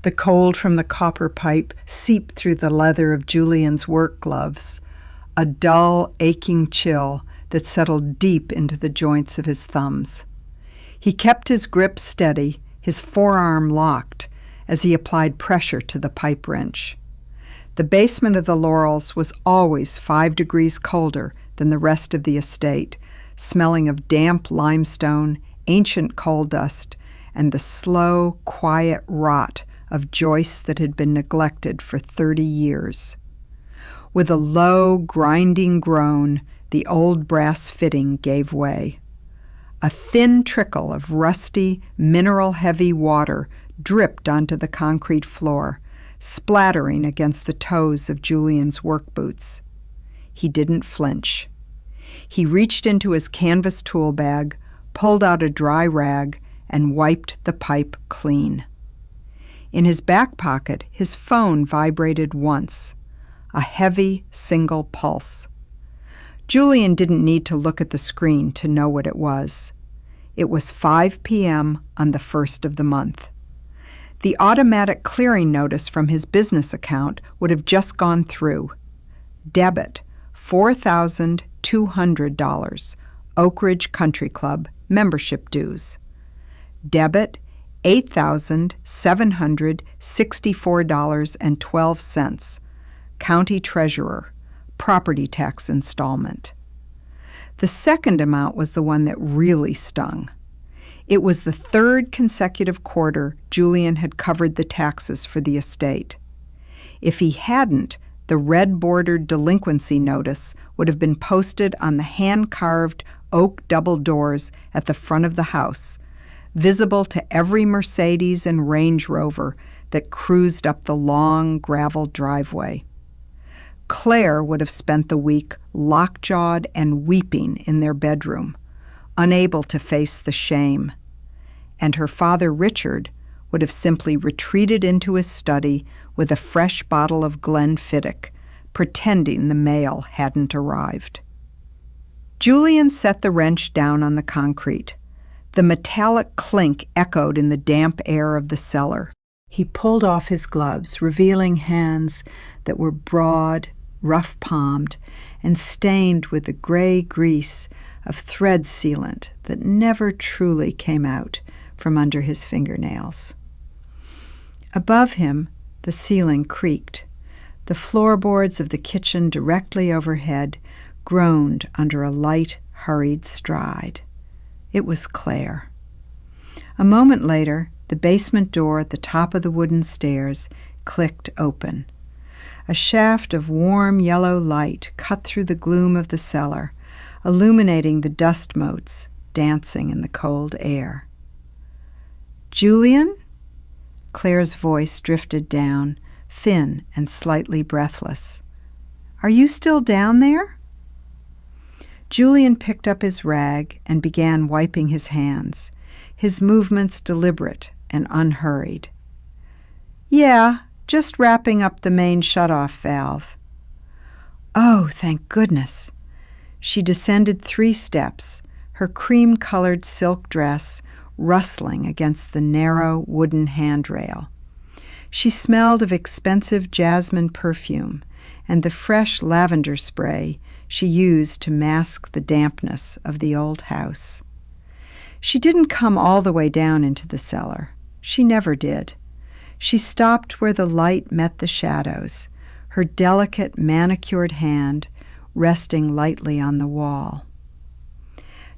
The cold from the copper pipe seeped through the leather of Julian's work gloves, a dull, aching chill that settled deep into the joints of his thumbs. He kept his grip steady, his forearm locked, as he applied pressure to the pipe wrench. The basement of the Laurels was always 5 degrees colder than the rest of the estate, smelling of damp limestone, ancient coal dust, and the slow, quiet rot of joists that had been neglected for 30 years. With a low, grinding groan, the old brass fitting gave way. A thin trickle of rusty, mineral-heavy water dripped onto the concrete floor, splattering against the toes of Julian's work boots. He didn't flinch. He reached into his canvas tool bag, pulled out a dry rag, and wiped the pipe clean. In his back pocket, his phone vibrated once, a heavy, single pulse. Julian didn't need to look at the screen to know what it was. It was 5 p.m. on the 1st of the month. The automatic clearing notice from his business account would have just gone through. Debit, $4,200, Oak Ridge Country Club, membership dues. Debit, $8,764.12, County Treasurer, property tax installment. The second amount was the one that really stung. It was the 3rd consecutive quarter Julian had covered the taxes for the estate. If he hadn't, the red-bordered delinquency notice would have been posted on the hand-carved oak double doors at the front of the house, visible to every Mercedes and Range Rover that cruised up the long gravel driveway. Claire would have spent the week lockjawed and weeping in their bedroom, unable to face the shame. And her father, Richard, would have simply retreated into his study with a fresh bottle of Glenfiddich, pretending the mail hadn't arrived. Julian set the wrench down on the concrete. The metallic clink echoed in the damp air of the cellar. He pulled off his gloves, revealing hands that were broad, rough-palmed, and stained with the gray grease of thread sealant that never truly came out from under his fingernails. Above him, the ceiling creaked. The floorboards of the kitchen directly overhead groaned under a light, hurried stride. It was Claire. A moment later, the basement door at the top of the wooden stairs clicked open. A shaft of warm yellow light cut through the gloom of the cellar, illuminating the dust motes dancing in the cold air. "Julian?" Claire's voice drifted down, thin and slightly breathless. "Are you still down there?" Julian picked up his rag and began wiping his hands, his movements deliberate and unhurried. "Yeah, just wrapping up the main shutoff valve." "Oh, thank goodness." She descended 3 steps, her cream-colored silk dress rustling against the narrow wooden handrail. She smelled of expensive jasmine perfume and the fresh lavender spray she used to mask the dampness of the old house. She didn't come all the way down into the cellar. She never did. She stopped where the light met the shadows, her delicate manicured hand resting lightly on the wall.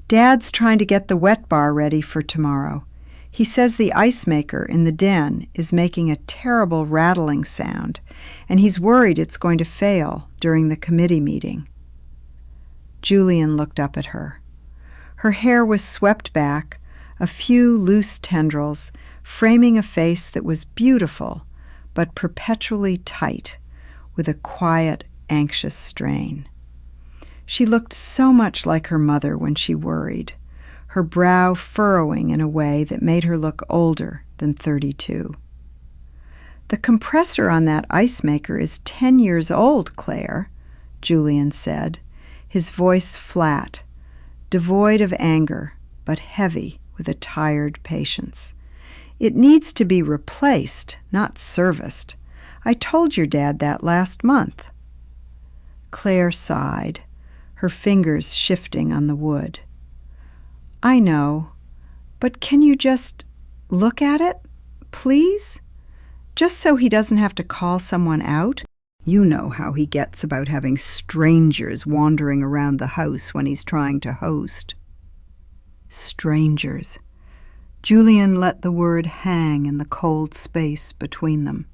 "Dad's trying to get the wet bar ready for tomorrow. He says the ice maker in the den is making a terrible rattling sound, and he's worried it's going to fail during the committee meeting." Julian looked up at her. Her hair was swept back, a few loose tendrils framing a face that was beautiful but perpetually tight, with a quiet, anxious strain. She looked so much like her mother when she worried, her brow furrowing in a way that made her look older than 32. "The compressor on that ice maker is 10 years old, Claire," Julian said, his voice flat, devoid of anger, but heavy with a tired patience. It needs to be replaced, not serviced. I told your dad that last month." Claire sighed, her fingers shifting on the wood. "I know, but can you just look at it, please? Just so he doesn't have to call someone out? You know how he gets about having strangers wandering around the house when he's trying to host." Strangers. Julian let the word hang in the cold space between them.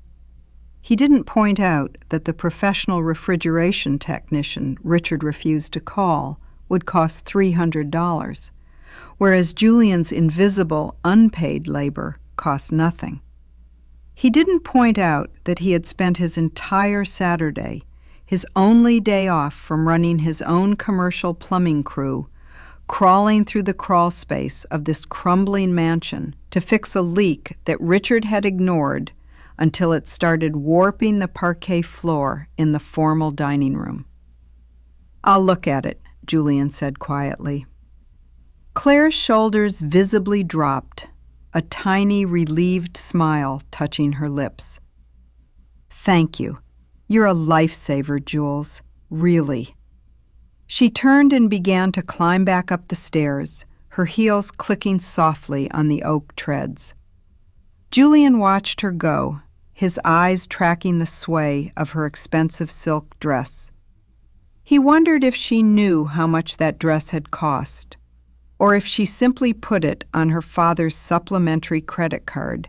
He didn't point out that the professional refrigeration technician Richard refused to call would cost $300, whereas Julian's invisible, unpaid labor cost nothing. He didn't point out that he had spent his entire Saturday, his only day off from running his own commercial plumbing crew, crawling through the crawl space of this crumbling mansion to fix a leak that Richard had ignored until it started warping the parquet floor in the formal dining room. "I'll look at it," Julian said quietly. Claire's shoulders visibly dropped, a tiny, relieved smile touching her lips. "Thank you. You're a lifesaver, Jules. Really." She turned and began to climb back up the stairs, her heels clicking softly on the oak treads. Julian watched her go, his eyes tracking the sway of her expensive silk dress. He wondered if she knew how much that dress had cost, or if she simply put it on her father's supplementary credit card,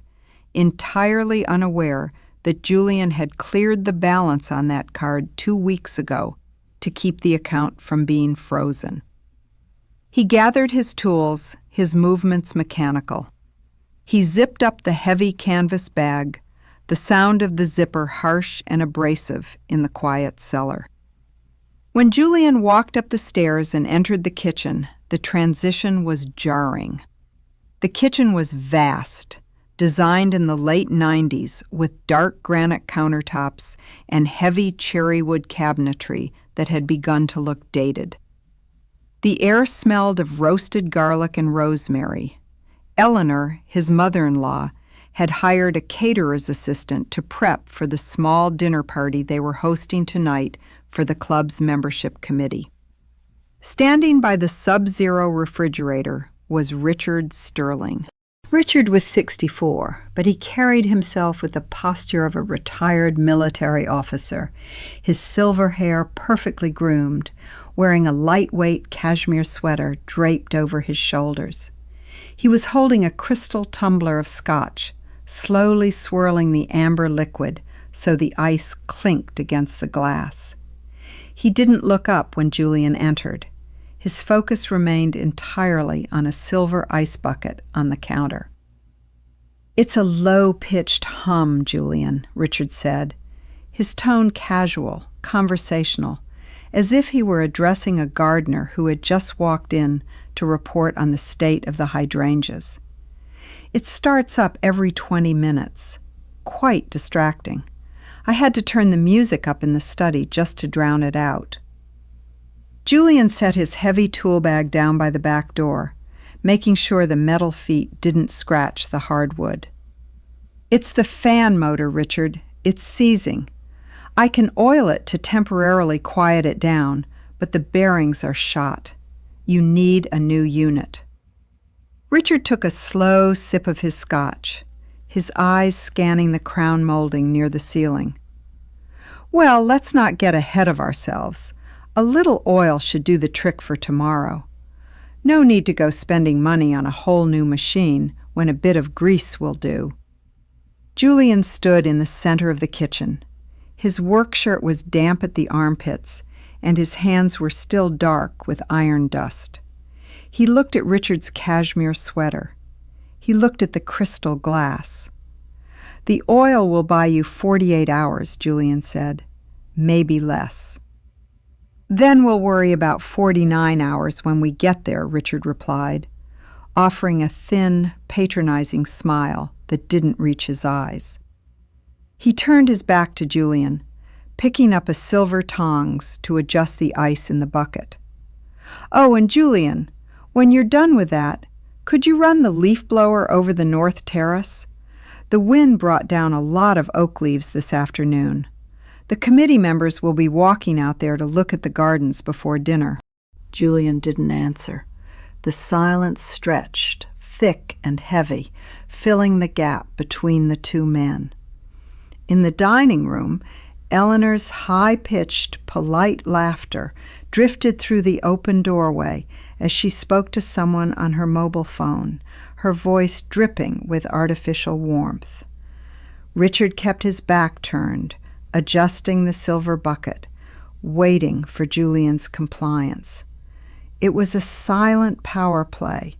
entirely unaware that Julian had cleared the balance on that card 2 weeks ago to keep the account from being frozen. He gathered his tools, his movements mechanical. He zipped up the heavy canvas bag, the sound of the zipper harsh and abrasive in the quiet cellar. When Julian walked up the stairs and entered the kitchen, the transition was jarring. The kitchen was vast, designed in the late 90s with dark granite countertops and heavy cherrywood cabinetry that had begun to look dated. The air smelled of roasted garlic and rosemary. Eleanor, his mother-in-law, had hired a caterer's assistant to prep for the small dinner party they were hosting tonight for the club's membership committee. Standing by the sub-zero refrigerator was Richard Sterling. Richard was 64, but he carried himself with the posture of a retired military officer, his silver hair perfectly groomed, wearing a lightweight cashmere sweater draped over his shoulders. He was holding a crystal tumbler of scotch, slowly swirling the amber liquid so the ice clinked against the glass. He didn't look up when Julian entered. His focus remained entirely on a silver ice bucket on the counter. "It's a low-pitched hum, Julian," Richard said, his tone casual, conversational, as if he were addressing a gardener who had just walked in to report on the state of the hydrangeas. "It starts up every 20 minutes. Quite distracting. I had to turn the music up in the study just to drown it out." Julian set his heavy tool bag down by the back door, making sure the metal feet didn't scratch the hardwood. "It's the fan motor, Richard. It's seizing. I can oil it to temporarily quiet it down, but the bearings are shot. You need a new unit." Richard took a slow sip of his scotch, his eyes scanning the crown molding near the ceiling. "Well, let's not get ahead of ourselves. A little oil should do the trick for tomorrow. No need to go spending money on a whole new machine when a bit of grease will do." Julian stood in the center of the kitchen. His work shirt was damp at the armpits, and his hands were still dark with iron dust. He looked at Richard's cashmere sweater. He looked at the crystal glass. "The oil will buy you 48 hours, Julian said. Maybe less." "Then we'll worry about 49 hours when we get there," Richard replied, offering a thin, patronizing smile that didn't reach his eyes. He turned his back to Julian, picking up a silver tongs to adjust the ice in the bucket. "Oh, and Julian, when you're done with that, could you run the leaf blower over the north terrace? The wind brought down a lot of oak leaves this afternoon. The committee members will be walking out there to look at the gardens before dinner." Julian didn't answer. The silence stretched, thick and heavy, filling the gap between the two men. In the dining room, Eleanor's high-pitched, polite laughter drifted through the open doorway as she spoke to someone on her mobile phone, her voice dripping with artificial warmth. Richard kept his back turned, adjusting the silver bucket, waiting for Julian's compliance. It was a silent power play,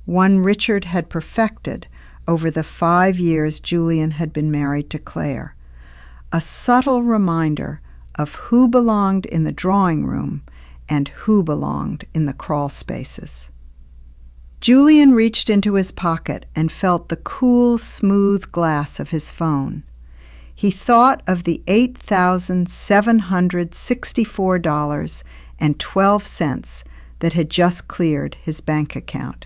one Richard had perfected over the 5 years Julian had been married to Claire. A subtle reminder of who belonged in the drawing room and who belonged in the crawl spaces. Julian reached into his pocket and felt the cool, smooth glass of his phone. He thought of the $8,764.12 that had just cleared his bank account.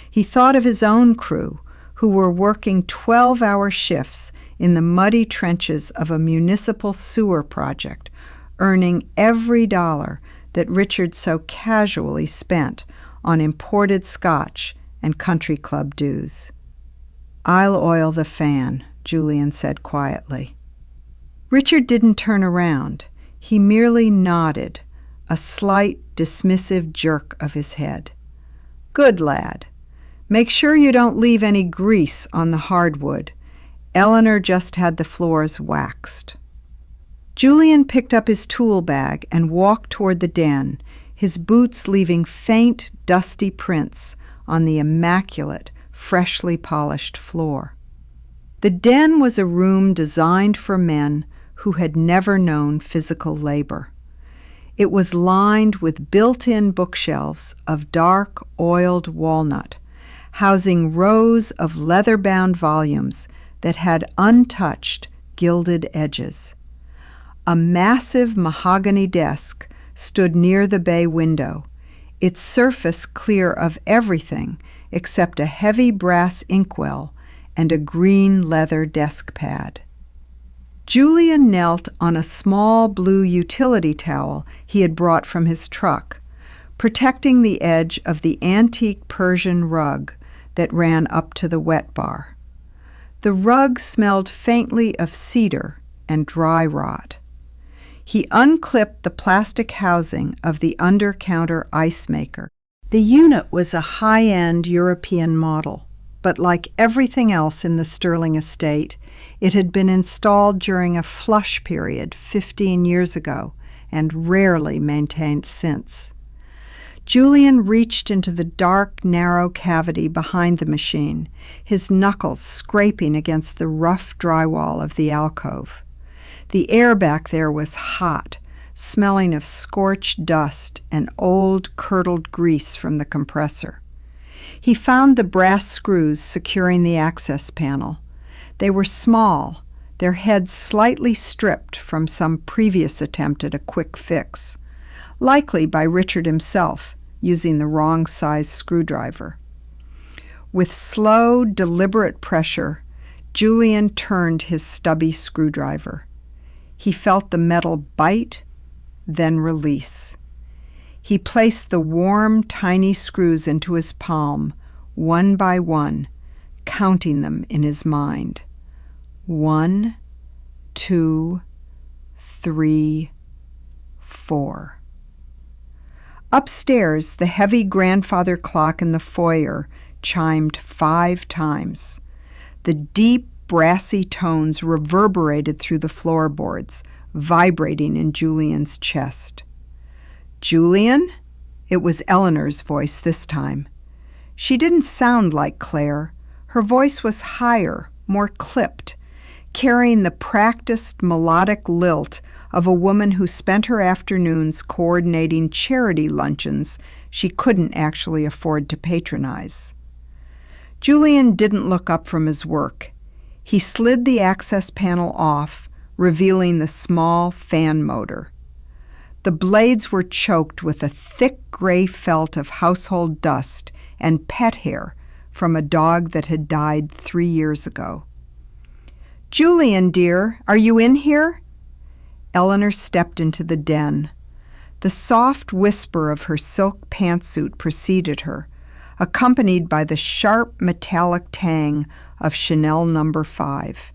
He thought of his own crew, who were working 12-hour shifts in the muddy trenches of a municipal sewer project, earning every dollar that Richard so casually spent on imported scotch and country club dues. "I'll oil the fan," Julian said quietly. Richard didn't turn around. He merely nodded, a slight, dismissive jerk of his head. "Good lad. Make sure you don't leave any grease on the hardwood. Eleanor just had the floors waxed." Julian picked up his tool bag and walked toward the den, his boots leaving faint, dusty prints on the immaculate, freshly polished floor. The den was a room designed for men who had never known physical labor. It was lined with built-in bookshelves of dark, oiled walnut, housing rows of leather-bound volumes that had untouched, gilded edges. A massive mahogany desk stood near the bay window, its surface clear of everything except a heavy brass inkwell and a green leather desk pad. Julian knelt on a small blue utility towel he had brought from his truck, protecting the edge of the antique Persian rug that ran up to the wet bar. The rug smelled faintly of cedar and dry rot. He unclipped the plastic housing of the under-counter ice maker. The unit was a high-end European model, but like everything else in the Sterling estate, it had been installed during a flush period 15 years ago and rarely maintained since. Julian reached into the dark, narrow cavity behind the machine, his knuckles scraping against the rough drywall of the alcove. The air back there was hot, smelling of scorched dust and old, curdled grease from the compressor. He found the brass screws securing the access panel. They were small, their heads slightly stripped from some previous attempt at a quick fix, likely by Richard himself, using the wrong size screwdriver. With slow, deliberate pressure, Julian turned his stubby screwdriver. He felt the metal bite, then release. He placed the warm, tiny screws into his palm, one by one, counting them in his mind. 1, 2, 3, 4. Upstairs, the heavy grandfather clock in the foyer chimed 5 times. The deep, brassy tones reverberated through the floorboards, vibrating in Julian's chest. "Julian?" It was Eleanor's voice this time. She didn't sound like Claire. Her voice was higher, more clipped, carrying the practiced melodic lilt of a woman who spent her afternoons coordinating charity luncheons she couldn't actually afford to patronize. Julian didn't look up from his work. He slid the access panel off, revealing the small fan motor. The blades were choked with a thick gray felt of household dust and pet hair from a dog that had died 3 years ago. "Julian, dear, are you in here?" Eleanor stepped into the den. The soft whisper of her silk pantsuit preceded her, accompanied by the sharp metallic tang of Chanel No. 5.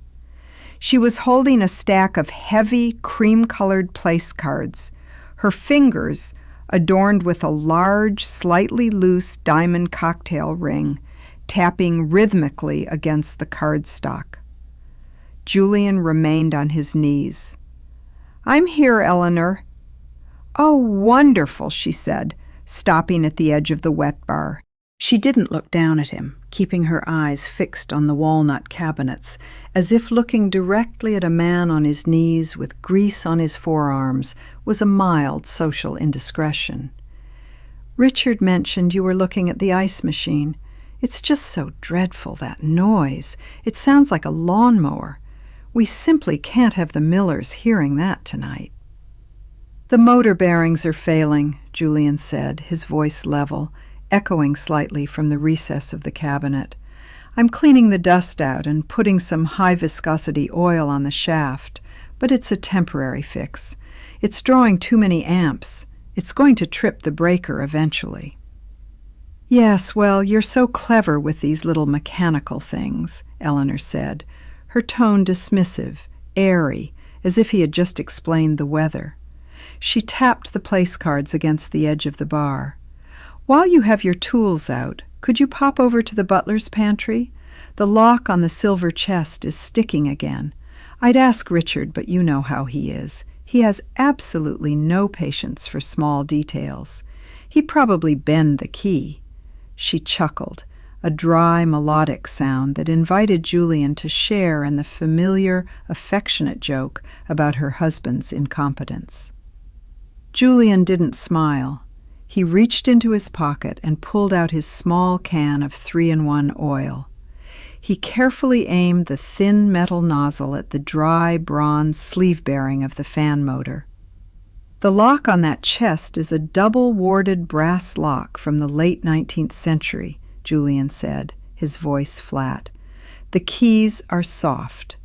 She was holding a stack of heavy, cream-colored place cards, her fingers adorned with a large, slightly loose diamond cocktail ring, tapping rhythmically against the cardstock. Julian remained on his knees. "I'm here, Eleanor." "Oh, wonderful," she said, stopping at the edge of the wet bar. She didn't look down at him, keeping her eyes fixed on the walnut cabinets, as if looking directly at a man on his knees with grease on his forearms was a mild social indiscretion. "Richard mentioned you were looking at the ice machine. It's just so dreadful, that noise. It sounds like a lawnmower. We simply can't have the Millers hearing that tonight." "The motor bearings are failing," Julian said, his voice level, echoing slightly from the recess of the cabinet. "I'm cleaning the dust out and putting some high-viscosity oil on the shaft, but it's a temporary fix. It's drawing too many amps. It's going to trip the breaker eventually." "Yes, well, you're so clever with these little mechanical things," Eleanor said, her tone dismissive, airy, as if he had just explained the weather. She tapped the place cards against the edge of the bar. "While you have your tools out, could you pop over to the butler's pantry? The lock on the silver chest is sticking again. I'd ask Richard, but you know how he is. He has absolutely no patience for small details. He'd probably bend the key." She chuckled, a dry, melodic sound that invited Julian to share in the familiar, affectionate joke about her husband's incompetence. Julian didn't smile. He reached into his pocket and pulled out his small can of 3-in-1 oil. He carefully aimed the thin metal nozzle at the dry bronze sleeve bearing of the fan motor. "The lock on that chest is a double-warded brass lock from the late 19th century, Julian said, his voice flat. "The keys are soft.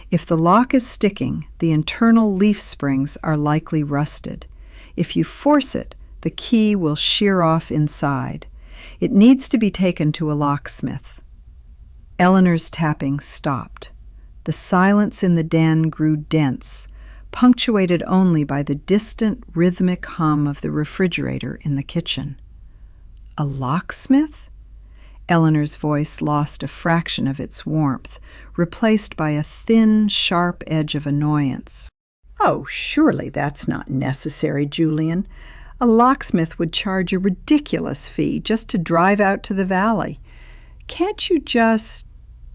If the lock is sticking, the internal leaf springs are likely rusted. If you force it, the key will shear off inside. It needs to be taken to a locksmith." Eleanor's tapping stopped. The silence in the den grew dense, punctuated only by the distant rhythmic hum of the refrigerator in the kitchen. "A locksmith?" Eleanor's voice lost a fraction of its warmth, replaced by a thin, sharp edge of annoyance. "Oh, surely that's not necessary, Julian. A locksmith would charge a ridiculous fee just to drive out to the valley. Can't you just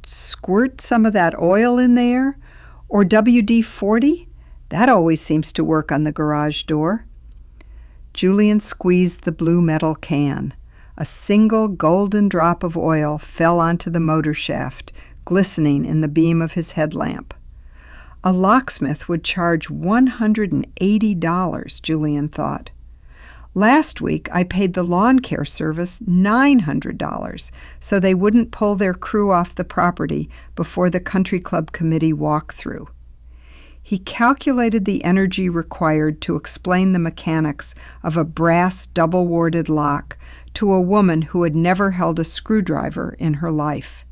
squirt some of that oil in there? Or WD-40? That always seems to work on the garage door." Julian squeezed the blue metal can. A single golden drop of oil fell onto the motor shaft, glistening in the beam of his headlamp. A locksmith would charge $180, Julian thought. "Last week I paid the lawn care service $900 so they wouldn't pull their crew off the property before the country club committee walkthrough." He calculated the energy required to explain the mechanics of a brass double-warded lock to a woman who had never held a screwdriver in her life.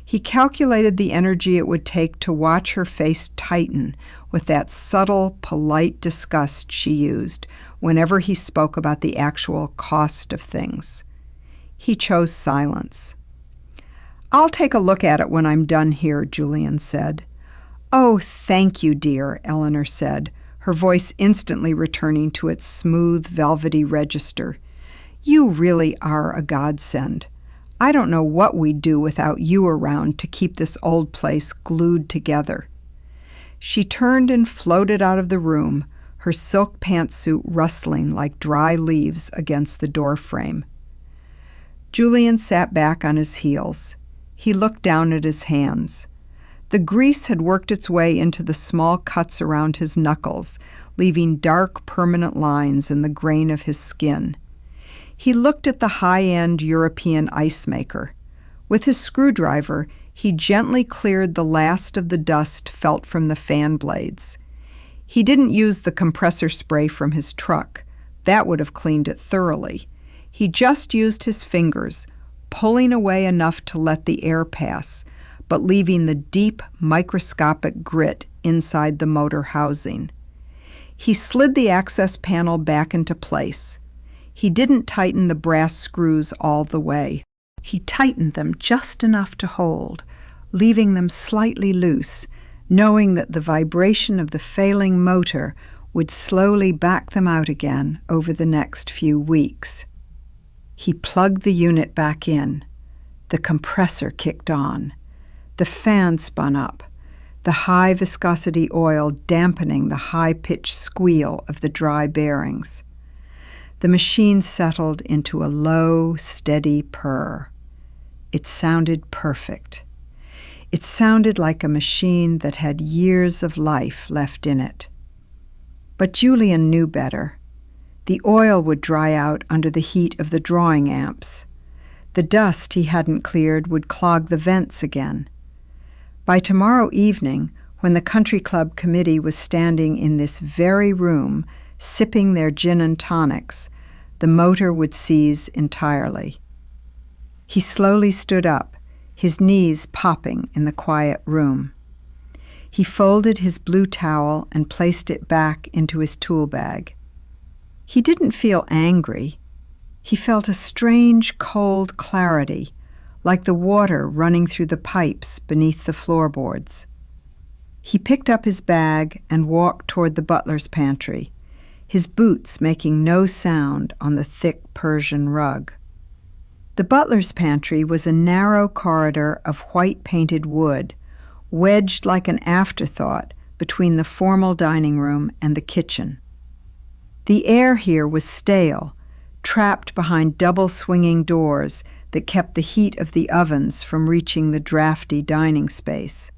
He calculated the energy it would take to watch her face tighten with that subtle, polite disgust she used whenever he spoke about the actual cost of things. He chose silence. "I'll take a look at it when I'm done here," Julian said. "Oh, thank you, dear," Eleanor said, her voice instantly returning to its smooth, velvety register. "You really are a godsend. I don't know what we'd do without you around to keep this old place glued together." She turned and floated out of the room, her silk pantsuit rustling like dry leaves against the doorframe. Julian sat back on his heels. He looked down at his hands. The grease had worked its way into the small cuts around his knuckles, leaving dark, permanent lines in the grain of his skin. He looked at the high-end European ice maker. With his screwdriver, He gently cleared the last of the dust felt from the fan blades. He didn't use the compressor spray from his truck. That would have cleaned it thoroughly. He just used his fingers, pulling away enough to let the air pass, but leaving the deep, microscopic grit inside the motor housing. He slid the access panel back into place. He didn't tighten the brass screws all the way. He tightened them just enough to hold, leaving them slightly loose, knowing that the vibration of the failing motor would slowly back them out again over the next few weeks. He plugged the unit back in. The compressor kicked on. The fan spun up, the high viscosity oil dampening the high-pitched squeal of the dry bearings. The machine settled into a low, steady purr. It sounded perfect. It sounded like a machine that had years of life left in it. But Julian knew better. The oil would dry out under the heat of the drawing amps. The dust he hadn't cleared would clog the vents again. By tomorrow evening, when the country club committee was standing in this very room, sipping their gin and tonics, the motor would seize entirely. He slowly stood up, his knees popping in the quiet room. He folded his blue towel and placed it back into his tool bag. He didn't feel angry. He felt a strange, cold clarity, like the water running through the pipes beneath the floorboards. He picked up his bag and walked toward the butler's pantry, his boots making no sound on the thick Persian rug. The butler's pantry was a narrow corridor of white-painted wood, wedged like an afterthought between the formal dining room and the kitchen. The air here was stale, trapped behind double-swinging doors that kept the heat of the ovens from reaching the drafty dining space.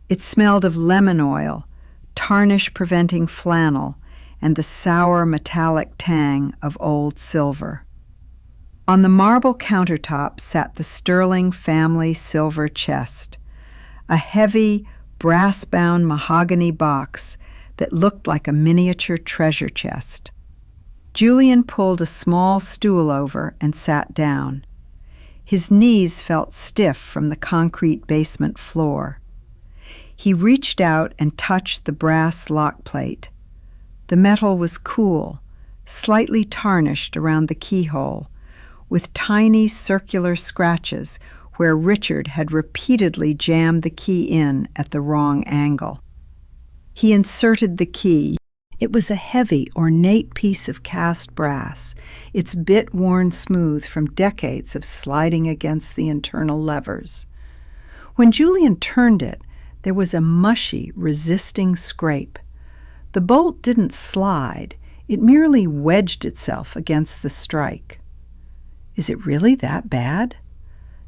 It smelled of lemon oil, tarnish-preventing flannel, and the sour metallic tang of old silver. On the marble countertop sat the sterling family silver chest, a heavy, brass-bound mahogany box that looked like a miniature treasure chest. Julian pulled a small stool over and sat down. His knees felt stiff from the concrete basement floor. He reached out and touched the brass lock plate. The metal was cool, slightly tarnished around the keyhole, with tiny circular scratches where Richard had repeatedly jammed the key in at the wrong angle. He inserted the key. It was a heavy, ornate piece of cast brass, its bit worn smooth from decades of sliding against the internal levers. When Julian turned it, there was a mushy, resisting scrape. The bolt didn't slide. It merely wedged itself against the strike. Is it really that bad?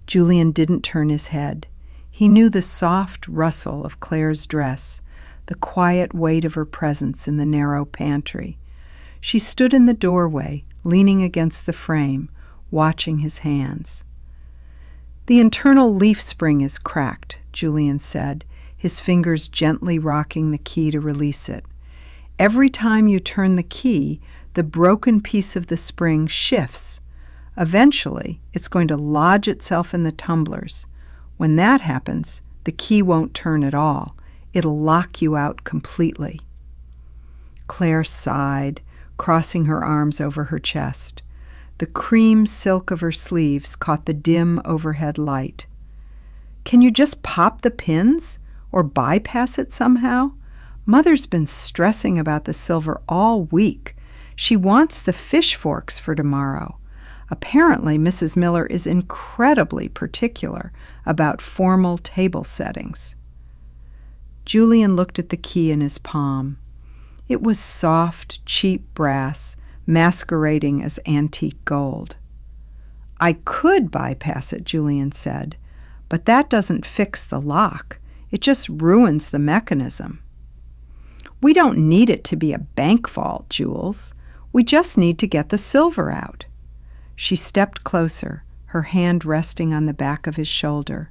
Julian didn't turn his head. He knew the soft rustle of Claire's dress, the quiet weight of her presence in the narrow pantry. She stood in the doorway, leaning against the frame, watching his hands. The internal leaf spring is cracked, Julian said, his fingers gently rocking the key to release it. Every time you turn the key, the broken piece of the spring shifts. Eventually, it's going to lodge itself in the tumblers. When that happens, the key won't turn at all. It'll lock you out completely. Claire sighed, crossing her arms over her chest. The cream silk of her sleeves caught the dim overhead light. Can you just pop the pins or bypass it somehow? Mother's been stressing about the silver all week. She wants the fish forks for tomorrow. Apparently, Mrs. Miller is incredibly particular about formal table settings. Julian looked at the key in his palm. It was soft, cheap brass, masquerading as antique gold. I could bypass it, Julian said, but that doesn't fix the lock. It just ruins the mechanism. We don't need it to be a bank vault, Jules. We just need to get the silver out. She stepped closer, her hand resting on the back of his shoulder.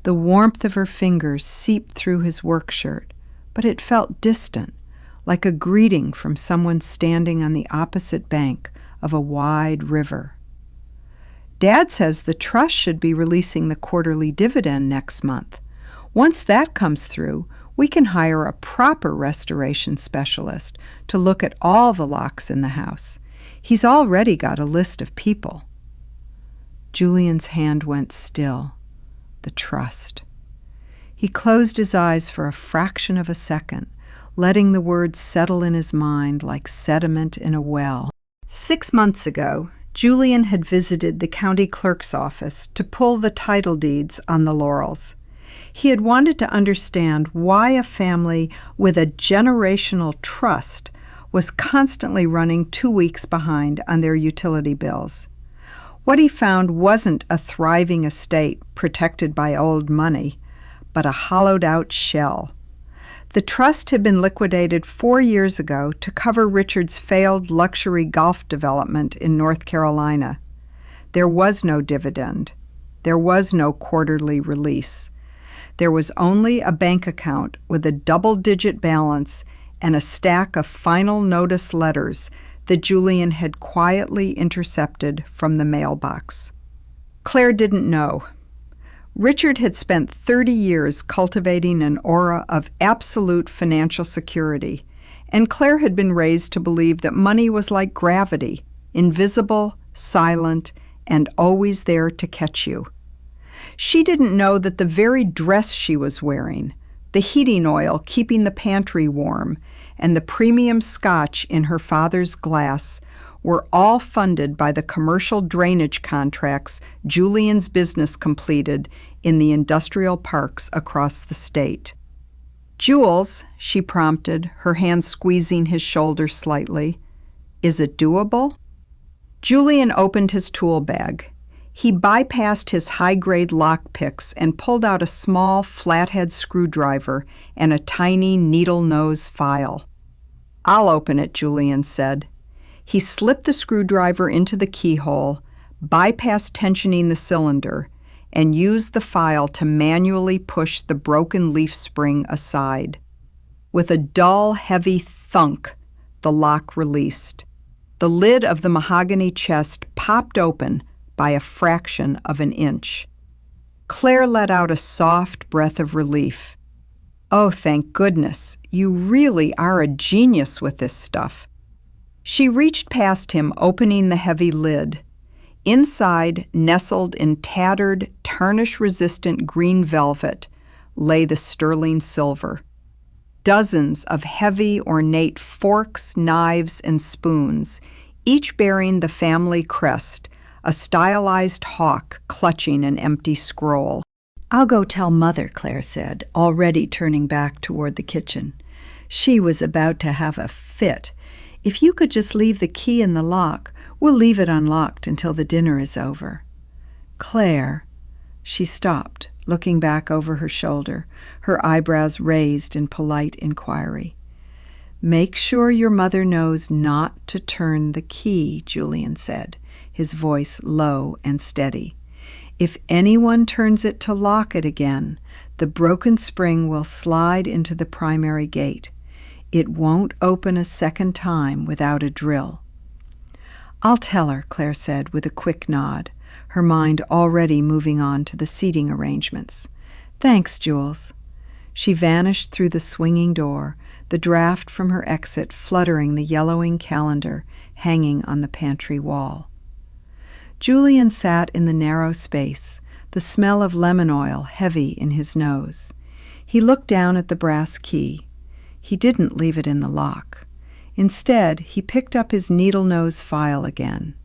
The warmth of her fingers seeped through his work shirt, but it felt distant, like a greeting from someone standing on the opposite bank of a wide river. Dad says the trust should be releasing the quarterly dividend next month. Once that comes through, we can hire a proper restoration specialist to look at all the locks in the house. He's already got a list of people. Julian's hand went still. The trust. He closed his eyes for a fraction of a second, letting the words settle in his mind like sediment in a well. 6 months ago, Julian had visited the county clerk's office to pull the title deeds on the Laurels. He had wanted to understand why a family with a generational trust was constantly running 2 weeks behind on their utility bills. What he found wasn't a thriving estate protected by old money, but a hollowed-out shell. The trust had been liquidated 4 years ago to cover Richard's failed luxury golf development in North Carolina. There was no dividend. There was no quarterly release. There was only a bank account with a double-digit balance and a stack of final notice letters that Julian had quietly intercepted from the mailbox. Claire didn't know. Richard had spent 30 years cultivating an aura of absolute financial security, and Claire had been raised to believe that money was like gravity, invisible, silent, and always there to catch you. She didn't know that the very dress she was wearing, the heating oil keeping the pantry warm, and the premium scotch in her father's glass were all funded by the commercial drainage contracts Julian's business completed in the industrial parks across the state. "Jules," she prompted, her hand squeezing his shoulder slightly, "is it doable?" Julian opened his tool bag. He bypassed his high-grade lockpicks and pulled out a small flathead screwdriver and a tiny needle-nose file. "I'll open it," Julian said. He slipped the screwdriver into the keyhole, bypassed tensioning the cylinder, and used the file to manually push the broken leaf spring aside. With a dull, heavy thunk, the lock released. The lid of the mahogany chest popped open by a fraction of an inch. Claire let out a soft breath of relief. "Oh, thank goodness. You really are a genius with this stuff." She reached past him, opening the heavy lid. Inside, nestled in tattered, tarnish-resistant green velvet, lay the sterling silver. Dozens of heavy, ornate forks, knives, and spoons, each bearing the family crest, a stylized hawk clutching an empty scroll. "I'll go tell Mother," Claire said, already turning back toward the kitchen. She was about to have a fit. "If you could just leave the key in the lock, we'll leave it unlocked until the dinner is over." "Claire," she stopped, looking back over her shoulder, her eyebrows raised in polite inquiry. "Make sure your mother knows not to turn the key," Julian said, his voice low and steady. "If anyone turns it to lock it again, the broken spring will slide into the primary gate. It won't open a second time without a drill." "I'll tell her," Claire said with a quick nod, her mind already moving on to the seating arrangements. "Thanks, Jules." She vanished through the swinging door, the draft from her exit fluttering the yellowing calendar hanging on the pantry wall. Julian sat in the narrow space, the smell of lemon oil heavy in his nose. He looked down at the brass key. He didn't leave it in the lock. Instead, he picked up his needle-nose file again.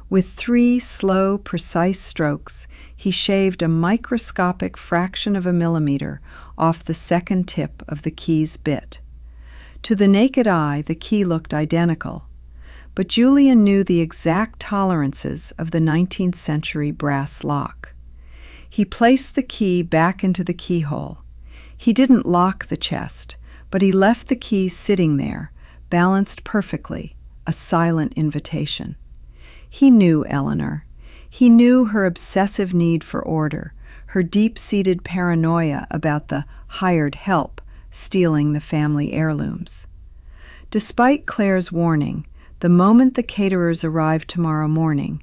With 3 slow, precise strokes, he shaved a microscopic fraction of a millimeter off the second tip of the key's bit. To the naked eye, the key looked identical, but Julian knew the exact tolerances of the 19th century brass lock. He placed the key back into the keyhole. He didn't lock the chest, but he left the key sitting there, balanced perfectly, a silent invitation. He knew Eleanor. He knew her obsessive need for order, her deep-seated paranoia about the hired help stealing the family heirlooms. Despite Claire's warning, the moment the caterers arrived tomorrow morning,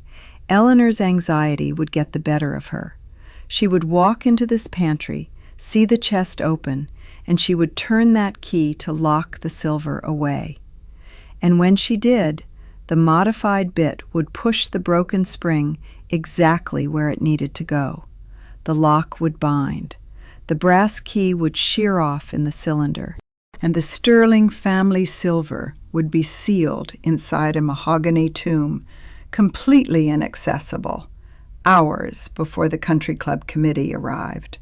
Eleanor's anxiety would get the better of her. She would walk into this pantry, see the chest open, and she would turn that key to lock the silver away. And when she did, the modified bit would push the broken spring exactly where it needed to go. The lock would bind. The brass key would shear off in the cylinder, and the sterling family silver would be sealed inside a mahogany tomb, completely inaccessible, hours before the country club committee arrived.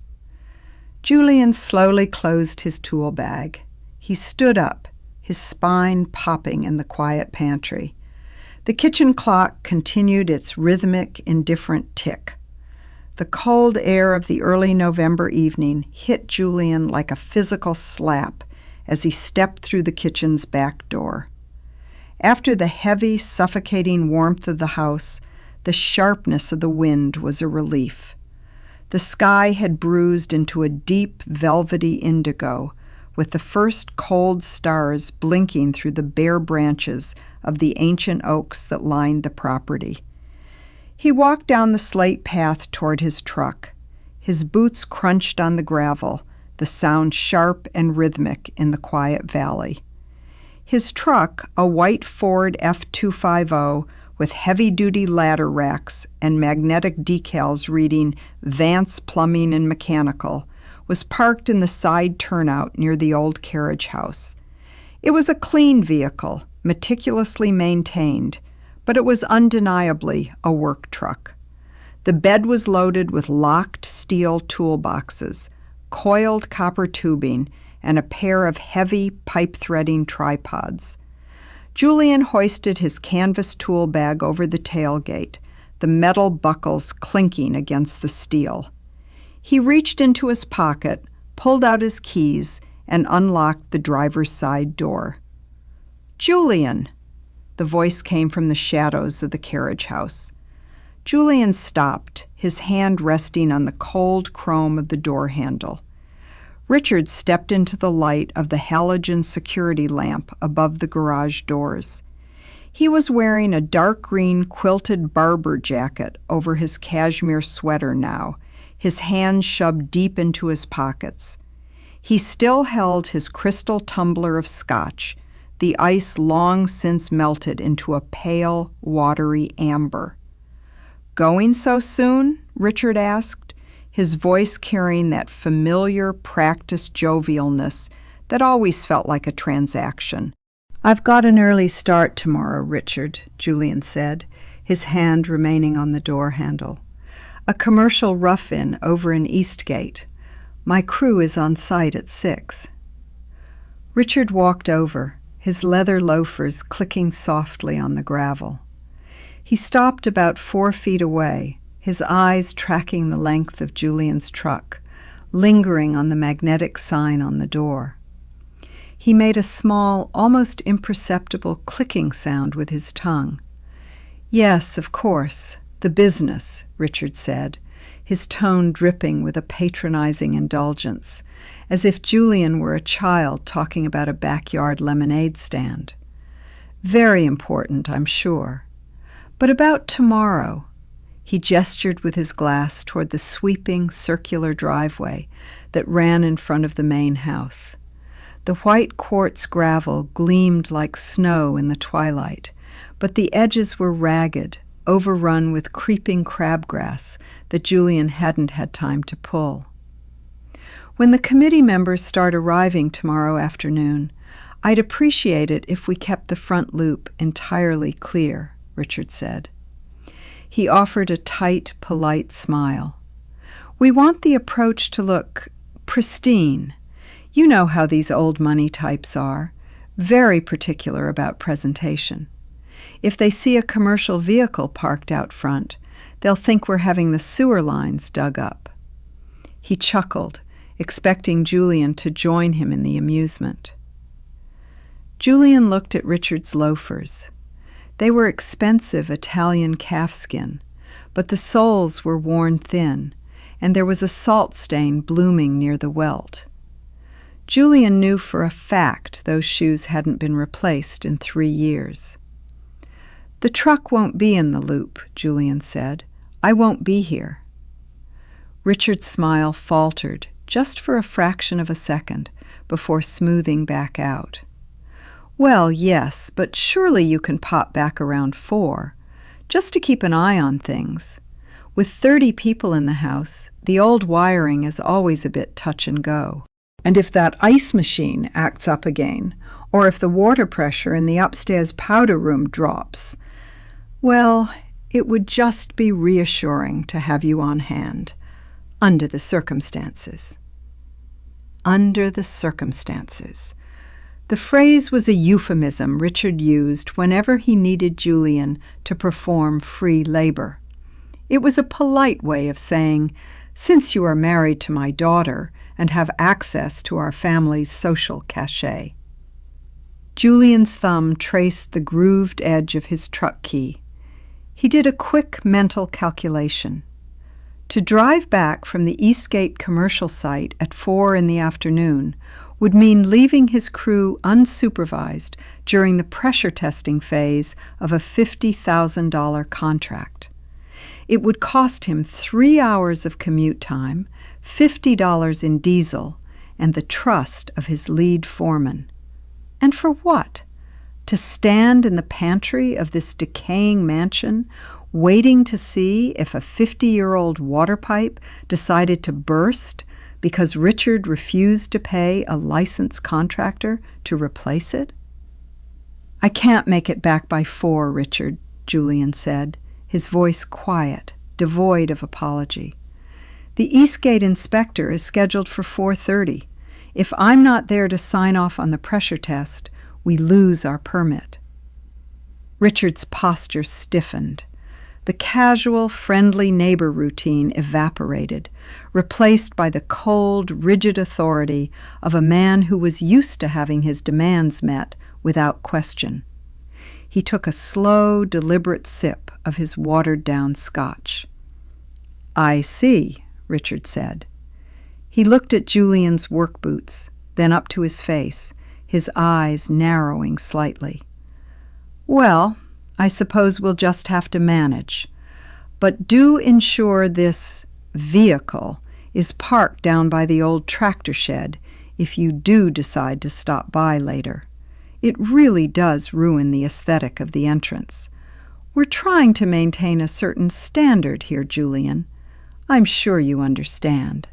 Julian slowly closed his tool bag. He stood up, his spine popping in the quiet pantry. The kitchen clock continued its rhythmic, indifferent tick. The cold air of the early November evening hit Julian like a physical slap as he stepped through the kitchen's back door. After the heavy, suffocating warmth of the house, the sharpness of the wind was a relief. The sky had bruised into a deep, velvety indigo, with the first cold stars blinking through the bare branches of the ancient oaks that lined the property. He walked down the slate path toward his truck. His boots crunched on the gravel, the sound sharp and rhythmic in the quiet valley. His truck, a white Ford F250 with heavy-duty ladder racks and magnetic decals reading Vance Plumbing and Mechanical, was parked in the side turnout near the old carriage house. It was a clean vehicle, meticulously maintained, but it was undeniably a work truck. The bed was loaded with locked steel toolboxes, coiled copper tubing, and a pair of heavy pipe-threading tripods. Julian hoisted his canvas tool bag over the tailgate, the metal buckles clinking against the steel. He reached into his pocket, pulled out his keys, and unlocked the driver's side door. "Julian!" The voice came from the shadows of the carriage house. Julian stopped, his hand resting on the cold chrome of the door handle. Richard stepped into the light of the halogen security lamp above the garage doors. He was wearing a dark green quilted barber jacket over his cashmere sweater now, his hands shoved deep into his pockets. He still held his crystal tumbler of scotch, the ice long since melted into a pale, watery amber. "Going so soon?" Richard asked, his voice carrying that familiar, practiced jovialness that always felt like a transaction. "I've got an early start tomorrow, Richard," Julian said, his hand remaining on the door handle. "A commercial rough-in over in Eastgate. My crew is on site at 6. Richard walked over, his leather loafers clicking softly on the gravel. He stopped about 4 feet away, his eyes tracking the length of Julian's truck, lingering on the magnetic sign on the door. He made a small, almost imperceptible clicking sound with his tongue. "Yes, of course, the business," Richard said, his tone dripping with a patronizing indulgence, as if Julian were a child talking about a backyard lemonade stand. "Very important, I'm sure. But about tomorrow," he gestured with his glass toward the sweeping, circular driveway that ran in front of the main house. The white quartz gravel gleamed like snow in the twilight, but the edges were ragged, overrun with creeping crabgrass that Julian hadn't had time to pull. "When the committee members start arriving tomorrow afternoon, I'd appreciate it if we kept the front loop entirely clear," Richard said. He offered a tight, polite smile. "We want the approach to look pristine. You know how these old money types are, very particular about presentation. If they see a commercial vehicle parked out front, they'll think we're having the sewer lines dug up." He chuckled, expecting Julian to join him in the amusement. Julian looked at Richard's loafers. They were expensive Italian calfskin, but the soles were worn thin, and there was a salt stain blooming near the welt. Julian knew for a fact those shoes hadn't been replaced in 3 years. "The truck won't be in the loop," Julian said. "I won't be here." Richard's smile faltered just for a fraction of a second before smoothing back out. "Well, yes, but surely you can pop back around 4, just to keep an eye on things. With 30 people in the house, the old wiring is always a bit touch and go. And if that ice machine acts up again, or if the water pressure in the upstairs powder room drops, well, it would just be reassuring to have you on hand, under the circumstances." Under the circumstances. The phrase was a euphemism Richard used whenever he needed Julian to perform free labor. It was a polite way of saying, "Since you are married to my daughter and have access to our family's social cachet." Julian's thumb traced the grooved edge of his truck key. He did a quick mental calculation. To drive back from the Eastgate commercial site at 4 in the afternoon would mean leaving his crew unsupervised during the pressure testing phase of a $50,000 contract. It would cost him 3 hours of commute time, $50 in diesel, and the trust of his lead foreman. And for what? To stand in the pantry of this decaying mansion, waiting to see if a 50-year-old water pipe decided to burst because Richard refused to pay a licensed contractor to replace it? "I can't make it back by 4, Richard," Julian said, his voice quiet, devoid of apology. "The Eastgate inspector is scheduled for 4:30. If I'm not there to sign off on the pressure test, we lose our permit." Richard's posture stiffened. The casual, friendly neighbor routine evaporated, replaced by the cold, rigid authority of a man who was used to having his demands met without question. He took a slow, deliberate sip of his watered-down scotch. "I see," Richard said. He looked at Julian's work boots, then up to his face, his eyes narrowing slightly. "Well, I suppose we'll just have to manage. But do ensure this vehicle is parked down by the old tractor shed if you do decide to stop by later. It really does ruin the aesthetic of the entrance. We're trying to maintain a certain standard here, Julian. I'm sure you understand."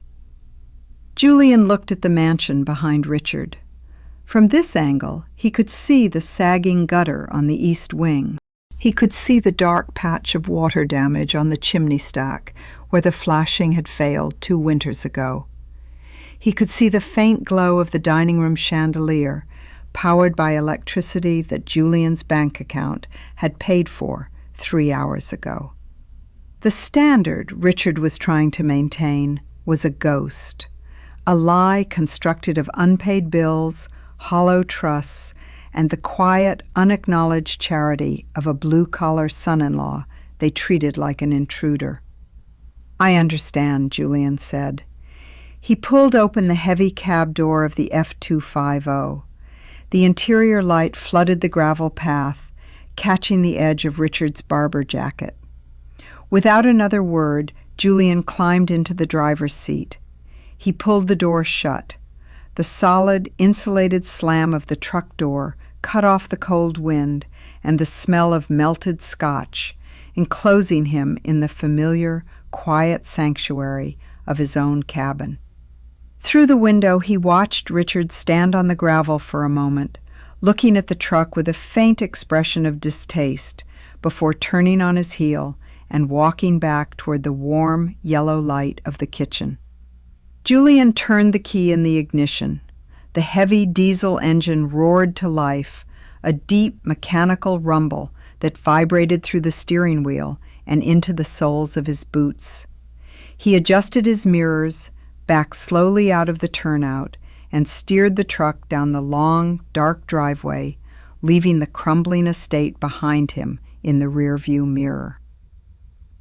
Julian looked at the mansion behind Richard. From this angle, he could see the sagging gutter on the east wing. He could see the dark patch of water damage on the chimney stack where the flashing had failed 2 winters ago. He could see the faint glow of the dining room chandelier, powered by electricity that Julian's bank account had paid for 3 hours ago. The standard Richard was trying to maintain was a ghost, a lie constructed of unpaid bills, hollow trusts, and the quiet, unacknowledged charity of a blue-collar son-in-law they treated like an intruder. "I understand," Julian said. He pulled open the heavy cab door of the F250. The interior light flooded the gravel path, catching the edge of Richard's Barber jacket. Without another word, Julian climbed into the driver's seat. He pulled the door shut. The solid, insulated slam of the truck door cut off the cold wind and the smell of melted scotch, enclosing him in the familiar, quiet sanctuary of his own cabin. Through the window, he watched Richard stand on the gravel for a moment, looking at the truck with a faint expression of distaste before turning on his heel and walking back toward the warm, yellow light of the kitchen. Julian turned the key in the ignition. The heavy diesel engine roared to life, a deep mechanical rumble that vibrated through the steering wheel and into the soles of his boots. He adjusted his mirrors, backed slowly out of the turnout, and steered the truck down the long, dark driveway, leaving the crumbling estate behind him in the rearview mirror.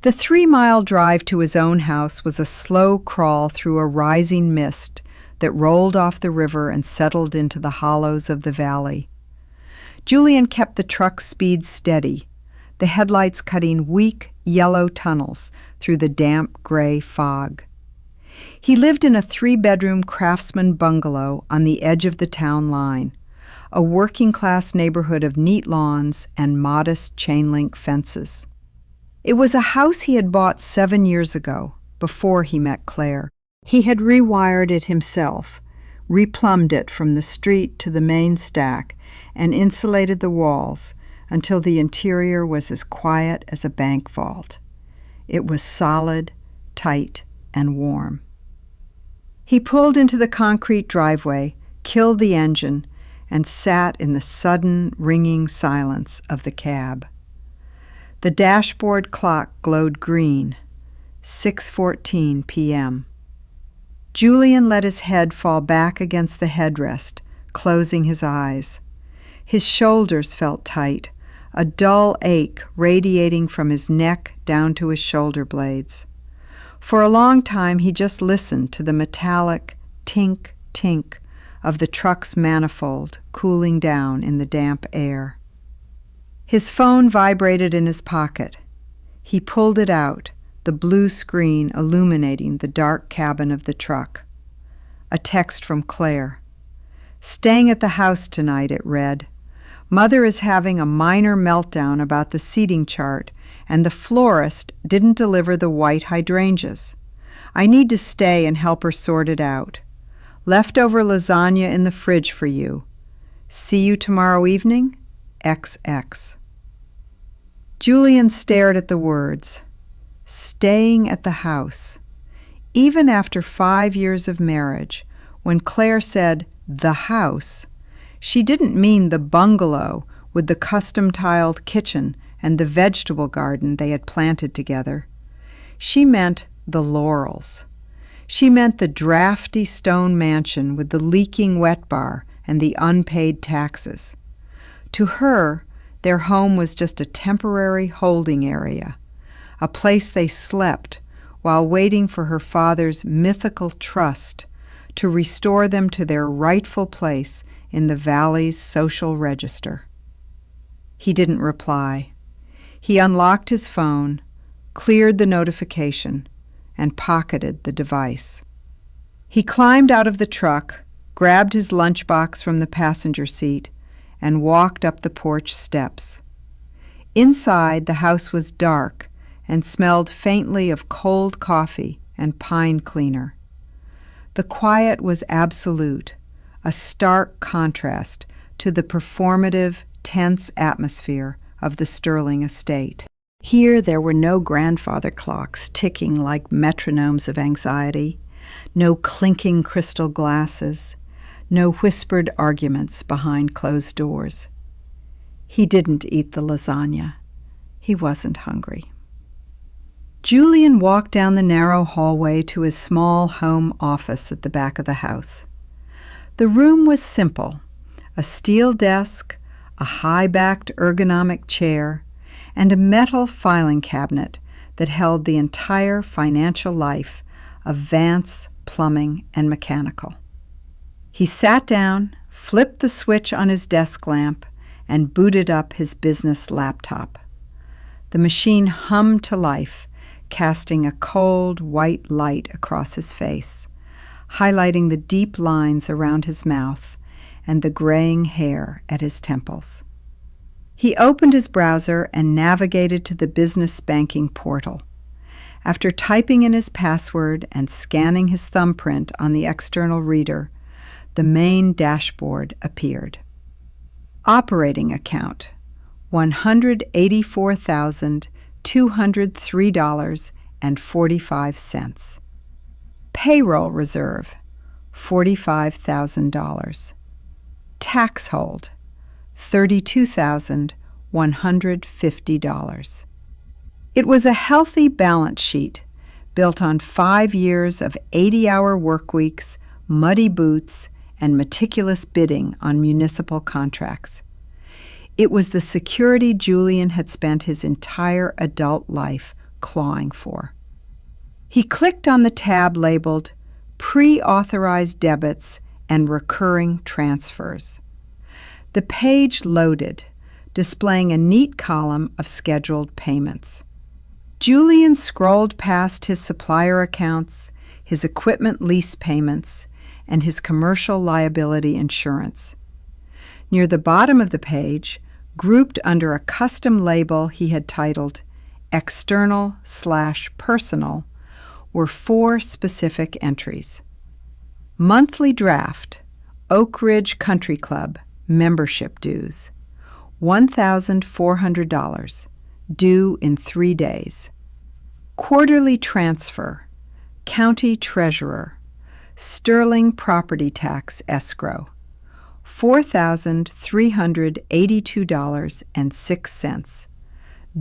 The 3-mile drive to his own house was a slow crawl through a rising mist that rolled off the river and settled into the hollows of the valley. Julian kept the truck's speed steady, the headlights cutting weak, yellow tunnels through the damp, gray fog. He lived in a 3-bedroom craftsman bungalow on the edge of the town line, a working-class neighborhood of neat lawns and modest chain-link fences. It was a house he had bought 7 years ago, before he met Claire. He had rewired it himself, replumbed it from the street to the main stack, and insulated the walls until the interior was as quiet as a bank vault. It was solid, tight, and warm. He pulled into the concrete driveway, killed the engine, and sat in the sudden, ringing silence of the cab. The dashboard clock glowed green, 6:14 p.m. Julian let his head fall back against the headrest, closing his eyes. His shoulders felt tight, a dull ache radiating from his neck down to his shoulder blades. For a long time he just listened to the metallic tink, tink of the truck's manifold cooling down in the damp air. His phone vibrated in his pocket. He pulled it out, the blue screen illuminating the dark cabin of the truck. A text from Claire. "Staying at the house tonight," it read. "Mother is having a minor meltdown about the seating chart, and the florist didn't deliver the white hydrangeas. I need to stay and help her sort it out. Leftover lasagna in the fridge for you. See you tomorrow evening? XX." Julian stared at the words. Staying at the house. Even after 5 years of marriage, when Claire said, "the house," she didn't mean the bungalow with the custom-tiled kitchen and the vegetable garden they had planted together. She meant the Laurels. She meant the drafty stone mansion with the leaking wet bar and the unpaid taxes. To her, their home was just a temporary holding area, a place they slept while waiting for her father's mythical trust to restore them to their rightful place in the valley's social register. He didn't reply. He unlocked his phone, cleared the notification, and pocketed the device. He climbed out of the truck, grabbed his lunchbox from the passenger seat, and walked up the porch steps. Inside, the house was dark and smelled faintly of cold coffee and pine cleaner. The quiet was absolute, a stark contrast to the performative, tense atmosphere of the Sterling estate. Here there were no grandfather clocks ticking like metronomes of anxiety, no clinking crystal glasses, no whispered arguments behind closed doors. He didn't eat the lasagna. He wasn't hungry. Julian walked down the narrow hallway to his small home office at the back of the house. The room was simple: a steel desk, a high-backed ergonomic chair, and a metal filing cabinet that held the entire financial life of Vance Plumbing and Mechanical. He sat down, flipped the switch on his desk lamp, and booted up his business laptop. The machine hummed to life, casting a cold, white light across his face, highlighting the deep lines around his mouth and the graying hair at his temples. He opened his browser and navigated to the business banking portal. After typing in his password and scanning his thumbprint on the external reader, the main dashboard appeared. Operating account, $184,203.45. Payroll reserve, $45,000. Tax hold, $32,150. It was a healthy balance sheet built on 5 years of 80-hour work weeks, muddy boots, and meticulous bidding on municipal contracts. It was the security Julian had spent his entire adult life clawing for. He clicked on the tab labeled Pre-Authorized Debits and Recurring Transfers. The page loaded, displaying a neat column of scheduled payments. Julian scrolled past his supplier accounts, his equipment lease payments, and his commercial liability insurance. Near the bottom of the page, grouped under a custom label he had titled External/Personal, were 4 specific entries. Monthly draft, Oak Ridge Country Club, membership dues, $1,400, due in 3 days. Quarterly transfer, county treasurer, Sterling property tax escrow, $4,382.06,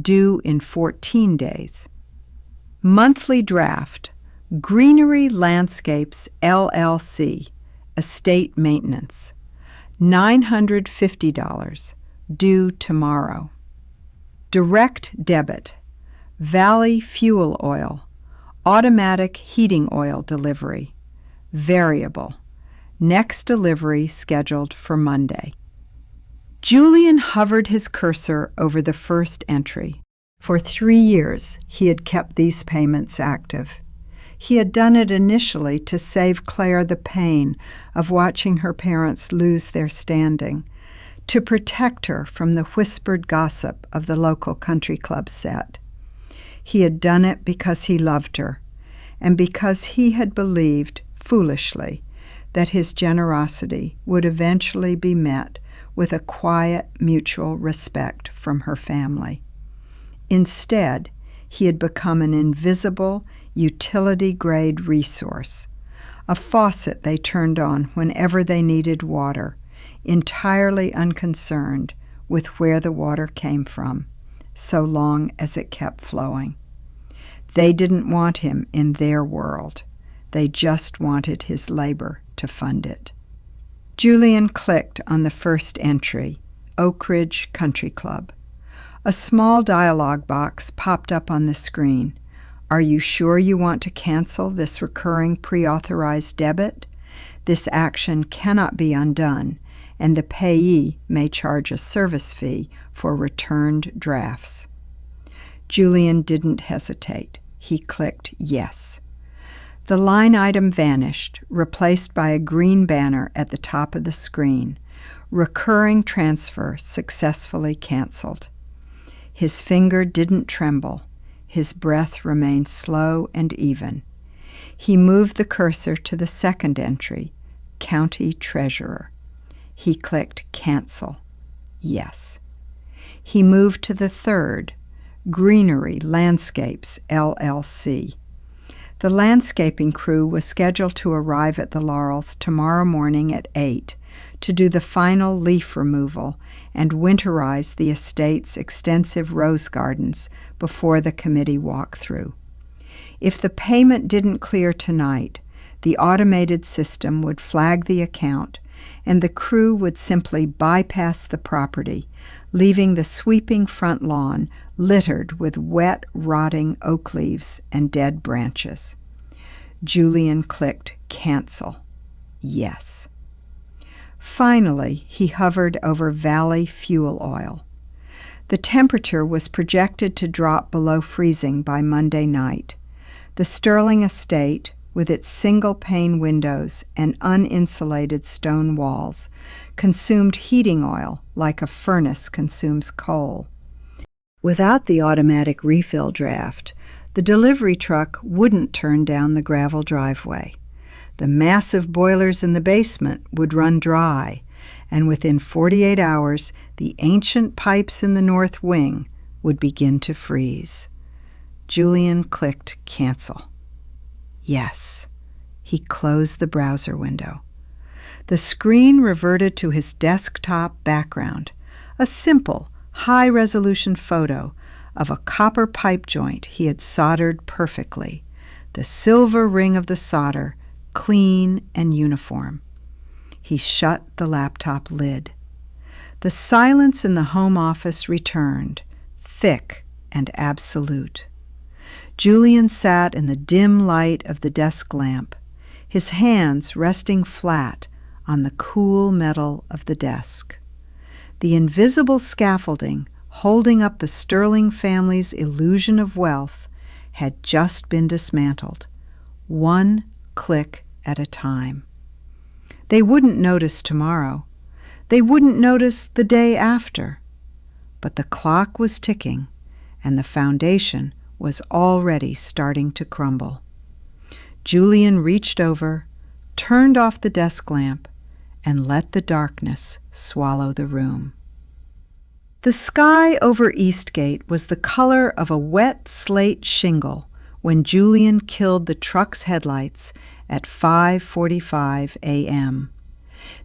due in 14 days. Monthly draft, Greenery Landscapes LLC, estate maintenance, $950, due tomorrow. Direct debit, Valley Fuel Oil, automatic heating oil delivery, variable, next delivery scheduled for Monday. Julian hovered his cursor over the first entry. For 3 years, he had kept these payments active. He had done it initially to save Claire the pain of watching her parents lose their standing, to protect her from the whispered gossip of the local country club set. He had done it because he loved her, and because he had believed, foolishly, that his generosity would eventually be met with a quiet mutual respect from her family. Instead, he had become an invisible, utility-grade resource, a faucet they turned on whenever they needed water, entirely unconcerned with where the water came from, so long as it kept flowing. They didn't want him in their world. They just wanted his labor to fund it. Julian clicked on the first entry, Oak Ridge Country Club. A small dialog box popped up on the screen. Are you sure you want to cancel this recurring pre-authorized debit? This action cannot be undone, and the payee may charge a service fee for returned drafts. Julian didn't hesitate. He clicked yes. The line item vanished, replaced by a green banner at the top of the screen. Recurring transfer successfully canceled. His finger didn't tremble. His breath remained slow and even. He moved the cursor to the second entry, County Treasurer. He clicked Cancel. Yes. He moved to the third, Greenery Landscapes LLC. The landscaping crew was scheduled to arrive at the Laurels tomorrow morning at 8 to do the final leaf removal and winterize the estate's extensive rose gardens before the committee walkthrough. If the payment didn't clear tonight, the automated system would flag the account, and the crew would simply bypass the property, leaving the sweeping front lawn littered with wet, rotting oak leaves and dead branches. Julian clicked Cancel. Yes. Finally, he hovered over Valley Fuel Oil. The temperature was projected to drop below freezing by Monday night. The Sterling estate, with its single-pane windows and uninsulated stone walls, consumed heating oil like a furnace consumes coal. Without the automatic refill draft, the delivery truck wouldn't turn down the gravel driveway. The massive boilers in the basement would run dry, and within 48 hours, the ancient pipes in the north wing would begin to freeze. Julian clicked Cancel. Yes. He closed the browser window. The screen reverted to his desktop background, a simple, high-resolution photo of a copper pipe joint he had soldered perfectly, the silver ring of the solder clean and uniform. He shut the laptop lid. The silence in the home office returned, thick and absolute. Julian sat in the dim light of the desk lamp, his hands resting flat on the cool metal of the desk. The invisible scaffolding holding up the Sterling family's illusion of wealth had just been dismantled, one click at a time. They wouldn't notice tomorrow. They wouldn't notice the day after. But the clock was ticking, and the foundation was already starting to crumble. Julian reached over, turned off the desk lamp, and let the darkness swallow the room. The sky over Eastgate was the color of a wet slate shingle when Julian killed the truck's headlights at 5:45 a.m.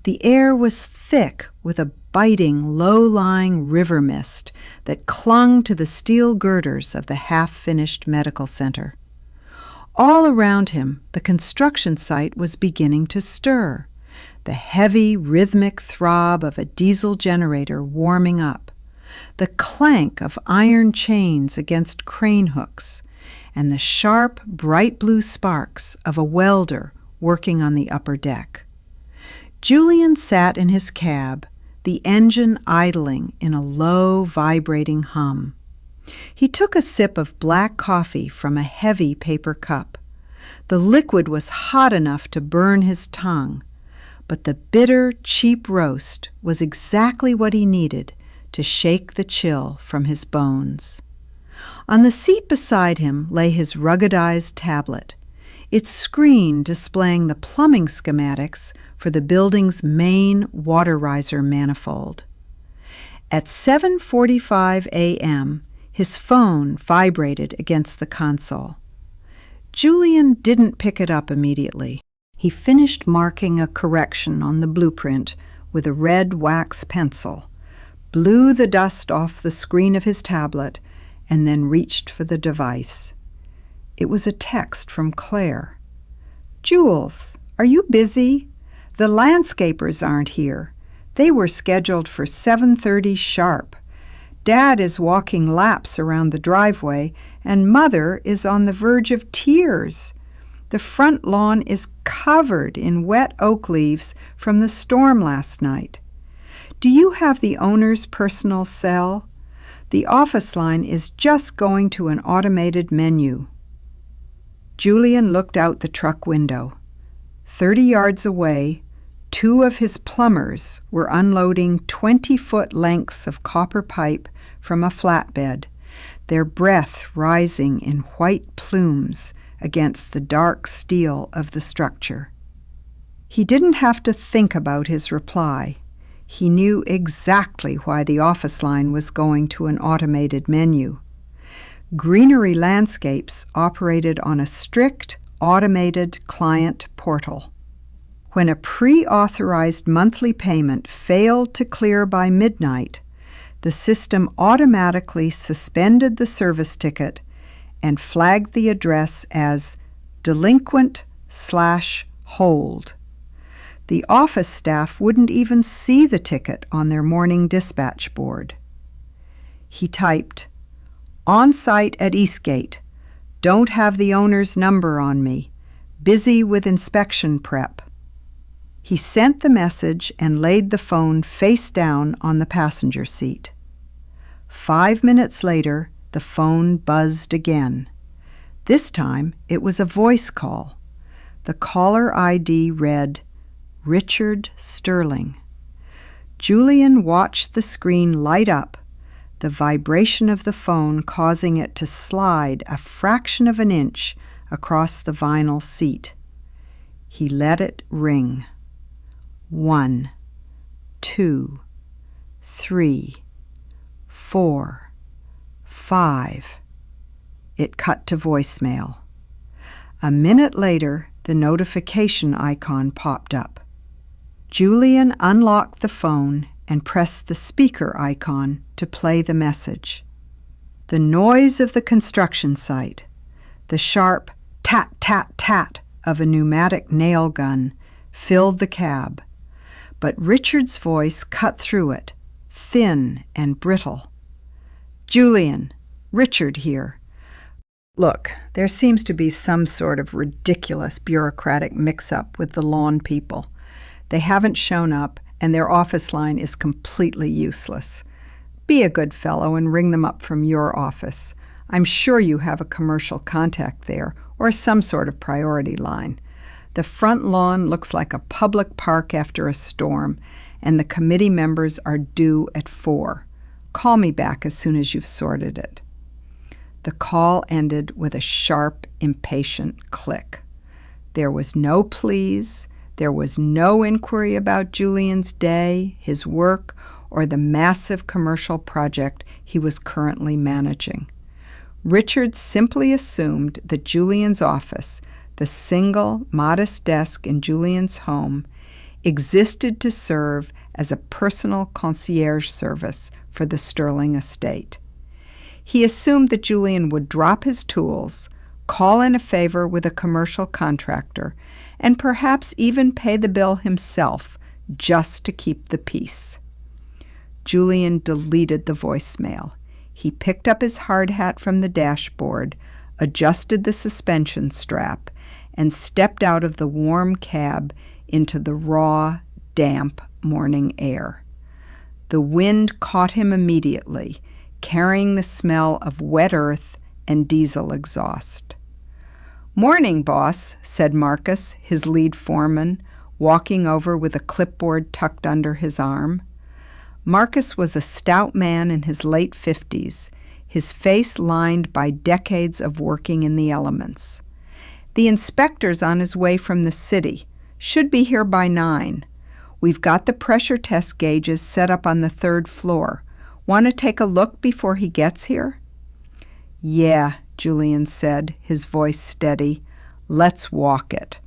The air was thick with a biting, low-lying river mist that clung to the steel girders of the half-finished medical center. All around him, the construction site was beginning to stir, the heavy, rhythmic throb of a diesel generator warming up, the clank of iron chains against crane hooks, and the sharp, bright blue sparks of a welder working on the upper deck. Julian sat in his cab, the engine idling in a low, vibrating hum. He took a sip of black coffee from a heavy paper cup. The liquid was hot enough to burn his tongue, but the bitter, cheap roast was exactly what he needed to shake the chill from his bones. On the seat beside him lay his ruggedized tablet, its screen displaying the plumbing schematics for the building's main water riser manifold. At 7:45 a.m., his phone vibrated against the console. Julian didn't pick it up immediately. He finished marking a correction on the blueprint with a red wax pencil, blew the dust off the screen of his tablet, and then reached for the device. It was a text from Claire. "Jules, are you busy? The landscapers aren't here. They were scheduled for 7:30 sharp. Dad is walking laps around the driveway, and Mother is on the verge of tears. The front lawn is covered in wet oak leaves from the storm last night. Do you have the owner's personal cell? The office line is just going to an automated menu." Julian looked out the truck window. 30 yards away, 2 of his plumbers were unloading 20-foot lengths of copper pipe from a flatbed, their breath rising in white plumes against the dark steel of the structure. He didn't have to think about his reply. He knew exactly why the office line was going to an automated menu. Greenery Landscapes operated on a strict, automated client portal. When a pre-authorized monthly payment failed to clear by midnight, the system automatically suspended the service ticket and flagged the address as delinquent/hold. The office staff wouldn't even see the ticket on their morning dispatch board. He typed, "On site at Eastgate. Don't have the owner's number on me. Busy with inspection prep." He sent the message and laid the phone face down on the passenger seat. 5 minutes later, the phone buzzed again. This time, it was a voice call. The caller ID read, "Richard Sterling." Julian watched the screen light up, the vibration of the phone causing it to slide a fraction of an inch across the vinyl seat. He let it ring. 1, 2, 3, 4, 5. It cut to voicemail. A minute later, the notification icon popped up. Julian unlocked the phone and pressed the speaker icon to play the message. The noise of the construction site, the sharp tat-tat-tat of a pneumatic nail gun, filled the cab, but Richard's voice cut through it, thin and brittle. "Julian, Richard here. Look, there seems to be some sort of ridiculous bureaucratic mix-up with the lawn people. They haven't shown up, and their office line is completely useless. Be a good fellow and ring them up from your office. I'm sure you have a commercial contact there, or some sort of priority line. The front lawn looks like a public park after a storm, and the committee members are due at 4. Call me back as soon as you've sorted it. The call ended with a sharp, impatient click. There was no pleas, there was no inquiry about Julian's day, his work, or the massive commercial project he was currently managing. Richard simply assumed that Julian's office, the single, modest desk in Julian's home, existed to serve as a personal concierge service for the Sterling estate. He assumed that Julian would drop his tools, call in a favor with a commercial contractor, and perhaps even pay the bill himself just to keep the peace. Julian deleted the voicemail. He picked up his hard hat from the dashboard, adjusted the suspension strap, and stepped out of the warm cab into the raw, damp morning air. The wind caught him immediately, carrying the smell of wet earth and diesel exhaust. "Morning, boss," said Marcus, his lead foreman, walking over with a clipboard tucked under his arm. Marcus was a stout man in his late 50s, his face lined by decades of working in the elements. "The inspector's on his way from the city. Should be here by 9. We've got the pressure test gauges set up on the 3rd floor. Want to take a look before he gets here?" "Yeah," Julian said, his voice steady. "Let's walk it."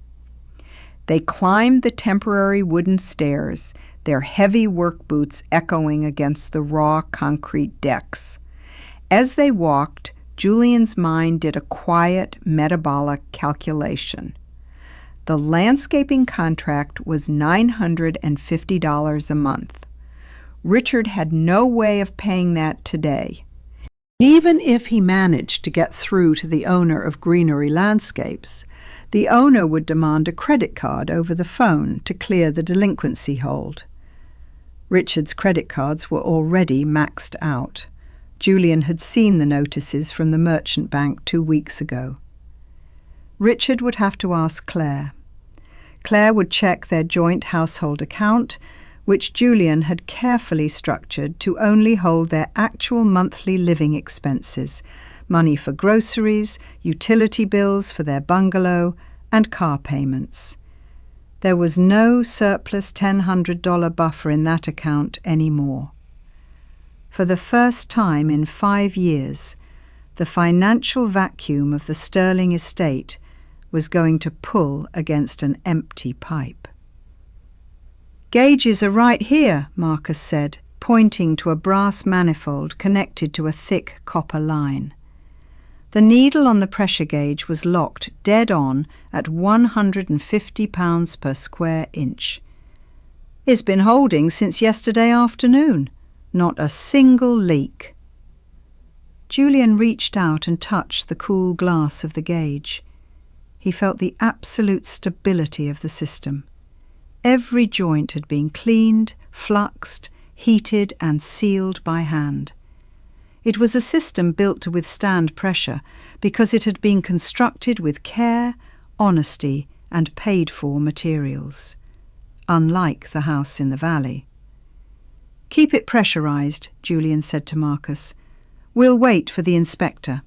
They climbed the temporary wooden stairs, their heavy work boots echoing against the raw concrete decks. As they walked, Julian's mind did a quiet, metabolic calculation. The landscaping contract was $950 a month. Richard had no way of paying that today. Even if he managed to get through to the owner of Greenery Landscapes, the owner would demand a credit card over the phone to clear the delinquency hold. Richard's credit cards were already maxed out. Julian had seen the notices from the merchant bank 2 weeks ago. Richard would have to ask Claire. Claire would check their joint household account, which Julian had carefully structured to only hold their actual monthly living expenses, money for groceries, utility bills for their bungalow, and car payments. There was no surplus $1,000 buffer in that account anymore. For the first time in 5 years, the financial vacuum of the Sterling estate was going to pull against an empty pipe. "Gauges are right here," Marcus said, pointing to a brass manifold connected to a thick copper line. The needle on the pressure gauge was locked dead on at 150 pounds per square inch. "It's been holding since yesterday afternoon. Not a single leak." Julian reached out and touched the cool glass of the gauge. He felt the absolute stability of the system. Every joint had been cleaned, fluxed, heated and sealed by hand. It was a system built to withstand pressure because it had been constructed with care, honesty and paid-for materials, unlike the house in the valley. "Keep it pressurized," Julian said to Marcus. "We'll wait for the inspector."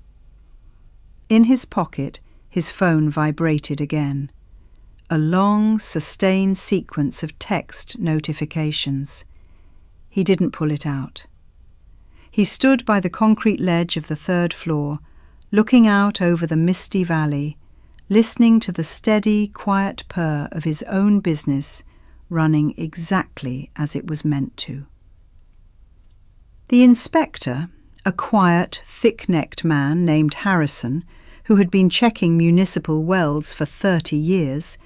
In his pocket, his phone vibrated again. A long, sustained sequence of text notifications. He didn't pull it out. He stood by the concrete ledge of the 3rd floor, looking out over the misty valley, listening to the steady, quiet purr of his own business running exactly as it was meant to. The inspector, a quiet, thick-necked man named Harrison, who had been checking municipal wells for 30 years,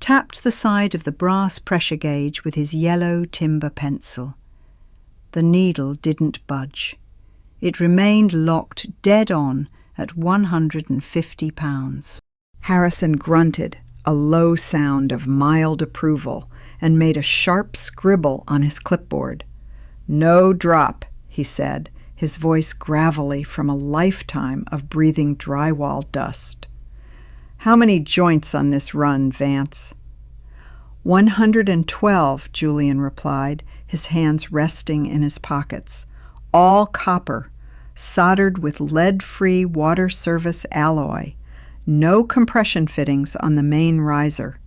tapped the side of the brass pressure gauge with his yellow timber pencil. The needle didn't budge. It remained locked dead on at 150 pounds. Harrison grunted, a low sound of mild approval, and made a sharp scribble on his clipboard. "No drop," he said, his voice gravelly from a lifetime of breathing drywall dust. "How many joints on this run, Vance?" 112, Julian replied, his hands resting in his pockets. "All copper, soldered with lead-free water service alloy. No compression fittings on the main riser."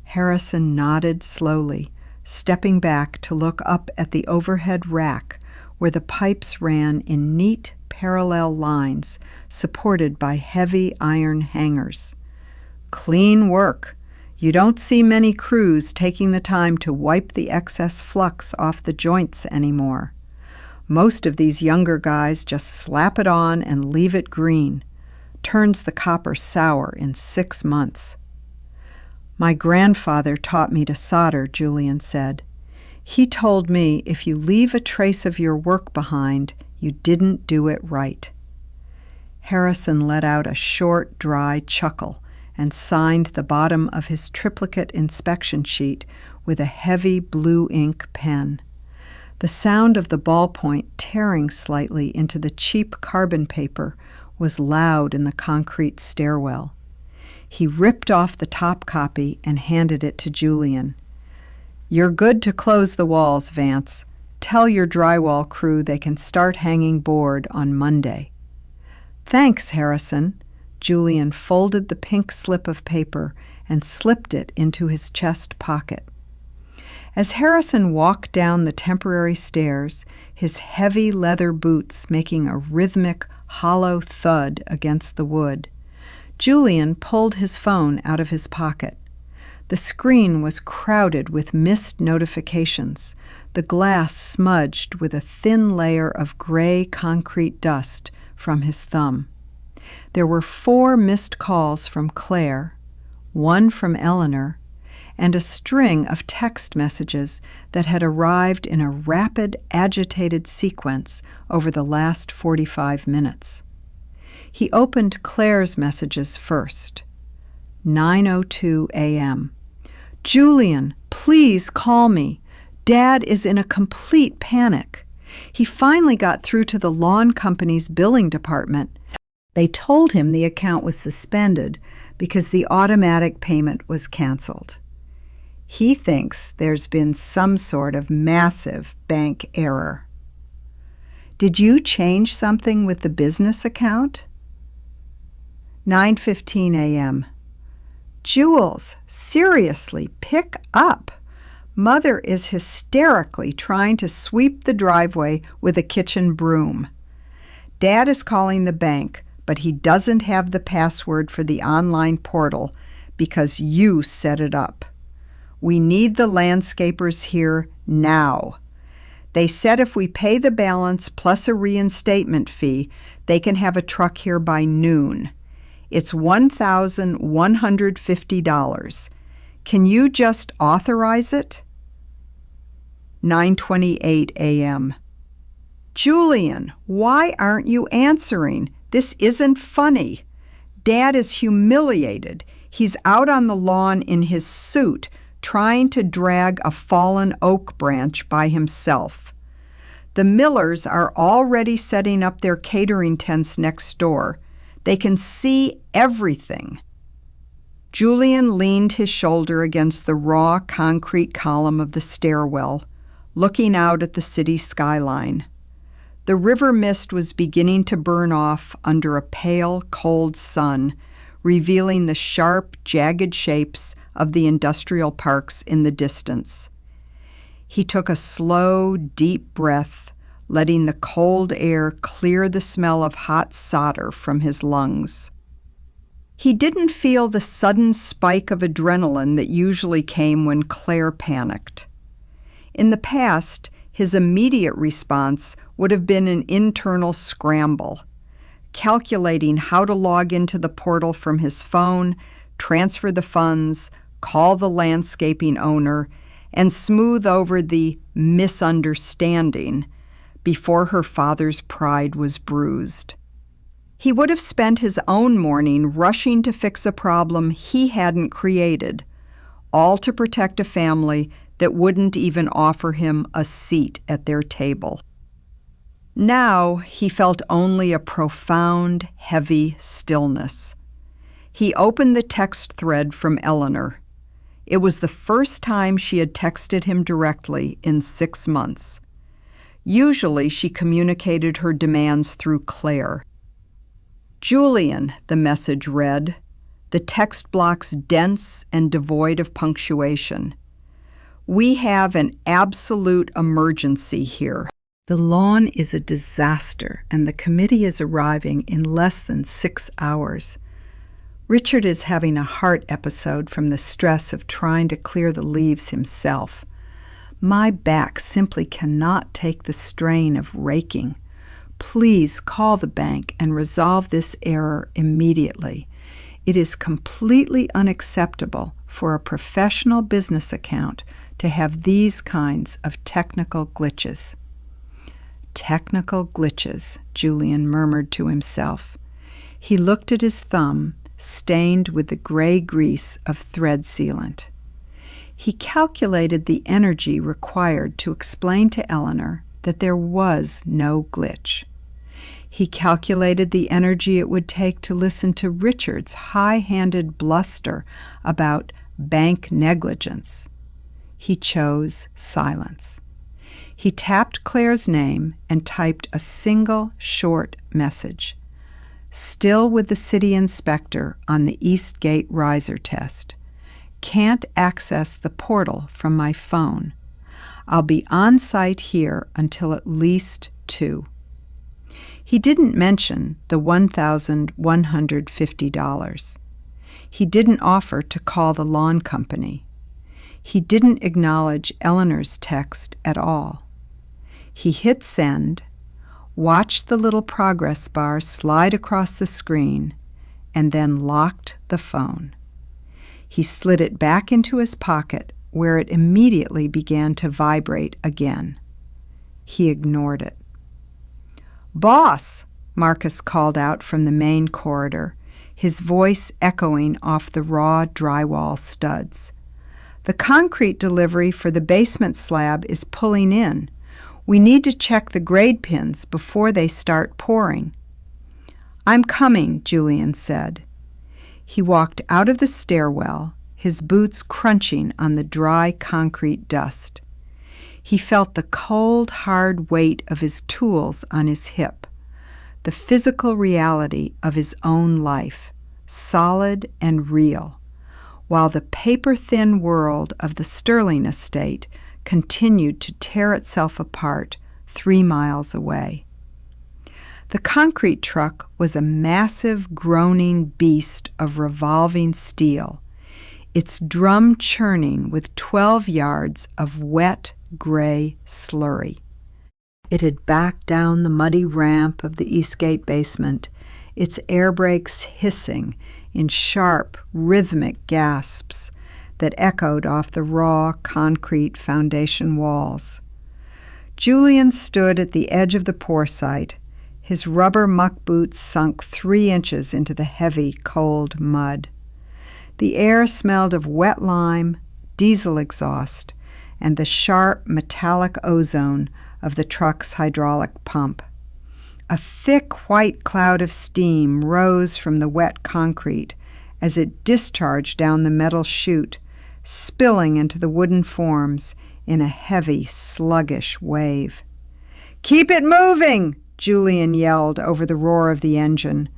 Harrison nodded slowly, stepping back to look up at the overhead rack where the pipes ran in neat parallel lines supported by heavy iron hangers. "Clean work. You don't see many crews taking the time to wipe the excess flux off the joints anymore. Most of these younger guys just slap it on and leave it green. Turns the copper sour in 6 months. "My grandfather taught me to solder," Julian said. "He told me if you leave a trace of your work behind, you didn't do it right." Harrison let out a short, dry chuckle and signed the bottom of his triplicate inspection sheet with a heavy blue ink pen. The sound of the ballpoint tearing slightly into the cheap carbon paper was loud in the concrete stairwell. He ripped off the top copy and handed it to Julian. "You're good to close the walls, Vance. Tell your drywall crew they can start hanging board on Monday." "Thanks, Harrison." Julian folded the pink slip of paper and slipped it into his chest pocket. As Harrison walked down the temporary stairs, his heavy leather boots making a rhythmic, hollow thud against the wood, Julian pulled his phone out of his pocket. The screen was crowded with missed notifications, the glass smudged with a thin layer of gray concrete dust from his thumb. There were 4 missed calls from Claire, 1 from Eleanor, and a string of text messages that had arrived in a rapid, agitated sequence over the last 45 minutes. He opened Claire's messages first. 9:02 a.m. "Julian, please call me. Dad is in a complete panic. He finally got through to the lawn company's billing department. They told him the account was suspended because the automatic payment was canceled. He thinks there's been some sort of massive bank error." "Did you change something with the business account?" 9:15 a.m. "Jules, seriously, pick up. Mother is hysterically trying to sweep the driveway with a kitchen broom. Dad is calling the bank, but he doesn't have the password for the online portal because you set it up. We need the landscapers here now. They said if we pay the balance plus a reinstatement fee, they can have a truck here by noon. It's $1,150. Can you just authorize it?" 9:28 a.m. "Julian, why aren't you answering? This isn't funny. Dad is humiliated. He's out on the lawn in his suit, trying to drag a fallen oak branch by himself. The Millers are already setting up their catering tents next door. They can see everything." Julian leaned his shoulder against the raw concrete column of the stairwell, looking out at the city skyline. The river mist was beginning to burn off under a pale, cold sun, revealing the sharp, jagged shapes of the industrial parks in the distance. He took a slow, deep breath, letting the cold air clear the smell of hot solder from his lungs. He didn't feel the sudden spike of adrenaline that usually came when Claire panicked. In the past, his immediate response would have been an internal scramble, calculating how to log into the portal from his phone, transfer the funds, call the landscaping owner, and smooth over the misunderstanding before her father's pride was bruised. He would have spent his own morning rushing to fix a problem he hadn't created, all to protect a family that wouldn't even offer him a seat at their table. Now he felt only a profound, heavy stillness. He opened the text thread from Eleanor. It was the first time she had texted him directly in 6 months. Usually she communicated her demands through Claire. "Julian," the message read, the text blocks dense and devoid of punctuation. "We have an absolute emergency here. The lawn is a disaster, and the committee is arriving in less than 6 hours. Richard is having a heart episode from the stress of trying to clear the leaves himself. My back simply cannot take the strain of raking. Please call the bank and resolve this error immediately. It is completely unacceptable for a professional business account to have these kinds of technical glitches." Technical glitches, Julian murmured to himself. He looked at his thumb, stained with the gray grease of thread sealant. He calculated the energy required to explain to Eleanor that there was no glitch. He calculated the energy it would take to listen to Richard's high-handed bluster about bank negligence. He chose silence. He tapped Claire's name and typed a single short message. "Still with the city inspector on the East Gate riser test. Can't access the portal from my phone. I'll be on site here until at least 2. He didn't mention the $1,150. He didn't offer to call the lawn company. He didn't acknowledge Eleanor's text at all. He hit send, watched the little progress bar slide across the screen, and then locked the phone. He slid it back into his pocket, where it immediately began to vibrate again. He ignored it. "Boss," Marcus called out from the main corridor, his voice echoing off the raw drywall studs. "The concrete delivery for the basement slab is pulling in. We need to check the grade pins before they start pouring." "I'm coming," Julian said. He walked out of the stairwell, his boots crunching on the dry concrete dust. He felt the cold, hard weight of his tools on his hip, the physical reality of his own life, solid and real, while the paper-thin world of the Sterling estate continued to tear itself apart 3 miles away. The concrete truck was a massive, groaning beast of revolving steel, its drum churning with 12 yards of wet, gray slurry. It had backed down the muddy ramp of the Eastgate basement, its air brakes hissing in sharp, rhythmic gasps that echoed off the raw concrete foundation walls. Julian stood at the edge of the pour site, his rubber muck boots sunk 3 inches into the heavy, cold mud. The air smelled of wet lime, diesel exhaust, and the sharp, metallic ozone of the truck's hydraulic pump. A thick white cloud of steam rose from the wet concrete as it discharged down the metal chute, spilling into the wooden forms in a heavy, sluggish wave. "Keep it moving!" Julian yelled over the roar of the engine,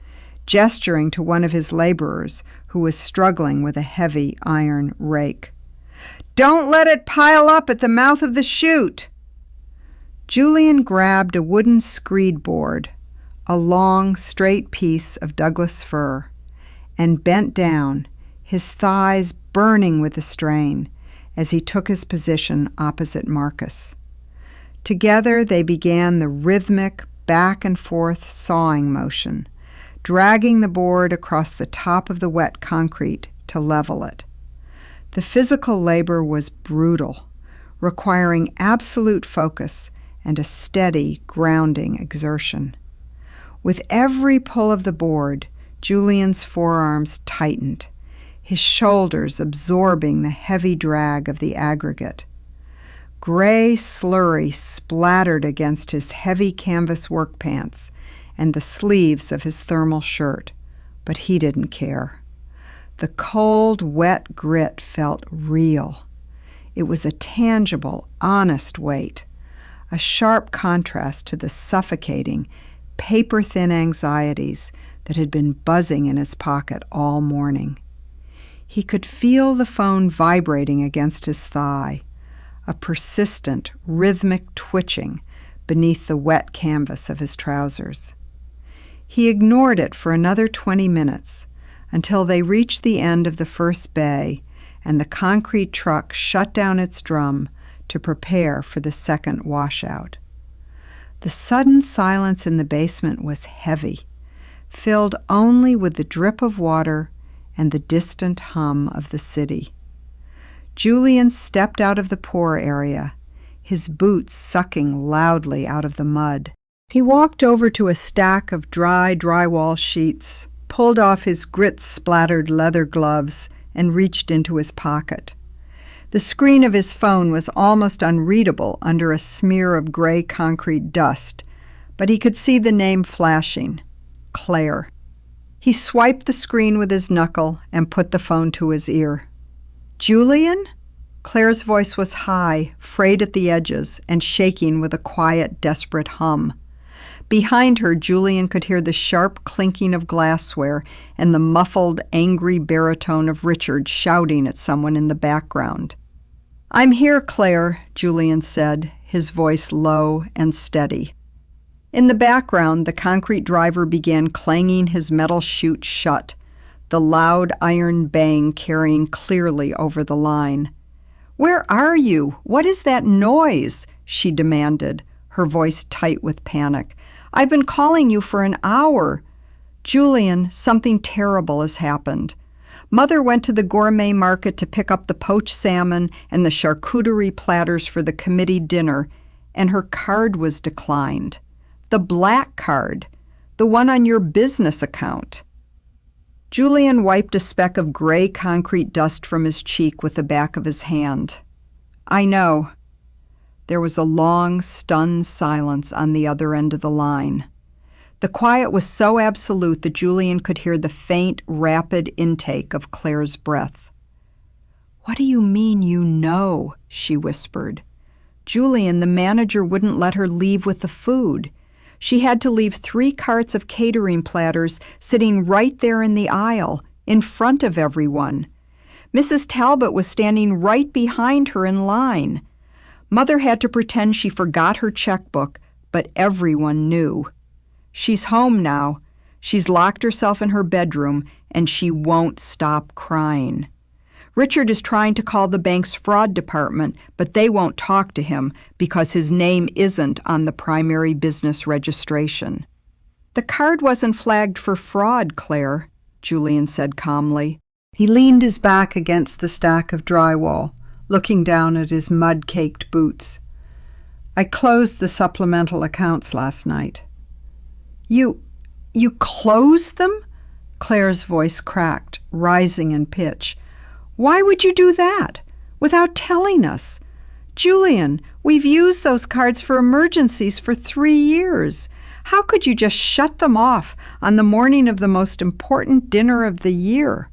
gesturing to one of his laborers who was struggling with a heavy iron rake. "Don't let it pile up at the mouth of the chute!" Julian grabbed a wooden screed board, a long, straight piece of Douglas fir, and bent down, his thighs burning with the strain, as he took his position opposite Marcus. Together they began the rhythmic, back-and-forth sawing motion, dragging the board across the top of the wet concrete to level it. The physical labor was brutal, requiring absolute focus and a steady, grounding exertion. With every pull of the board, Julian's forearms tightened, his shoulders absorbing the heavy drag of the aggregate. Gray slurry splattered against his heavy canvas work pants and the sleeves of his thermal shirt, but he didn't care. The cold, wet grit felt real. It was a tangible, honest weight, a sharp contrast to the suffocating, paper-thin anxieties that had been buzzing in his pocket all morning. He could feel the phone vibrating against his thigh, a persistent, rhythmic twitching beneath the wet canvas of his trousers. He ignored it for another 20 minutes, until they reached the end of the first bay and the concrete truck shut down its drum to prepare for the second washout. The sudden silence in the basement was heavy, filled only with the drip of water and the distant hum of the city. Julian stepped out of the pour area, his boots sucking loudly out of the mud. He walked over to a stack of dry drywall sheets, pulled off his grit-splattered leather gloves, and reached into his pocket. The screen of his phone was almost unreadable under a smear of gray concrete dust, but he could see the name flashing, Claire. He swiped the screen with his knuckle and put the phone to his ear. "Julian?" Claire's voice was high, frayed at the edges, and shaking with a quiet, desperate hum. Behind her, Julian could hear the sharp clinking of glassware and the muffled, angry baritone of Richard shouting at someone in the background. "I'm here, Claire," Julian said, his voice low and steady. In the background, the concrete driver began clanging his metal chute shut, the loud iron bang carrying clearly over the line. "Where are you? What is that noise?" she demanded, her voice tight with panic. "I've been calling you for an hour." "Julian, something terrible has happened. Mother went to the gourmet market to pick up the poached salmon and the charcuterie platters for the committee dinner, and her card was declined. The black card, the one on your business account." Julian wiped a speck of gray concrete dust from his cheek with the back of his hand. "I know." There was a long, stunned silence on the other end of the line. The quiet was so absolute that Julian could hear the faint, rapid intake of Claire's breath. "What do you mean you know?" she whispered. "Julian, the manager wouldn't let her leave with the food. She had to leave 3 carts of catering platters sitting right there in the aisle, in front of everyone. Mrs. Talbot was standing right behind her in line. Mother had to pretend she forgot her checkbook, but everyone knew. She's home now. She's locked herself in her bedroom, and she won't stop crying. Richard is trying to call the bank's fraud department, but they won't talk to him because his name isn't on the primary business registration." "The card wasn't flagged for fraud, Claire," Julian said calmly. He leaned his back against the stack of drywall, looking down at his mud-caked boots. "I closed the supplemental accounts last night." You closed them?" Claire's voice cracked, rising in pitch. "Why would you do that? Without telling us? Julian, we've used those cards for emergencies for 3 years. How could you just shut them off on the morning of the most important dinner of the year?"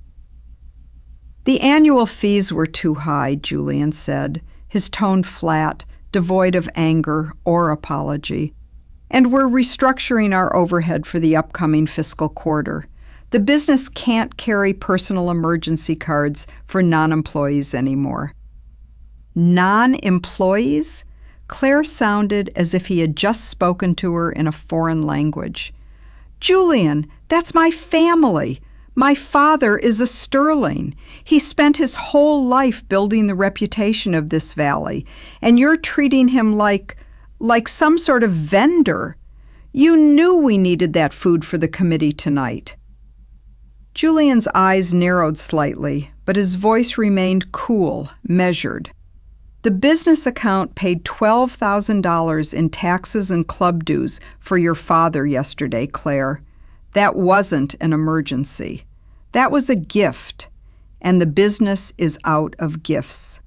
"The annual fees were too high," Julian said, his tone flat, devoid of anger or apology. "And we're restructuring our overhead for the upcoming fiscal quarter. The business can't carry personal emergency cards for non-employees anymore." "Non-employees?" Claire sounded as if he had just spoken to her in a foreign language. "Julian, that's my family. My father is a Sterling. He spent his whole life building the reputation of this valley, and you're treating him like some sort of vendor. You knew we needed that food for the committee tonight." Julian's eyes narrowed slightly, but his voice remained cool, measured. The business account paid $12,000 in taxes and club dues for your father yesterday, Claire. That wasn't an emergency. That was a gift, and the business is out of gifts.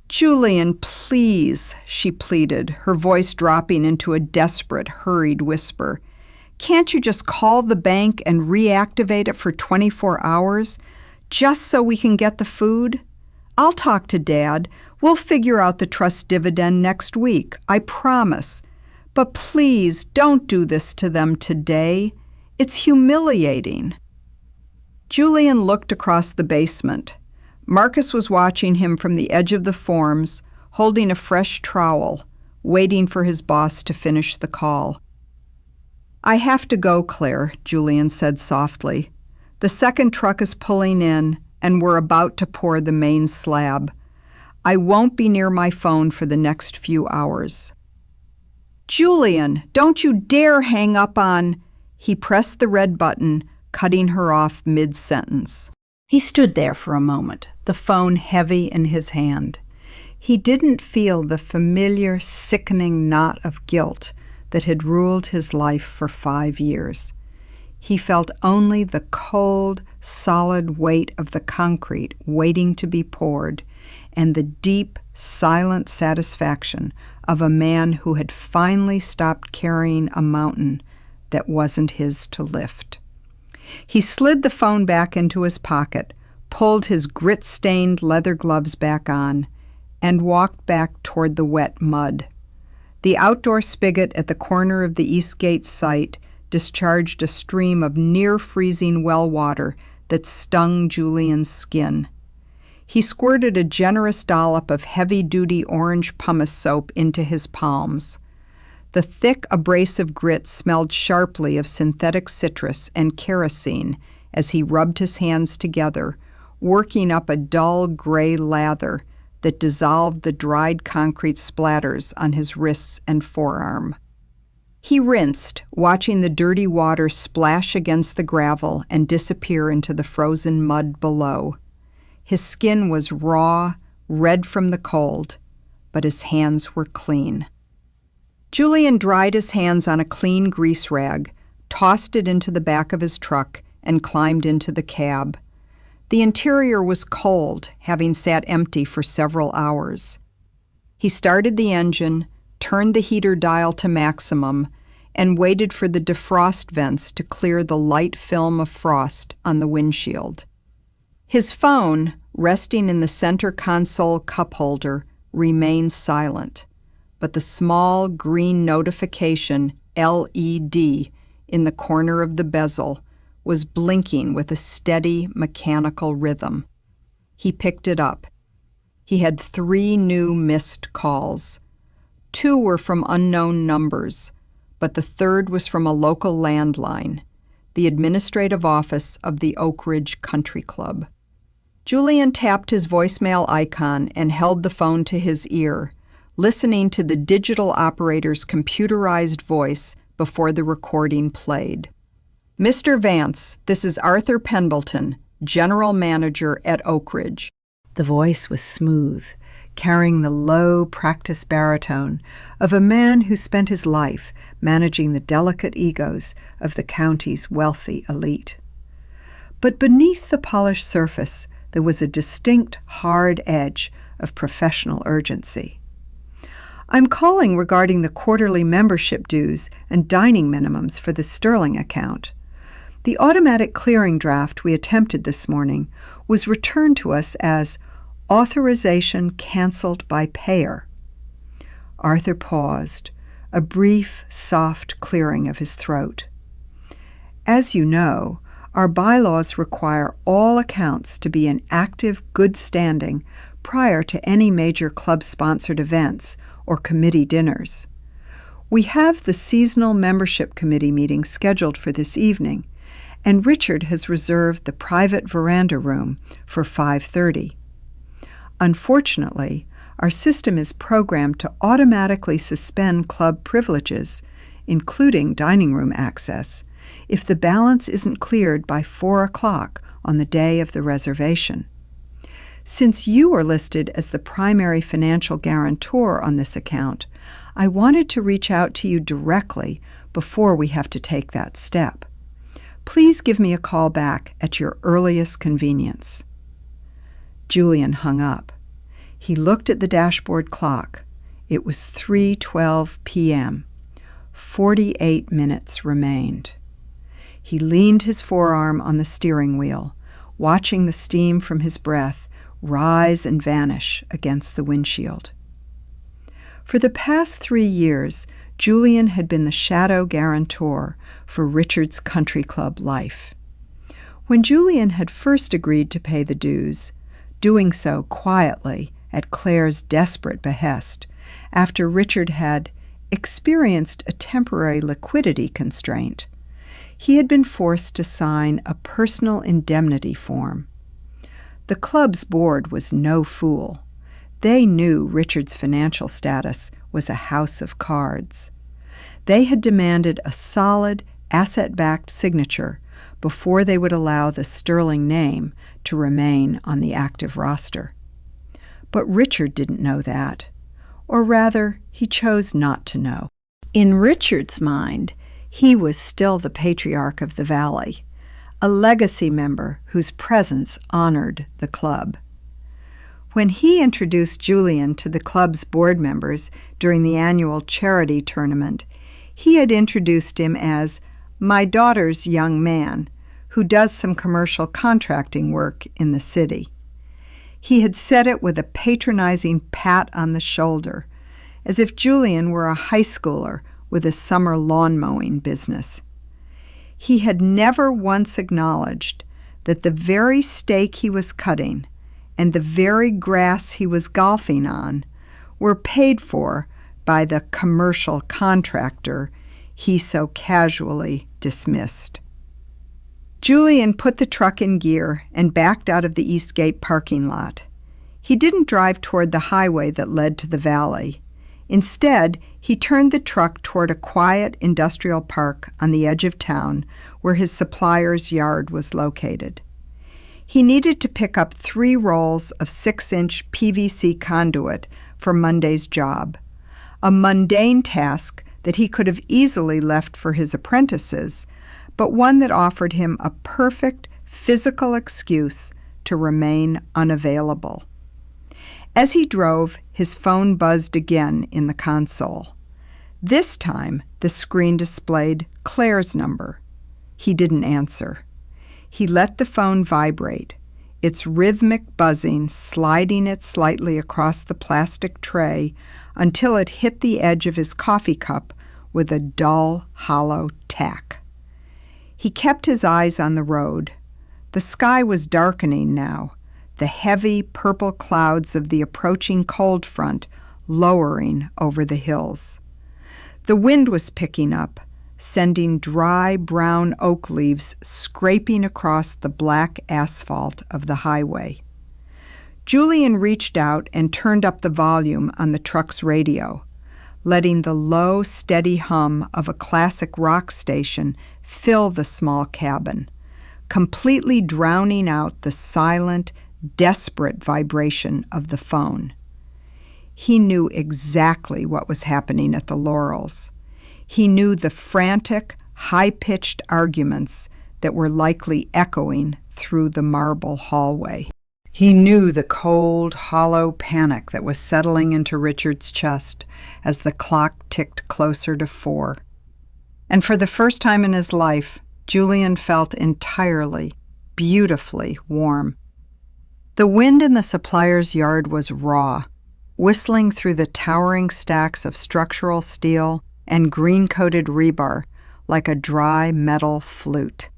Julian, please, she pleaded, her voice dropping into a desperate, hurried whisper. Can't you just call the bank and reactivate it for 24 hours, just so we can get the food? I'll talk to Dad. We'll figure out the trust dividend next week, I promise. But please don't do this to them today. It's humiliating. Julian looked across the basement. Marcus was watching him from the edge of the forms, holding a fresh trowel, waiting for his boss to finish the call. I have to go, Claire, Julian said softly. The second truck is pulling in, and we're about to pour the main slab. I won't be near my phone for the next few hours. Julian, don't you dare hang up on... He pressed the red button, cutting her off mid-sentence. He stood there for a moment, the phone heavy in his hand. He didn't feel the familiar, sickening knot of guilt that had ruled his life for 5 years. He felt only the cold, solid weight of the concrete waiting to be poured, and the deep, silent satisfaction of a man who had finally stopped carrying a mountain that wasn't his to lift. He slid the phone back into his pocket, pulled his grit-stained leather gloves back on, and walked back toward the wet mud. The outdoor spigot at the corner of the East Gate site discharged a stream of near-freezing well water that stung Julian's skin. He squirted a generous dollop of heavy-duty orange pumice soap into his palms. The thick, abrasive grit smelled sharply of synthetic citrus and kerosene as he rubbed his hands together, working up a dull gray lather that dissolved the dried concrete splatters on his wrists and forearm. He rinsed, watching the dirty water splash against the gravel and disappear into the frozen mud below. His skin was raw, red from the cold, but his hands were clean. Julian dried his hands on a clean grease rag, tossed it into the back of his truck, and climbed into the cab. The interior was cold, having sat empty for several hours. He started the engine, turned the heater dial to maximum, and waited for the defrost vents to clear the light film of frost on the windshield. His phone, resting in the center console cup holder, remained silent, but the small green notification LED in the corner of the bezel was blinking with a steady mechanical rhythm. He picked it up. He had 3 new missed calls. 2 were from unknown numbers, but the third was from a local landline, the administrative office of the Oak Ridge Country Club. Julian tapped his voicemail icon and held the phone to his ear, listening to the digital operator's computerized voice before the recording played. Mr. Vance, this is Arthur Pendleton, General Manager at Oak Ridge. The voice was smooth, carrying the low, practiced baritone of a man who spent his life managing the delicate egos of the county's wealthy elite. But beneath the polished surface, there was a distinct, hard edge of professional urgency. I'm calling regarding the quarterly membership dues and dining minimums for the Sterling account. The automatic clearing draft we attempted this morning was returned to us as authorization canceled by payer. Arthur paused, a brief, soft clearing of his throat. As you know, our bylaws require all accounts to be in active good standing prior to any major club-sponsored events or committee dinners. We have the seasonal membership committee meeting scheduled for this evening, and Richard has reserved the private veranda room for 5:30. Unfortunately, our system is programmed to automatically suspend club privileges, including dining room access, if the balance isn't cleared by 4 o'clock on the day of the reservation. Since you are listed as the primary financial guarantor on this account, I wanted to reach out to you directly before we have to take that step. Please give me a call back at your earliest convenience." Julian hung up. He looked at the dashboard clock. It was 3:12 p.m. 48 minutes remained. He leaned his forearm on the steering wheel, watching the steam from his breath rise and vanish against the windshield. For the past 3 years, Julian had been the shadow guarantor for Richard's country club life. When Julian had first agreed to pay the dues, doing so quietly at Claire's desperate behest, after Richard had experienced a temporary liquidity constraint, he had been forced to sign a personal indemnity form. The club's board was no fool. They knew Richard's financial status was a house of cards. They had demanded a solid, asset-backed signature before they would allow the sterling name to remain on the active roster. But Richard didn't know that, or rather, he chose not to know. In Richard's mind, he was still the patriarch of the valley, a legacy member whose presence honored the club. When he introduced Julian to the club's board members during the annual charity tournament, he had introduced him as "my daughter's young man, who does some commercial contracting work in the city." He had said it with a patronizing pat on the shoulder, as if Julian were a high schooler with a summer lawn mowing business. He had never once acknowledged that the very steak he was cutting and the very grass he was golfing on were paid for by the commercial contractor he so casually dismissed. Julian put the truck in gear and backed out of the Eastgate parking lot. He didn't drive toward the highway that led to the valley. Instead, he turned the truck toward a quiet industrial park on the edge of town where his supplier's yard was located. He needed to pick up 3 rolls of 6-inch PVC conduit for Monday's job, a mundane task that he could have easily left for his apprentices, but one that offered him a perfect physical excuse to remain unavailable. As he drove, his phone buzzed again in the console. This time, the screen displayed Claire's number. He didn't answer. He let the phone vibrate, its rhythmic buzzing sliding it slightly across the plastic tray until it hit the edge of his coffee cup with a dull, hollow tack. He kept his eyes on the road. The sky was darkening now, the heavy purple clouds of the approaching cold front lowering over the hills. The wind was picking up, sending dry brown oak leaves scraping across the black asphalt of the highway. Julian reached out and turned up the volume on the truck's radio, letting the low, steady hum of a classic rock station fill the small cabin, completely drowning out the silent, desperate vibration of the phone. He knew exactly what was happening at the Laurels. He knew the frantic, high-pitched arguments that were likely echoing through the marble hallway. He knew the cold, hollow panic that was settling into Richard's chest as the clock ticked closer to 4. And for the first time in his life, Julian felt entirely, beautifully warm. The wind in the supplier's yard was raw, whistling through the towering stacks of structural steel and green-coated rebar like a dry metal flute.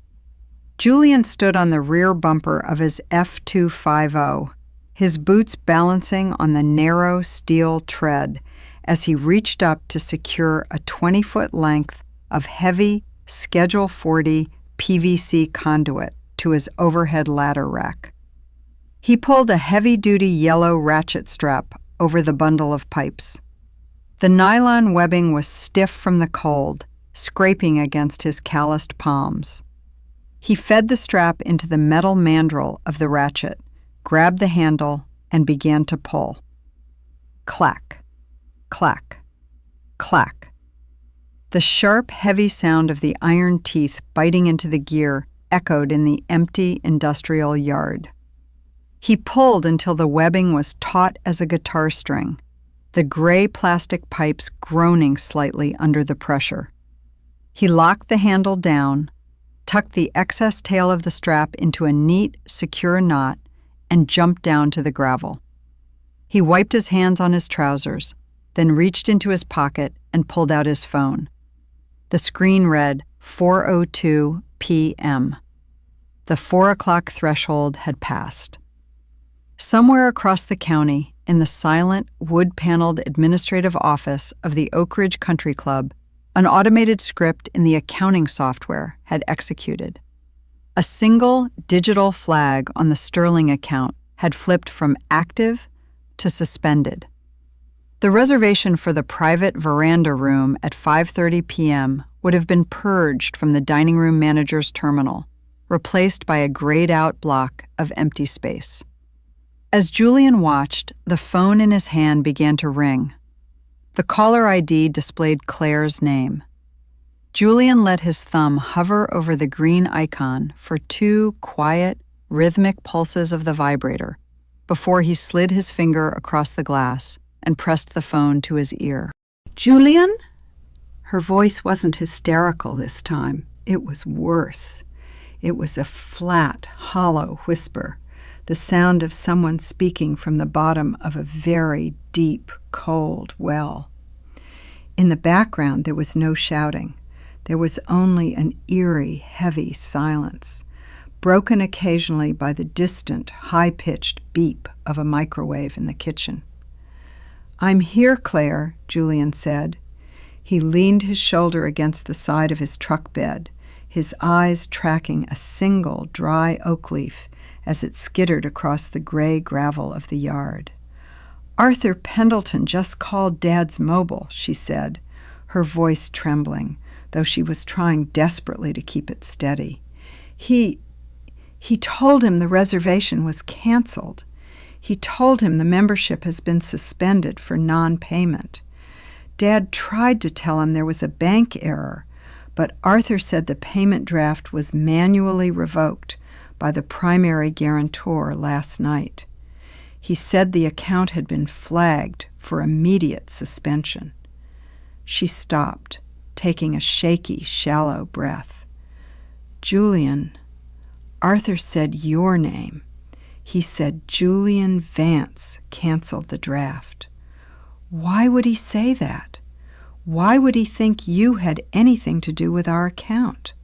Julian stood on the rear bumper of his F250, his boots balancing on the narrow steel tread as he reached up to secure a 20-foot length of heavy Schedule 40 PVC conduit to his overhead ladder rack. He pulled a heavy-duty yellow ratchet strap over the bundle of pipes. The nylon webbing was stiff from the cold, scraping against his calloused palms. He fed the strap into the metal mandrel of the ratchet, grabbed the handle, and began to pull. Clack, clack, clack. The sharp, heavy sound of the iron teeth biting into the gear echoed in the empty industrial yard. He pulled until the webbing was taut as a guitar string, the gray plastic pipes groaning slightly under the pressure. He locked the handle down, tucked the excess tail of the strap into a neat, secure knot, and jumped down to the gravel. He wiped his hands on his trousers, then reached into his pocket and pulled out his phone. The screen read 4:02 p.m. The 4 o'clock threshold had passed. Somewhere across the county, in the silent, wood-paneled administrative office of the Oak Ridge Country Club, an automated script in the accounting software had executed. A single digital flag on the Sterling account had flipped from active to suspended. The reservation for the private veranda room at 5:30 p.m. would have been purged from the dining room manager's terminal, replaced by a grayed-out block of empty space. As Julian watched, the phone in his hand began to ring. The caller ID displayed Claire's name. Julian let his thumb hover over the green icon for 2 quiet, rhythmic pulses of the vibrator before he slid his finger across the glass and pressed the phone to his ear. "Julian?" Her voice wasn't hysterical this time. It was worse. It was a flat, hollow whisper, the sound of someone speaking from the bottom of a very deep, cold well. In the background, there was no shouting. There was only an eerie, heavy silence, broken occasionally by the distant, high-pitched beep of a microwave in the kitchen. "I'm here, Claire," Julian said. He leaned his shoulder against the side of his truck bed, his eyes tracking a single dry oak leaf as it skittered across the gray gravel of the yard. "Arthur Pendleton just called Dad's mobile," she said, her voice trembling, though she was trying desperately to keep it steady. He told him the reservation was canceled. He told him the membership has been suspended for non-payment. Dad tried to tell him there was a bank error, but Arthur said the payment draft was manually revoked by the primary guarantor last night. He said the account had been flagged for immediate suspension. She stopped, taking a shaky, shallow breath. "Julian, Arthur said your name. He said Julian Vance canceled the draft. Why would he say that? Why would he think you had anything to do with our account?"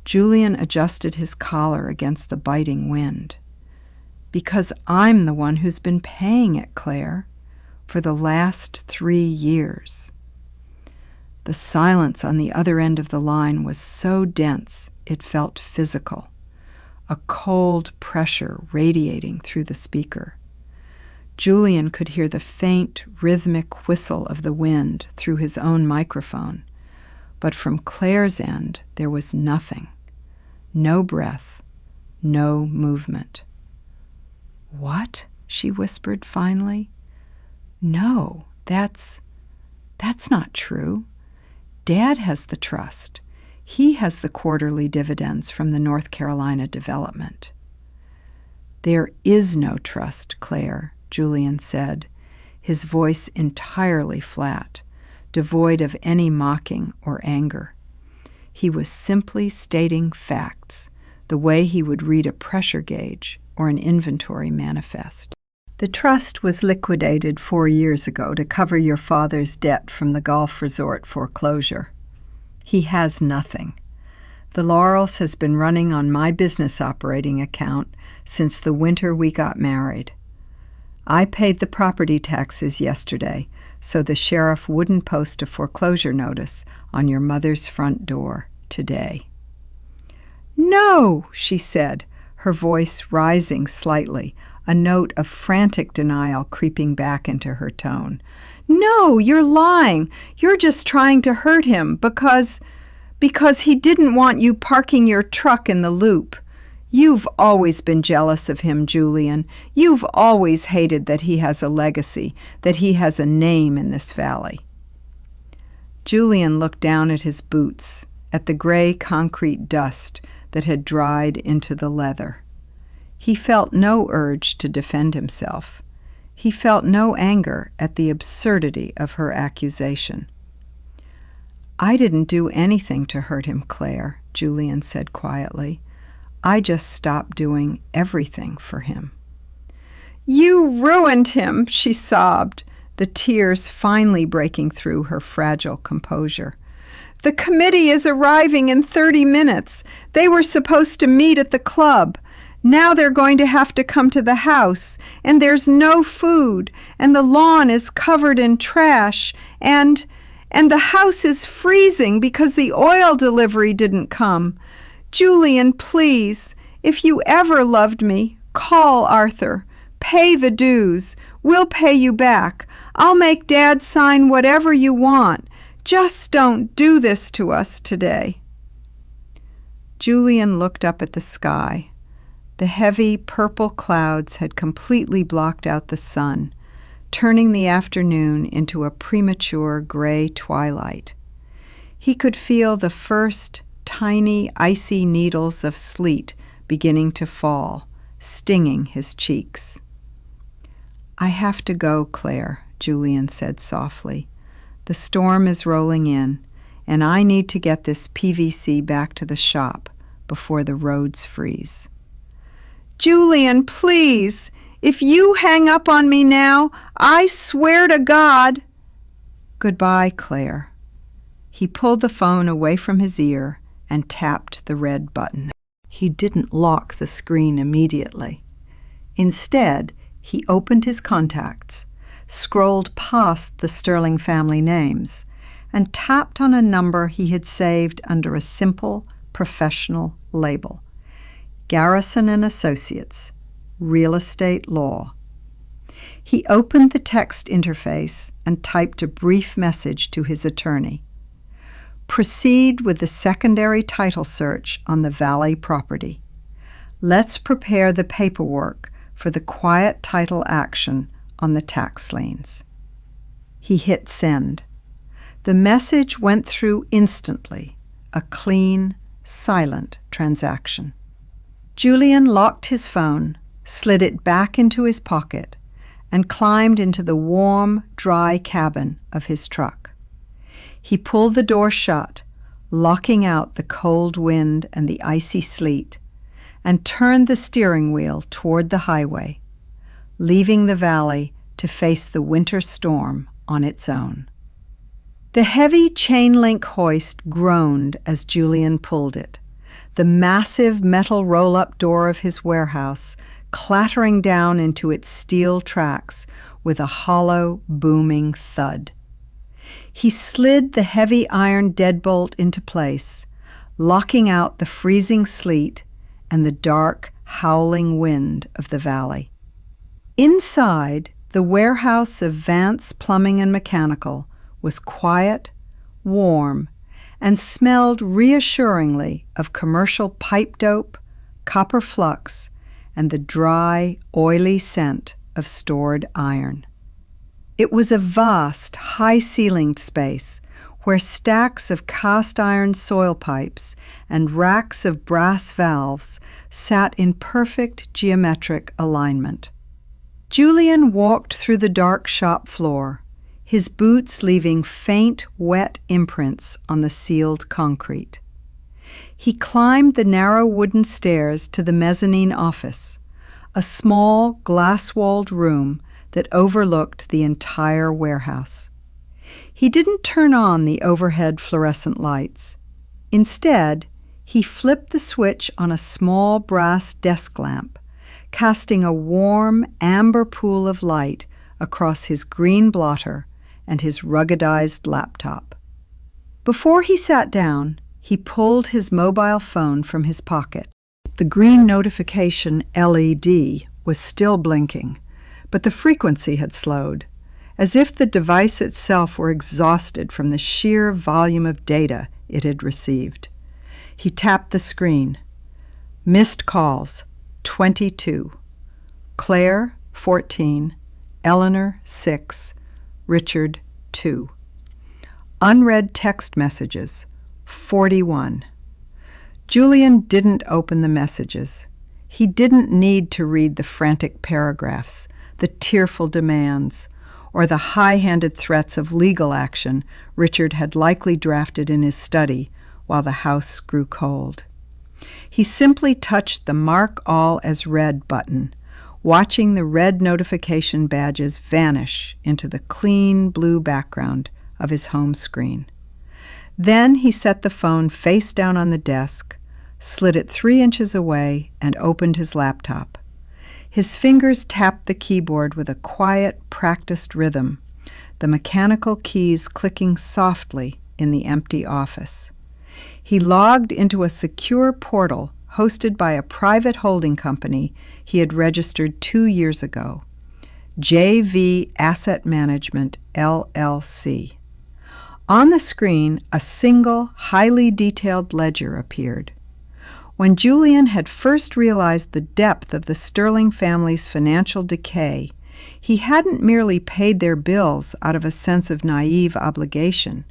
Julian adjusted his collar against the biting wind. "Because I'm the one who's been paying it, Claire, for the last 3 years. The silence on the other end of the line was so dense it felt physical, a cold pressure radiating through the speaker. Julian could hear the faint, rhythmic whistle of the wind through his own microphone, but from Claire's end there was nothing. No breath, no movement. "What?" she whispered finally. "No, that's not true. Dad has the trust. He has the quarterly dividends from the North Carolina development." "There is no trust, Claire," Julian said, his voice entirely flat, devoid of any mocking or anger. He was simply stating facts, the way he would read a pressure gauge or an inventory manifest. "The trust was liquidated 4 years ago to cover your father's debt from the golf resort foreclosure. He has nothing. The Laurels has been running on my business operating account since the winter we got married. I paid the property taxes yesterday so the sheriff wouldn't post a foreclosure notice on your mother's front door today." "No," she said, her voice rising slightly, a note of frantic denial creeping back into her tone. "No, you're lying. You're just trying to hurt him because he didn't want you parking your truck in the loop. You've always been jealous of him, Julian. You've always hated that he has a legacy, that he has a name in this valley. Julian looked down at his boots, at the gray concrete dust that had dried into the leather. He felt no urge to defend himself. He felt no anger at the absurdity of her accusation. "I didn't do anything to hurt him, Claire," Julian said quietly. "I just stopped doing everything for him." "You ruined him," she sobbed, the tears finally breaking through her fragile composure. "The committee is arriving in 30 minutes. They were supposed to meet at the club. Now they're going to have to come to the house, and there's no food, and the lawn is covered in trash, and the house is freezing because the oil delivery didn't come. Julian, please, if you ever loved me, call Arthur. Pay the dues. We'll pay you back. I'll make Dad sign whatever you want. Just don't do this to us today." Julian looked up at the sky. The heavy purple clouds had completely blocked out the sun, turning the afternoon into a premature gray twilight. He could feel the first tiny icy needles of sleet beginning to fall, stinging his cheeks. "I have to go, Claire," Julian said softly. "The storm is rolling in, and I need to get this PVC back to the shop before the roads freeze." "Julian, please! If you hang up on me now, I swear to God—" "Goodbye, Claire." He pulled the phone away from his ear and tapped the red button. He didn't lock the screen immediately. Instead, he opened his contacts, scrolled past the Sterling family names, and tapped on a number he had saved under a simple, professional label. Garrison and Associates, Real Estate Law. He opened the text interface and typed a brief message to his attorney. "Proceed with the secondary title search on the Valley property. Let's prepare the paperwork for the quiet title action on the tax liens." He hit send. The message went through instantly, a clean, silent transaction. Julian locked his phone, slid it back into his pocket, and climbed into the warm, dry cabin of his truck. He pulled the door shut, locking out the cold wind and the icy sleet, and turned the steering wheel toward the highway, leaving the valley to face the winter storm on its own. The heavy chain-link hoist groaned as Julian pulled it, the massive metal roll-up door of his warehouse clattering down into its steel tracks with a hollow, booming thud. He slid the heavy iron deadbolt into place, locking out the freezing sleet and the dark, howling wind of the valley. Inside, the warehouse of Vance Plumbing and Mechanical was quiet, warm, and smelled reassuringly of commercial pipe dope, copper flux, and the dry, oily scent of stored iron. It was a vast, high-ceilinged space where stacks of cast-iron soil pipes and racks of brass valves sat in perfect geometric alignment. Julian walked through the dark shop floor, his boots leaving faint, wet imprints on the sealed concrete. He climbed the narrow wooden stairs to the mezzanine office, a small, glass-walled room that overlooked the entire warehouse. He didn't turn on the overhead fluorescent lights. Instead, he flipped the switch on a small brass desk lamp, casting a warm, amber pool of light across his green blotter and his ruggedized laptop. Before he sat down, he pulled his mobile phone from his pocket. The green notification LED was still blinking, but the frequency had slowed, as if the device itself were exhausted from the sheer volume of data it had received. He tapped the screen. Missed calls, 22. Claire, 14. Eleanor, 6. Richard, 2. Unread text messages, 41. Julian didn't open the messages. He didn't need to read the frantic paragraphs, the tearful demands, or the high-handed threats of legal action Richard had likely drafted in his study while the house grew cold. He simply touched the Mark All as Read button, watching the red notification badges vanish into the clean blue background of his home screen. Then he set the phone face down on the desk, slid it 3 inches away, and opened his laptop. His fingers tapped the keyboard with a quiet, practiced rhythm, the mechanical keys clicking softly in the empty office. He logged into a secure portal hosted by a private holding company he had registered 2 years ago, JV Asset Management, LLC. On the screen, a single, highly detailed ledger appeared. When Julian had first realized the depth of the Sterling family's financial decay, he hadn't merely paid their bills out of a sense of naive obligation.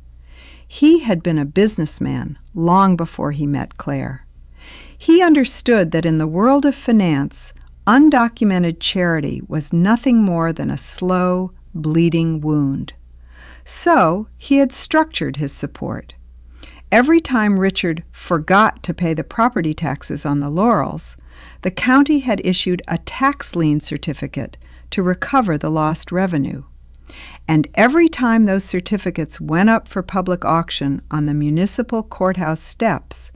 He had been a businessman long before he met Claire. He understood that in the world of finance, undocumented charity was nothing more than a slow, bleeding wound. So he had structured his support. Every time Richard forgot to pay the property taxes on the Laurels, the county had issued a tax lien certificate to recover the lost revenue. And every time those certificates went up for public auction on the municipal courthouse steps,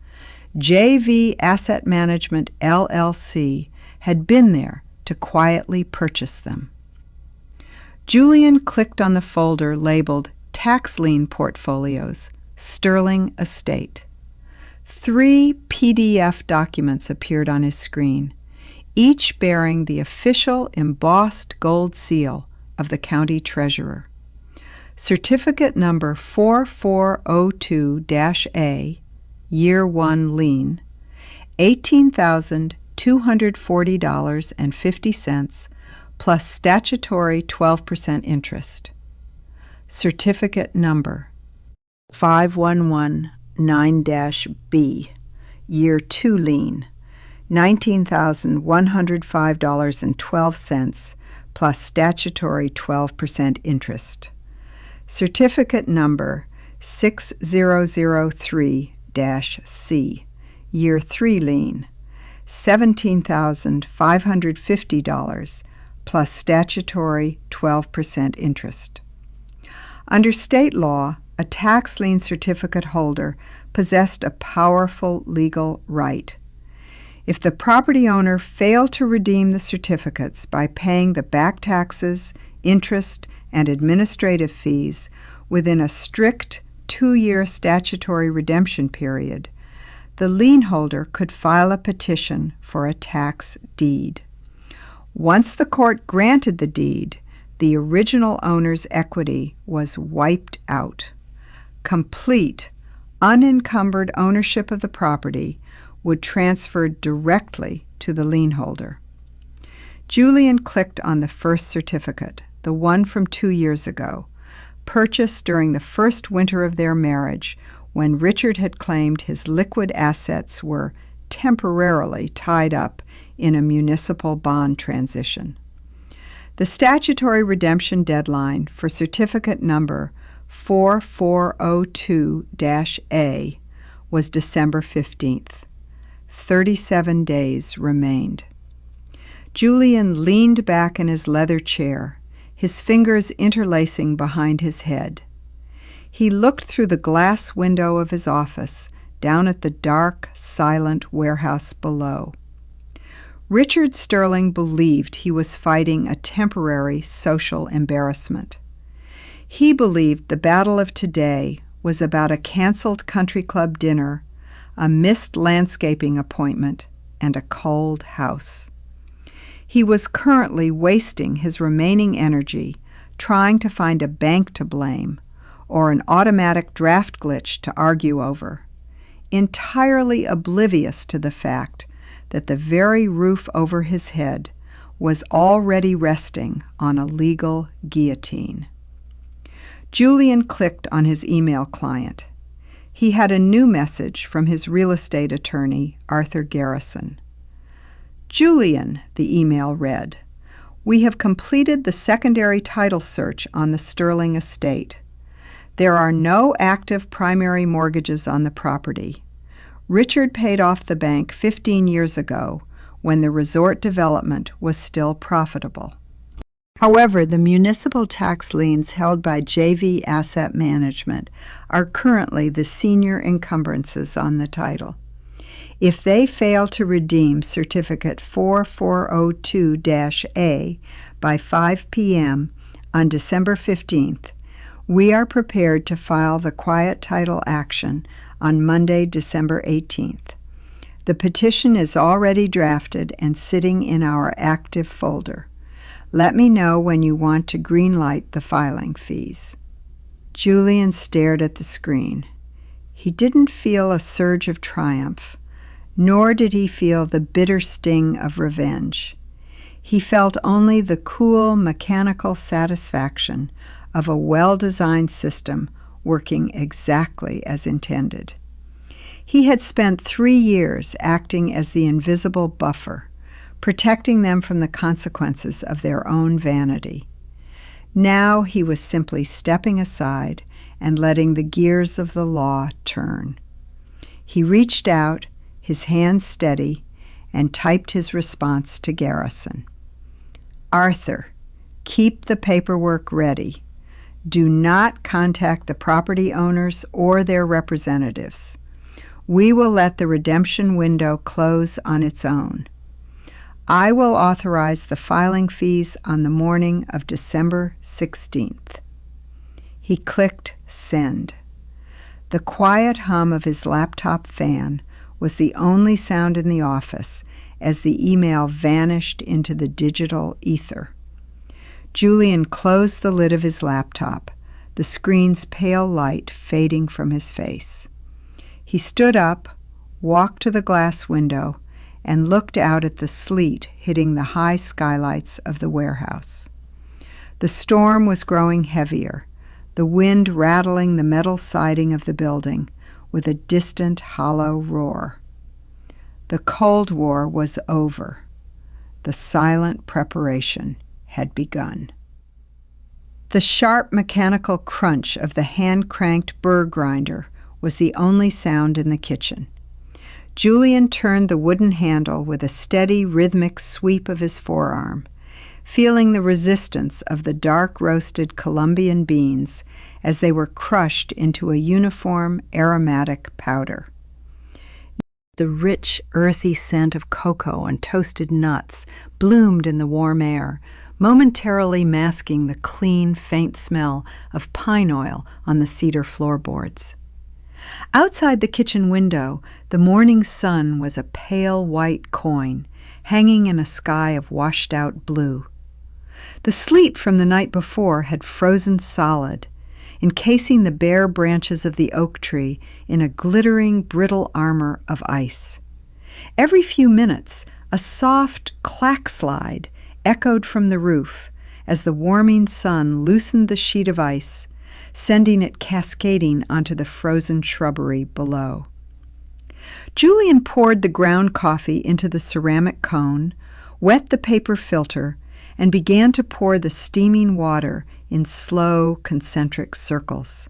JV Asset Management, LLC had been there to quietly purchase them. Julian clicked on the folder labeled Tax Lien Portfolios, Sterling Estate. 3 PDF documents appeared on his screen, each bearing the official embossed gold seal of the county treasurer. Certificate number 4402-A, Year 1 Lien, $18,240.50 plus statutory 12% interest. Certificate number 5119-B, Year 2 Lien, $19,105.12 plus statutory 12% interest. Certificate number 6003-C, Year 3 Lien, $17,550 plus statutory 12% interest. Under state law, a tax lien certificate holder possessed a powerful legal right. If the property owner failed to redeem the certificates by paying the back taxes, interest, and administrative fees within a strict 2-year statutory redemption period, the lien holder could file a petition for a tax deed. Once the court granted the deed, the original owner's equity was wiped out. Complete, unencumbered ownership of the property would transfer directly to the lien holder. Julian clicked on the first certificate, the one from 2 years ago, purchased during the first winter of their marriage when Richard had claimed his liquid assets were temporarily tied up in a municipal bond transition. The statutory redemption deadline for certificate number 4402-A was December 15th. 37 days remained. Julian leaned back in his leather chair, his fingers interlacing behind his head. He looked through the glass window of his office down at the dark, silent warehouse below. Richard Sterling believed he was fighting a temporary social embarrassment. He believed the battle of today was about a canceled country club dinner, a missed landscaping appointment, and a cold house. He was currently wasting his remaining energy trying to find a bank to blame or an automatic draft glitch to argue over, entirely oblivious to the fact that the very roof over his head was already resting on a legal guillotine. Julian clicked on his email client. He had a new message from his real estate attorney, Arthur Garrison. "Julian," the email read, "we have completed the secondary title search on the Sterling estate. There are no active primary mortgages on the property. Richard paid off the bank 15 years ago when the resort development was still profitable. However, the municipal tax liens held by JV Asset Management are currently the senior encumbrances on the title. If they fail to redeem Certificate 4402-A by 5 p.m. on December 15th, we are prepared to file the quiet title action on Monday, December 18th. The petition is already drafted and sitting in our active folder. Let me know when you want to greenlight the filing fees." Julian stared at the screen. He didn't feel a surge of triumph, nor did he feel the bitter sting of revenge. He felt only the cool, mechanical satisfaction of a well-designed system working exactly as intended. He had spent 3 years acting as the invisible buffer, protecting them from the consequences of their own vanity. Now he was simply stepping aside and letting the gears of the law turn. He reached out, his hand steady, and typed his response to Garrison. "Arthur, keep the paperwork ready. Do not contact the property owners or their representatives. We will let the redemption window close on its own. I will authorize the filing fees on the morning of December 16th. He clicked send. The quiet hum of his laptop fan was the only sound in the office as the email vanished into the digital ether. Julian closed the lid of his laptop, the screen's pale light fading from his face. He stood up, walked to the glass window, and looked out at the sleet hitting the high skylights of the warehouse. The storm was growing heavier, the wind rattling the metal siding of the building with a distant, hollow roar. The Cold War was over. The silent preparation had begun. The sharp mechanical crunch of the hand-cranked burr grinder was the only sound in the kitchen. Julian turned the wooden handle with a steady, rhythmic sweep of his forearm, feeling the resistance of the dark-roasted Colombian beans as they were crushed into a uniform, aromatic powder. The rich, earthy scent of cocoa and toasted nuts bloomed in the warm air, momentarily masking the clean, faint smell of pine oil on the cedar floorboards. Outside the kitchen window, the morning sun was a pale white coin, hanging in a sky of washed-out blue. The sleet from the night before had frozen solid, encasing the bare branches of the oak tree in a glittering, brittle armor of ice. Every few minutes, a soft clackslide echoed from the roof as the warming sun loosened the sheet of ice, sending it cascading onto the frozen shrubbery below. Julian poured the ground coffee into the ceramic cone, wet the paper filter, and began to pour the steaming water in slow, concentric circles.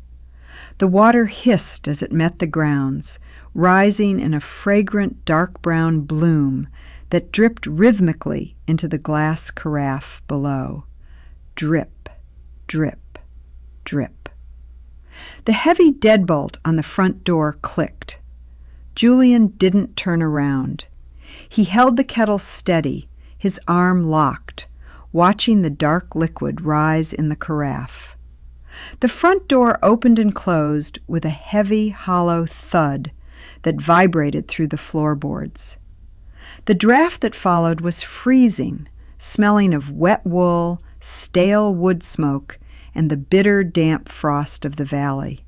The water hissed as it met the grounds, rising in a fragrant dark brown bloom that dripped rhythmically into the glass carafe below. Drip, drip, drip. The heavy deadbolt on the front door clicked. Julian didn't turn around. He held the kettle steady, his arm locked, watching the dark liquid rise in the carafe. The front door opened and closed with a heavy, hollow thud that vibrated through the floorboards. The draft that followed was freezing, smelling of wet wool, stale wood smoke, and the bitter, damp frost of the valley.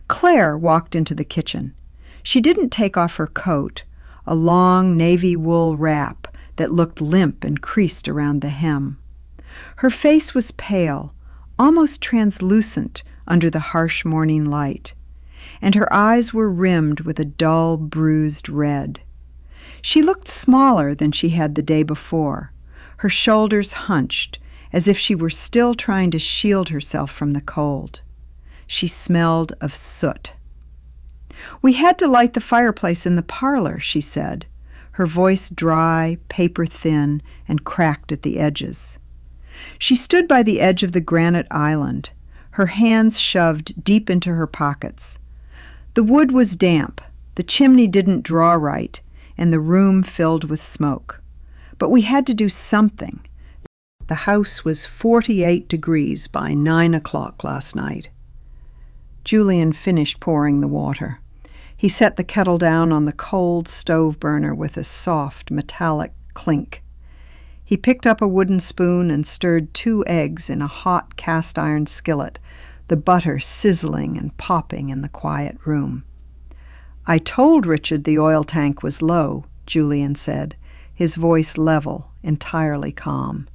Claire walked into the kitchen. She didn't take off her coat, a long navy wool wrap that looked limp and creased around the hem. Her face was pale, almost translucent under the harsh morning light, and her eyes were rimmed with a dull, bruised red. She looked smaller than she had the day before, her shoulders hunched, as if she were still trying to shield herself from the cold. She smelled of soot. "We had to light the fireplace in the parlor," she said, her voice dry, paper-thin, and cracked at the edges. She stood by the edge of the granite island, her hands shoved deep into her pockets. The wood was damp, the chimney didn't draw right, and the room filled with smoke. But we had to do something. The house was 48 degrees by 9 o'clock last night. Julian finished pouring the water. He set the kettle down on the cold stove burner with a soft, metallic clink. He picked up a wooden spoon and stirred 2 eggs in a hot cast-iron skillet, the butter sizzling and popping in the quiet room. "I told Richard the oil tank was low," Julian said, his voice level, entirely calm.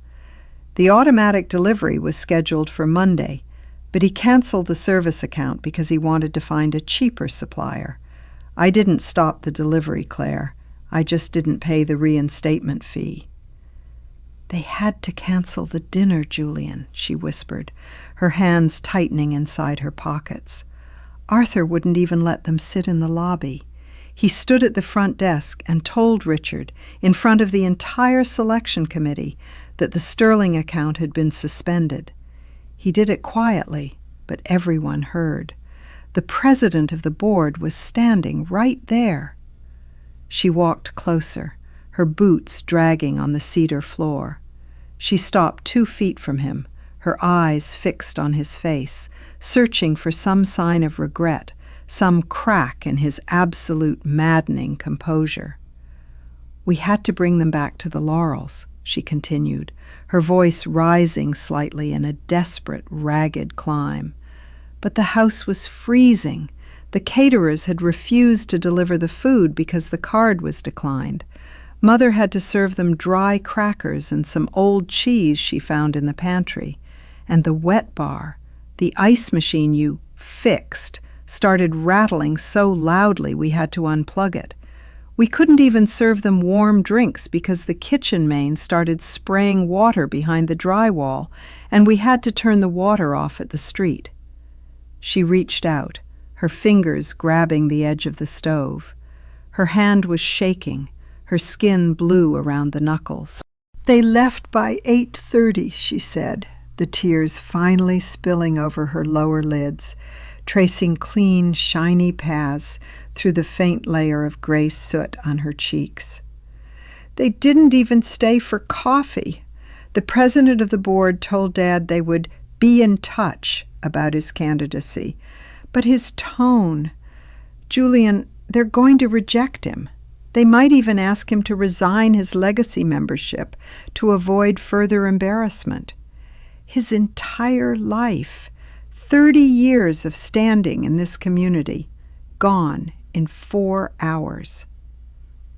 "The automatic delivery was scheduled for Monday, but he canceled the service account because he wanted to find a cheaper supplier. I didn't stop the delivery, Claire. I just didn't pay the reinstatement fee." "They had to cancel the dinner, Julian," she whispered, her hands tightening inside her pockets. "Arthur wouldn't even let them sit in the lobby. He stood at the front desk and told Richard, in front of the entire selection committee, that the Sterling account had been suspended. He did it quietly, but everyone heard. The president of the board was standing right there." She walked closer, her boots dragging on the cedar floor. She stopped 2 feet from him, her eyes fixed on his face, searching for some sign of regret, some crack in his absolute maddening composure. "We had to bring them back to the Laurels," she continued, her voice rising slightly in a desperate, ragged climb. "But the house was freezing. The caterers had refused to deliver the food because the card was declined. Mother had to serve them dry crackers and some old cheese she found in the pantry. And the wet bar, the ice machine you fixed, started rattling so loudly we had to unplug it. We couldn't even serve them warm drinks because the kitchen main started spraying water behind the drywall, and we had to turn the water off at the street." She reached out, her fingers grabbing the edge of the stove. Her hand was shaking, her skin blue around the knuckles. "They left by 8:30, she said, the tears finally spilling over her lower lids, tracing clean, shiny paths through the faint layer of gray soot on her cheeks. "They didn't even stay for coffee. The president of the board told Dad they would be in touch about his candidacy. But his tone, Julian, they're going to reject him. They might even ask him to resign his legacy membership to avoid further embarrassment. His entire life, 30 years of standing in this community, gone in 4 hours."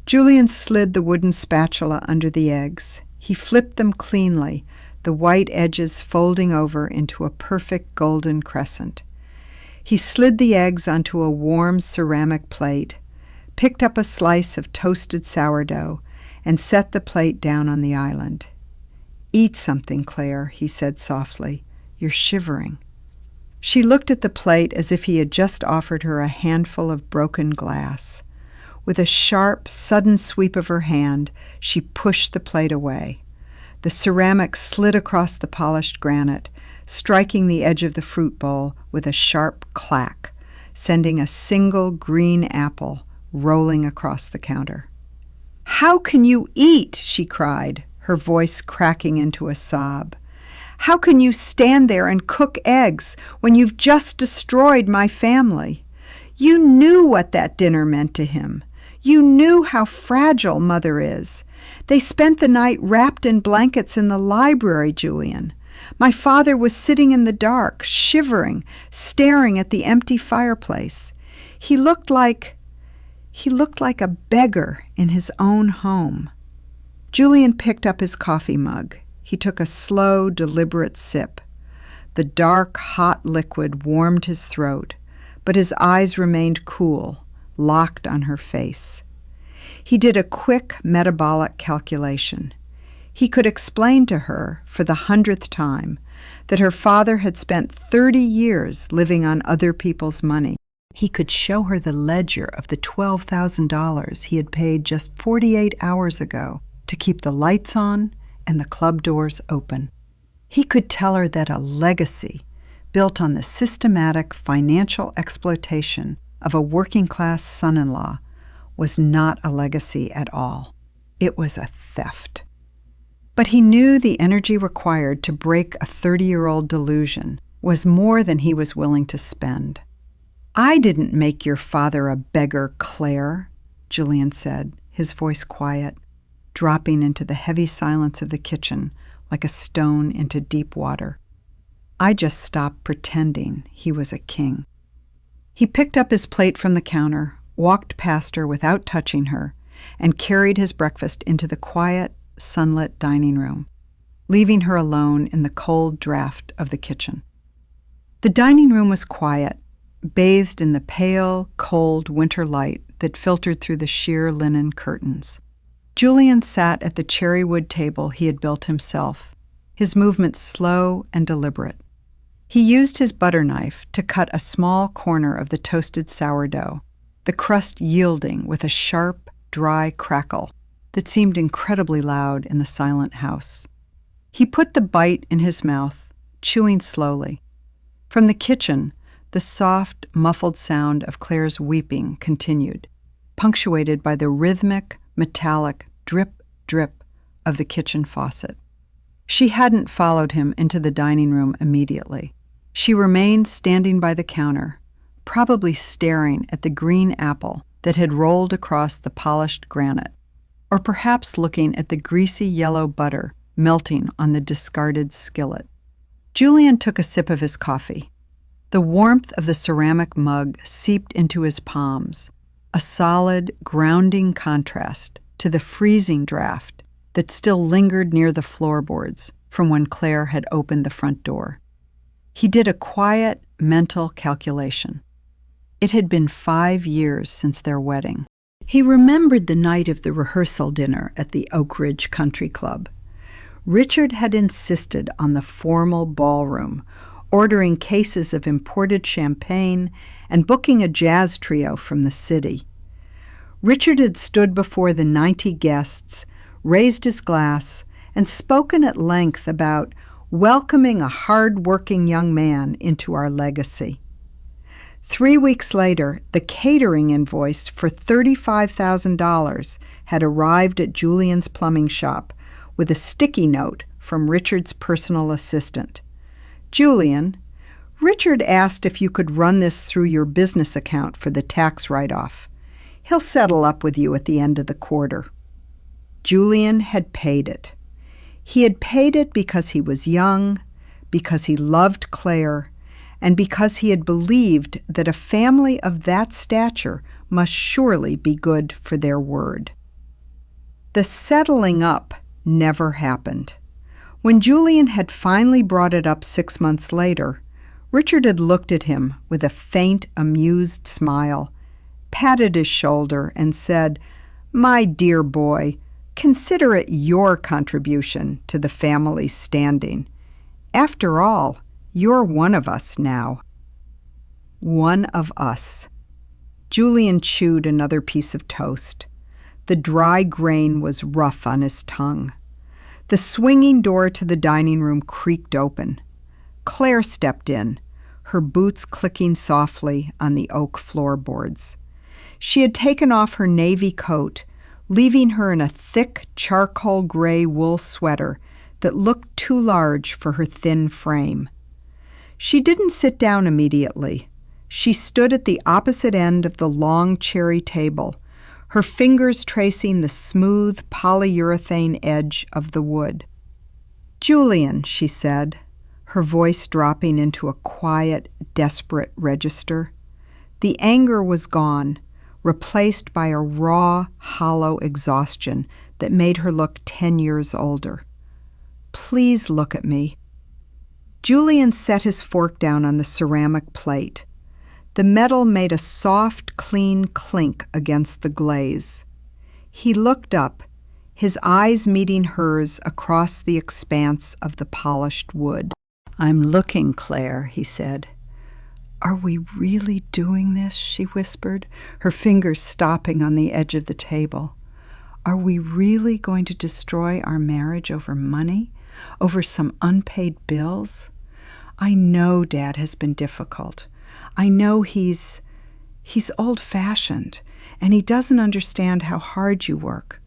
Julian slid the wooden spatula under the eggs. He flipped them cleanly, the white edges folding over into a perfect golden crescent. He slid the eggs onto a warm ceramic plate, picked up a slice of toasted sourdough, and set the plate down on the island. "Eat something, Claire," he said softly. "You're shivering." She looked at the plate as if he had just offered her a handful of broken glass. With a sharp, sudden sweep of her hand, she pushed the plate away. The ceramic slid across the polished granite, striking the edge of the fruit bowl with a sharp clack, sending a single green apple rolling across the counter. "How can you eat?" she cried, her voice cracking into a sob. "How can you stand there and cook eggs when you've just destroyed my family? You knew what that dinner meant to him. You knew how fragile Mother is. They spent the night wrapped in blankets in the library, Julian. My father was sitting in the dark, shivering, staring at the empty fireplace. He looked like He looked like a beggar in his own home. Julian picked up his coffee mug. He took a slow, deliberate sip. The dark, hot liquid warmed his throat, but his eyes remained cool, locked on her face. He did a quick metabolic calculation. He could explain to her, for the 100th time, that her father had spent 30 years living on other people's money. He could show her the ledger of the $12,000 he had paid just 48 hours ago to keep the lights on and the club doors open. He could tell her that a legacy built on the systematic financial exploitation of a working-class son-in-law was not a legacy at all. It was a theft. But he knew the energy required to break a 30-year-old delusion was more than he was willing to spend. "I didn't make your father a beggar, Claire," Julian said, his voice quiet, dropping into the heavy silence of the kitchen like a stone into deep water. "I just stopped pretending he was a king." He picked up his plate from the counter, walked past her without touching her, and carried his breakfast into the quiet, sunlit dining room, leaving her alone in the cold draft of the kitchen. The dining room was quiet, bathed in the pale, cold winter light that filtered through the sheer linen curtains. Julian sat at the cherry wood table he had built himself, his movements slow and deliberate. He used his butter knife to cut a small corner of the toasted sourdough, the crust yielding with a sharp, dry crackle that seemed incredibly loud in the silent house. He put the bite in his mouth, chewing slowly. From the kitchen, the soft, muffled sound of Claire's weeping continued, punctuated by the rhythmic, metallic drip, drip of the kitchen faucet. She hadn't followed him into the dining room immediately. She remained standing by the counter, probably staring at the green apple that had rolled across the polished granite, or perhaps looking at the greasy yellow butter melting on the discarded skillet. Julian took a sip of his coffee. The warmth of the ceramic mug seeped into his palms, a solid, grounding contrast to the freezing draft that still lingered near the floorboards from when Claire had opened the front door. He did a quiet, mental calculation. It had been 5 years since their wedding. He remembered the night of the rehearsal dinner at the Oak Ridge Country Club. Richard had insisted on the formal ballroom, ordering cases of imported champagne and booking a jazz trio from the city. Richard had stood before the 90 guests, raised his glass, and spoken at length about welcoming a hard-working young man into our legacy. 3 weeks later, the catering invoice for $35,000 had arrived at Julian's plumbing shop with a sticky note from Richard's personal assistant. "Julian, Richard asked if you could run this through your business account for the tax write-off. He'll settle up with you at the end of the quarter." Julian had paid it. He had paid it because he was young, because he loved Claire, and because he had believed that a family of that stature must surely be good for their word. The settling up never happened. When Julian had finally brought it up 6 months later, Richard had looked at him with a faint, amused smile, patted his shoulder, and said, "My dear boy, consider it your contribution to the family's standing. After all, you're one of us now." One of us. Julian chewed another piece of toast. The dry grain was rough on his tongue. The swinging door to the dining room creaked open. Claire stepped in, her boots clicking softly on the oak floorboards. She had taken off her navy coat, leaving her in a thick charcoal gray wool sweater that looked too large for her thin frame. She didn't sit down immediately. She stood at the opposite end of the long cherry table, her fingers tracing the smooth polyurethane edge of the wood. "Julian," she said, her voice dropping into a quiet, desperate register. The anger was gone, replaced by a raw, hollow exhaustion that made her look 10 years older. "Please look at me." Julian set his fork down on the ceramic plate. The metal made a soft, clean clink against the glaze. He looked up, his eyes meeting hers across the expanse of the polished wood. "I'm looking, Claire," he said. "Are we really doing this?" she whispered, her fingers stopping on the edge of the table. "Are we really going to destroy our marriage over money? Over some unpaid bills? I know Dad has been difficult. I know he's old-fashioned, and he doesn't understand how hard you work.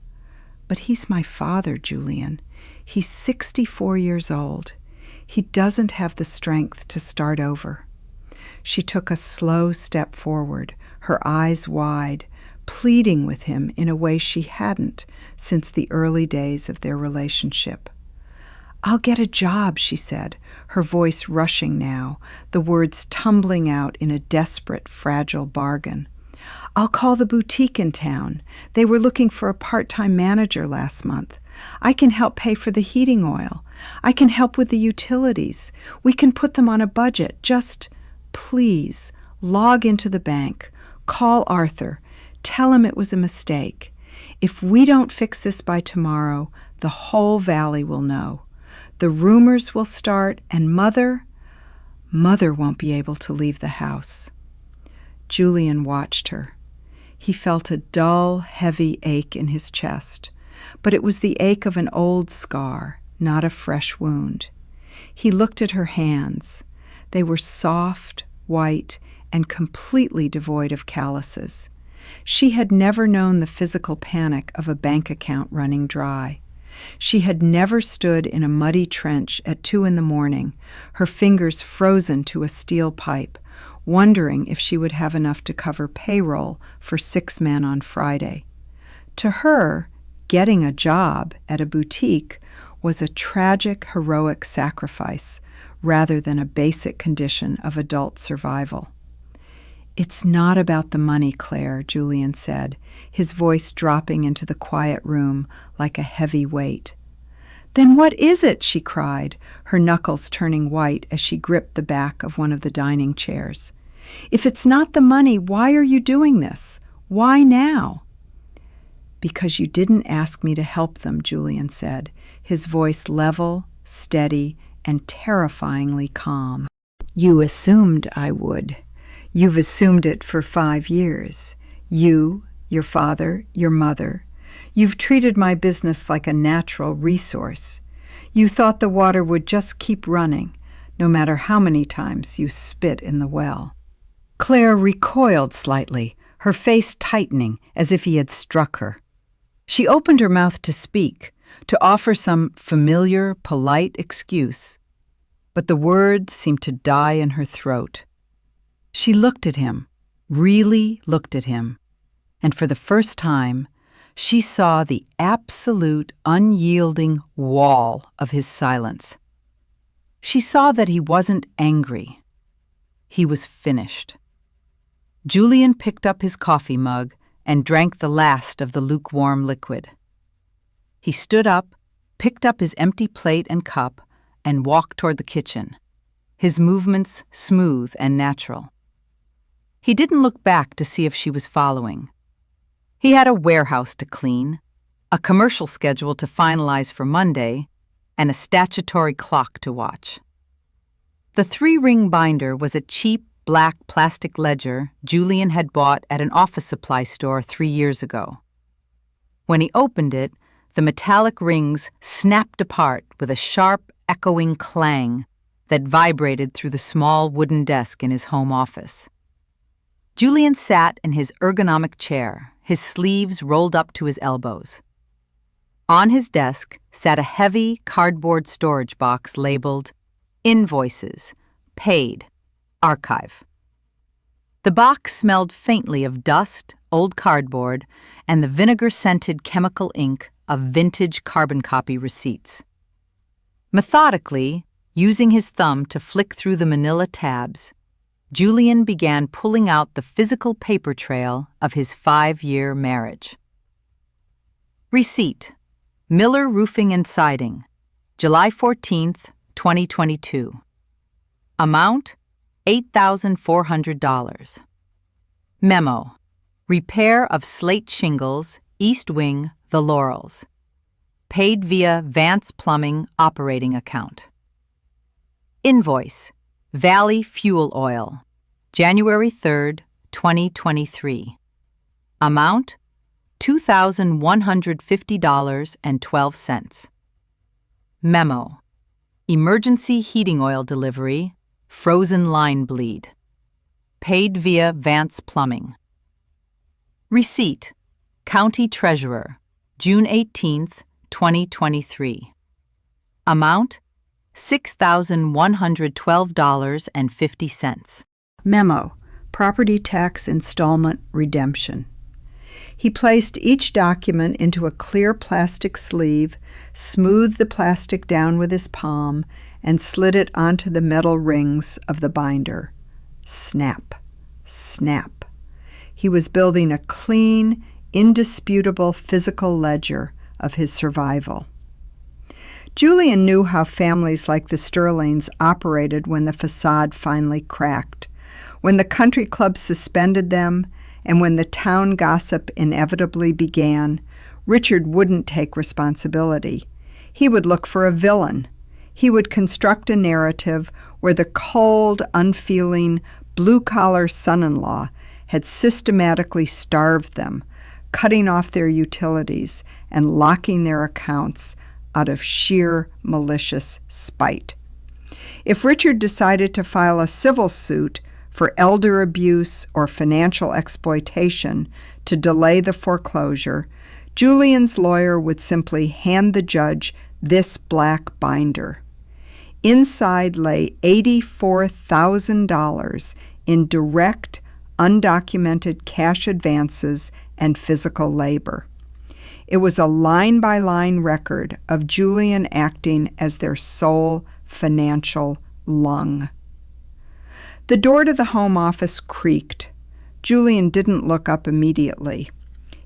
But he's my father, Julian. He's 64 years old. He doesn't have the strength to start over." She took a slow step forward, her eyes wide, pleading with him in a way she hadn't since the early days of their relationship. "I'll get a job," she said, her voice rushing now, the words tumbling out in a desperate, fragile bargain. "I'll call the boutique in town. They were looking for a part-time manager last month. I can help pay for the heating oil. I can help with the utilities. We can put them on a budget. Just, please, log into the bank. Call Arthur. Tell him it was a mistake. If we don't fix this by tomorrow, the whole valley will know. The rumors will start, and Mother won't be able to leave the house." Julian watched her. He felt a dull, heavy ache in his chest, but it was the ache of an old scar, not a fresh wound. He looked at her hands. They were soft, white, and completely devoid of calluses. She had never known the physical panic of a bank account running dry. She had never stood in a muddy trench at 2 a.m, her fingers frozen to a steel pipe, wondering if she would have enough to cover payroll for 6 men on Friday. To her, getting a job at a boutique was a tragic, heroic sacrifice rather than a basic condition of adult survival. "It's not about the money, Claire," Julian said, his voice dropping into the quiet room like a heavy weight. "Then what is it?" she cried, her knuckles turning white as she gripped the back of one of the dining chairs. "If it's not the money, why are you doing this? Why now?" "Because you didn't ask me to help them," Julian said, his voice level, steady, and terrifyingly calm. "You assumed I would. You've assumed it for 5 years. You, your father, your mother. You've treated my business like a natural resource. You thought the water would just keep running, no matter how many times you spit in the well." Claire recoiled slightly, her face tightening as if he had struck her. She opened her mouth to speak, to offer some familiar, polite excuse, but the words seemed to die in her throat. She looked at him, really looked at him, and for the first time, she saw the absolute, unyielding wall of his silence. She saw that he wasn't angry. He was finished. Julian picked up his coffee mug and drank the last of the lukewarm liquid. He stood up, picked up his empty plate and cup, and walked toward the kitchen, his movements smooth and natural. He didn't look back to see if she was following. He had a warehouse to clean, a commercial schedule to finalize for Monday, and a statutory clock to watch. The 3-ring binder was a cheap black plastic ledger Julian had bought at an office supply store 3 years ago. When he opened it, the metallic rings snapped apart with a sharp, echoing clang that vibrated through the small wooden desk in his home office. Julian sat in his ergonomic chair, his sleeves rolled up to his elbows. On his desk sat a heavy cardboard storage box labeled Invoices, Paid, Archive. The box smelled faintly of dust, old cardboard, and the vinegar-scented chemical ink of vintage carbon copy receipts. Methodically, using his thumb to flick through the manila tabs, Julian began pulling out the physical paper trail of his 5-year marriage. Receipt: Miller Roofing and Siding, July 14th, 2022. Amount: $8,400. Memo: Repair of slate shingles, East Wing, The Laurels. Paid via Vance Plumbing operating account. Invoice: Valley Fuel Oil, January 3rd, 2023. Amount: $2,150.12. Memo: Emergency heating oil delivery, frozen line bleed. Paid via Vance Plumbing. Receipt: County Treasurer, June 18th, 2023. Amount: $6,112.50. Memo: Property tax installment redemption. He placed each document into a clear plastic sleeve, smoothed the plastic down with his palm, and slid it onto the metal rings of the binder. Snap, snap. He was building a clean, indisputable physical ledger of his survival. Julian knew how families like the Sterlings operated when the facade finally cracked, when the country club suspended them, and when the town gossip inevitably began. Richard wouldn't take responsibility. He would look for a villain. He would construct a narrative where the cold, unfeeling, blue-collar son-in-law had systematically starved them, cutting off their utilities and locking their accounts out of sheer malicious spite. If Richard decided to file a civil suit for elder abuse or financial exploitation to delay the foreclosure, Julian's lawyer would simply hand the judge this black binder. Inside lay $84,000 in direct, undocumented cash advances and physical labor. It was a line-by-line record of Julian acting as their sole financial lung. The door to the home office creaked. Julian didn't look up immediately.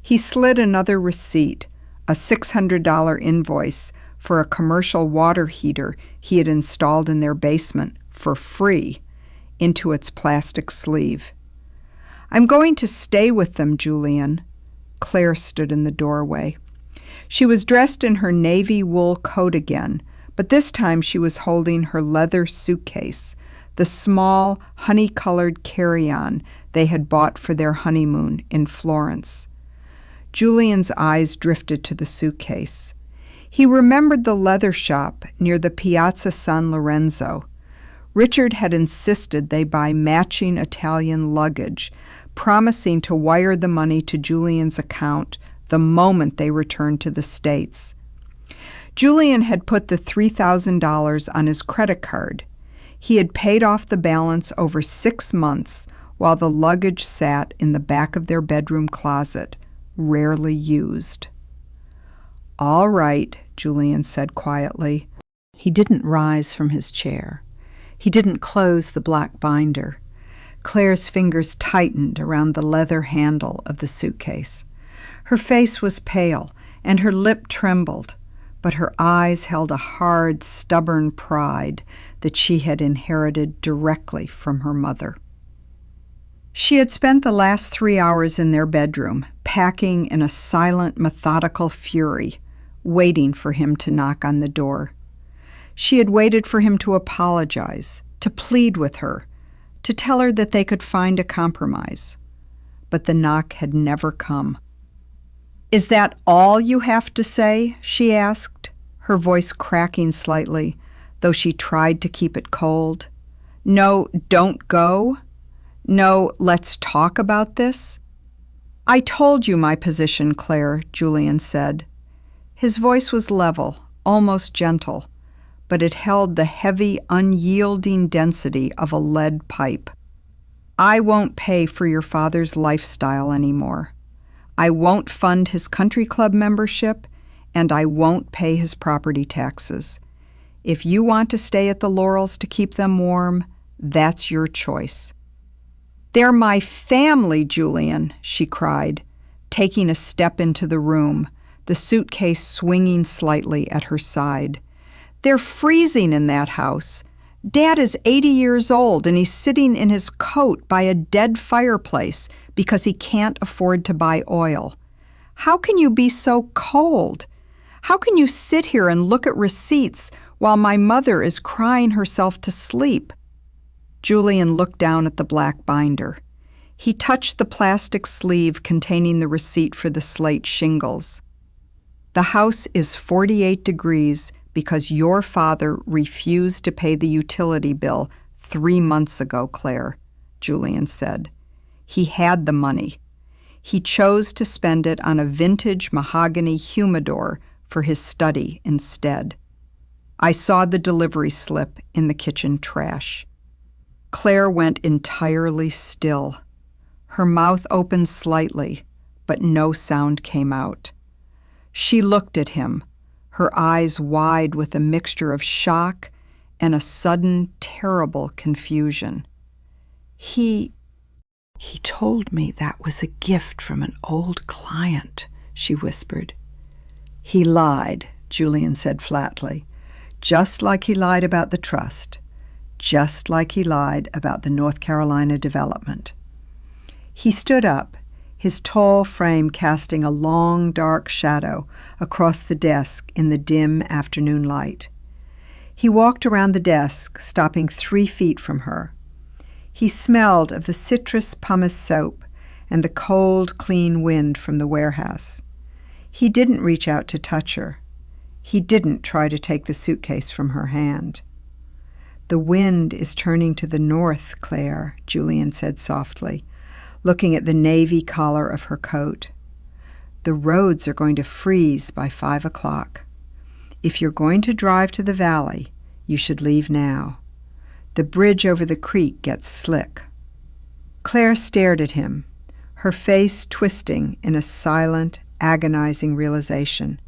He slid another receipt, a $600 invoice for a commercial water heater he had installed in their basement for free, into its plastic sleeve. "I'm going to stay with them, Julian." Claire stood in the doorway. She was dressed in her navy wool coat again, but this time she was holding her leather suitcase, the small, honey-colored carry-on they had bought for their honeymoon in Florence. Julian's eyes drifted to the suitcase. He remembered the leather shop near the Piazza San Lorenzo. Richard had insisted they buy matching Italian luggage, promising to wire the money to Julian's account the moment they returned to the States. Julian had put the $3,000 on his credit card. He had paid off the balance over 6 months while the luggage sat in the back of their bedroom closet, rarely used. "All right," Julian said quietly. He didn't rise from his chair. He didn't close the black binder. Claire's fingers tightened around the leather handle of the suitcase. Her face was pale, and her lip trembled, but her eyes held a hard, stubborn pride that she had inherited directly from her mother. She had spent the last 3 hours in their bedroom, packing in a silent, methodical fury, waiting for him to knock on the door. She had waited for him to apologize, to plead with her, to tell her that they could find a compromise. But the knock had never come. "Is that all you have to say?" she asked, her voice cracking slightly, though she tried to keep it cold. "No, don't go? No, let's talk about this?" "I told you my position, Claire," Julian said. His voice was level, almost gentle, but it held the heavy, unyielding density of a lead pipe. "I won't pay for your father's lifestyle anymore. I won't fund his country club membership, and I won't pay his property taxes. If you want to stay at the Laurels to keep them warm, that's your choice. "They're my family, Julian," she cried, taking a step into the room, the suitcase swinging slightly at her side. "They're freezing in that house. Dad is 80 years old and he's sitting in his coat by a dead fireplace because he can't afford to buy oil. How can you be so cold? How can you sit here and look at receipts while my mother is crying herself to sleep?" Julian looked down at the black binder. He touched the plastic sleeve containing the receipt for the slate shingles. "The house is 48 degrees because your father refused to pay the utility bill 3 months ago, Claire," Julian said. "He had the money. He chose to spend it on a vintage mahogany humidor for his study instead. I saw the delivery slip in the kitchen trash." Claire went entirely still. Her mouth opened slightly, but no sound came out. She looked at him, her eyes wide with a mixture of shock and a sudden, terrible confusion. He told me that was a gift from an old client," she whispered. "He lied," Julian said flatly, "just like he lied about the trust, just like he lied about the North Carolina development." He stood up, his tall frame casting a long, dark shadow across the desk in the dim afternoon light. He walked around the desk, stopping 3 feet from her. He smelled of the citrus pumice soap and the cold, clean wind from the warehouse. He didn't reach out to touch her. He didn't try to take the suitcase from her hand. "The wind is turning to the north, Claire," Julian said softly, looking at the navy collar of her coat. "The roads are going to freeze by 5 o'clock. If you're going to drive to the valley, you should leave now. The bridge over the creek gets slick." Claire stared at him, her face twisting in a silent, agonizing realization.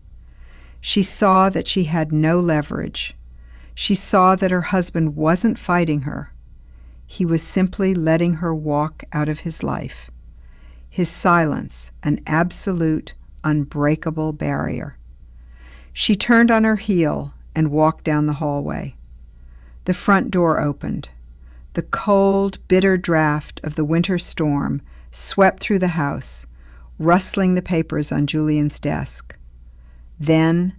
She saw that she had no leverage. She saw that her husband wasn't fighting her. He was simply letting her walk out of his life. His silence, an absolute, unbreakable barrier. She turned on her heel and walked down the hallway. The front door opened. The cold, bitter draft of the winter storm swept through the house, rustling the papers on Julian's desk. Then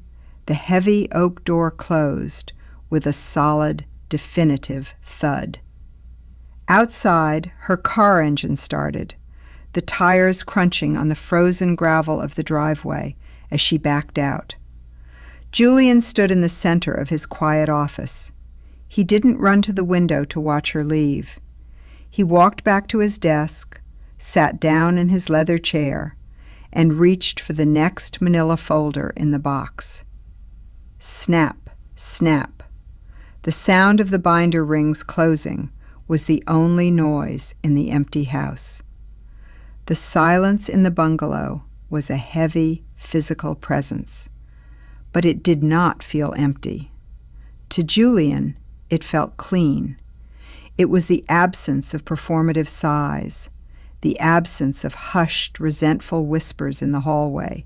the heavy oak door closed with a solid, definitive thud. Outside, her car engine started, the tires crunching on the frozen gravel of the driveway as she backed out. Julian stood in the center of his quiet office. He didn't run to the window to watch her leave. He walked back to his desk, sat down in his leather chair, and reached for the next manila folder in the box. Snap, snap. The sound of the binder rings closing was the only noise in the empty house. The silence in the bungalow was a heavy, physical presence, but it did not feel empty. To Julian, it felt clean. It was the absence of performative sighs, the absence of hushed, resentful whispers in the hallway,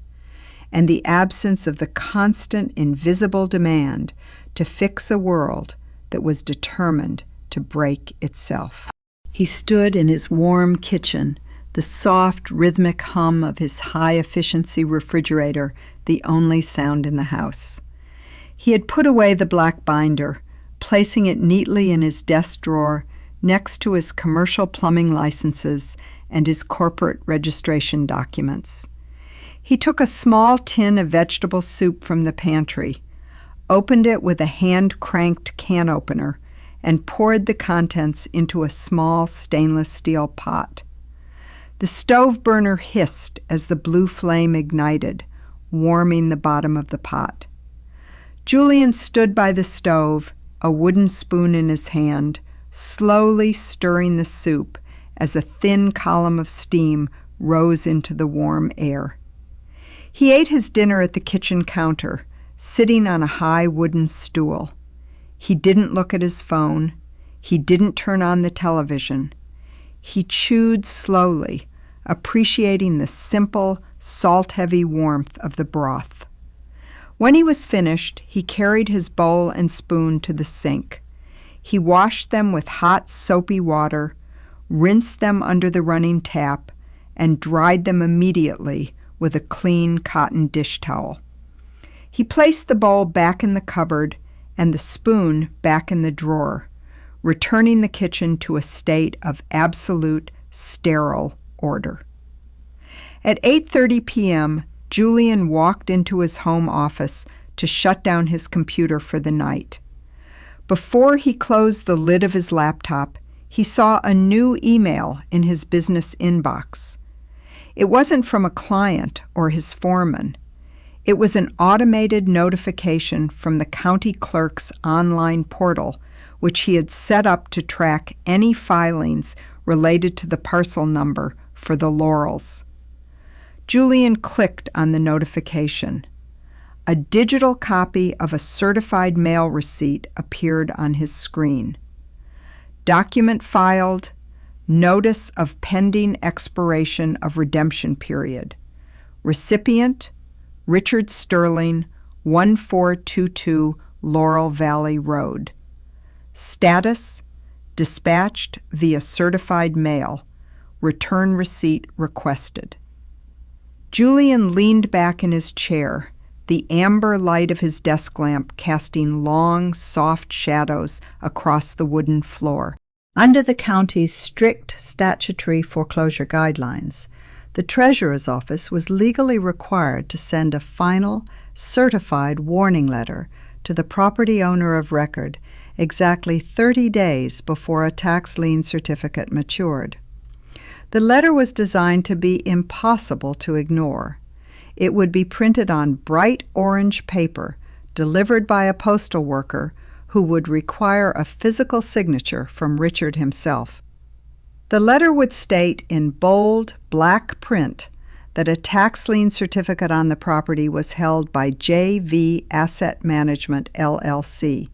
and the absence of the constant, invisible demand to fix a world that was determined to break itself. He stood in his warm kitchen, the soft, rhythmic hum of his high-efficiency refrigerator the only sound in the house. He had put away the black binder, placing it neatly in his desk drawer next to his commercial plumbing licenses and his corporate registration documents. He took a small tin of vegetable soup from the pantry, opened it with a hand-cranked can opener, and poured the contents into a small stainless steel pot. The stove burner hissed as the blue flame ignited, warming the bottom of the pot. Julian stood by the stove, a wooden spoon in his hand, slowly stirring the soup as a thin column of steam rose into the warm air. He ate his dinner at the kitchen counter, sitting on a high wooden stool. He didn't look at his phone. He didn't turn on the television. He chewed slowly, appreciating the simple, salt-heavy warmth of the broth. When he was finished, he carried his bowl and spoon to the sink. He washed them with hot, soapy water, rinsed them under the running tap, and dried them immediately with a clean cotton dish towel. He placed the bowl back in the cupboard and the spoon back in the drawer, returning the kitchen to a state of absolute sterile order. At 8:30 p.m., Julian walked into his home office to shut down his computer for the night. Before he closed the lid of his laptop, he saw a new email in his business inbox. It wasn't from a client or his foreman. It was an automated notification from the county clerk's online portal, which he had set up to track any filings related to the parcel number for the Laurels. Julian clicked on the notification. A digital copy of a certified mail receipt appeared on his screen. Document filed, notice of pending expiration of redemption period. Recipient, Richard Sterling, 1422 Laurel Valley Road. Status, dispatched via certified mail. Return receipt requested. Julian leaned back in his chair, the amber light of his desk lamp casting long, soft shadows across the wooden floor. Under the county's strict statutory foreclosure guidelines, the treasurer's office was legally required to send a final, certified warning letter to the property owner of record exactly 30 days before a tax lien certificate matured. The letter was designed to be impossible to ignore. It would be printed on bright orange paper, delivered by a postal worker who would require a physical signature from Richard himself. The letter would state in bold, black print that a tax lien certificate on the property was held by J.V. Asset Management, LLC.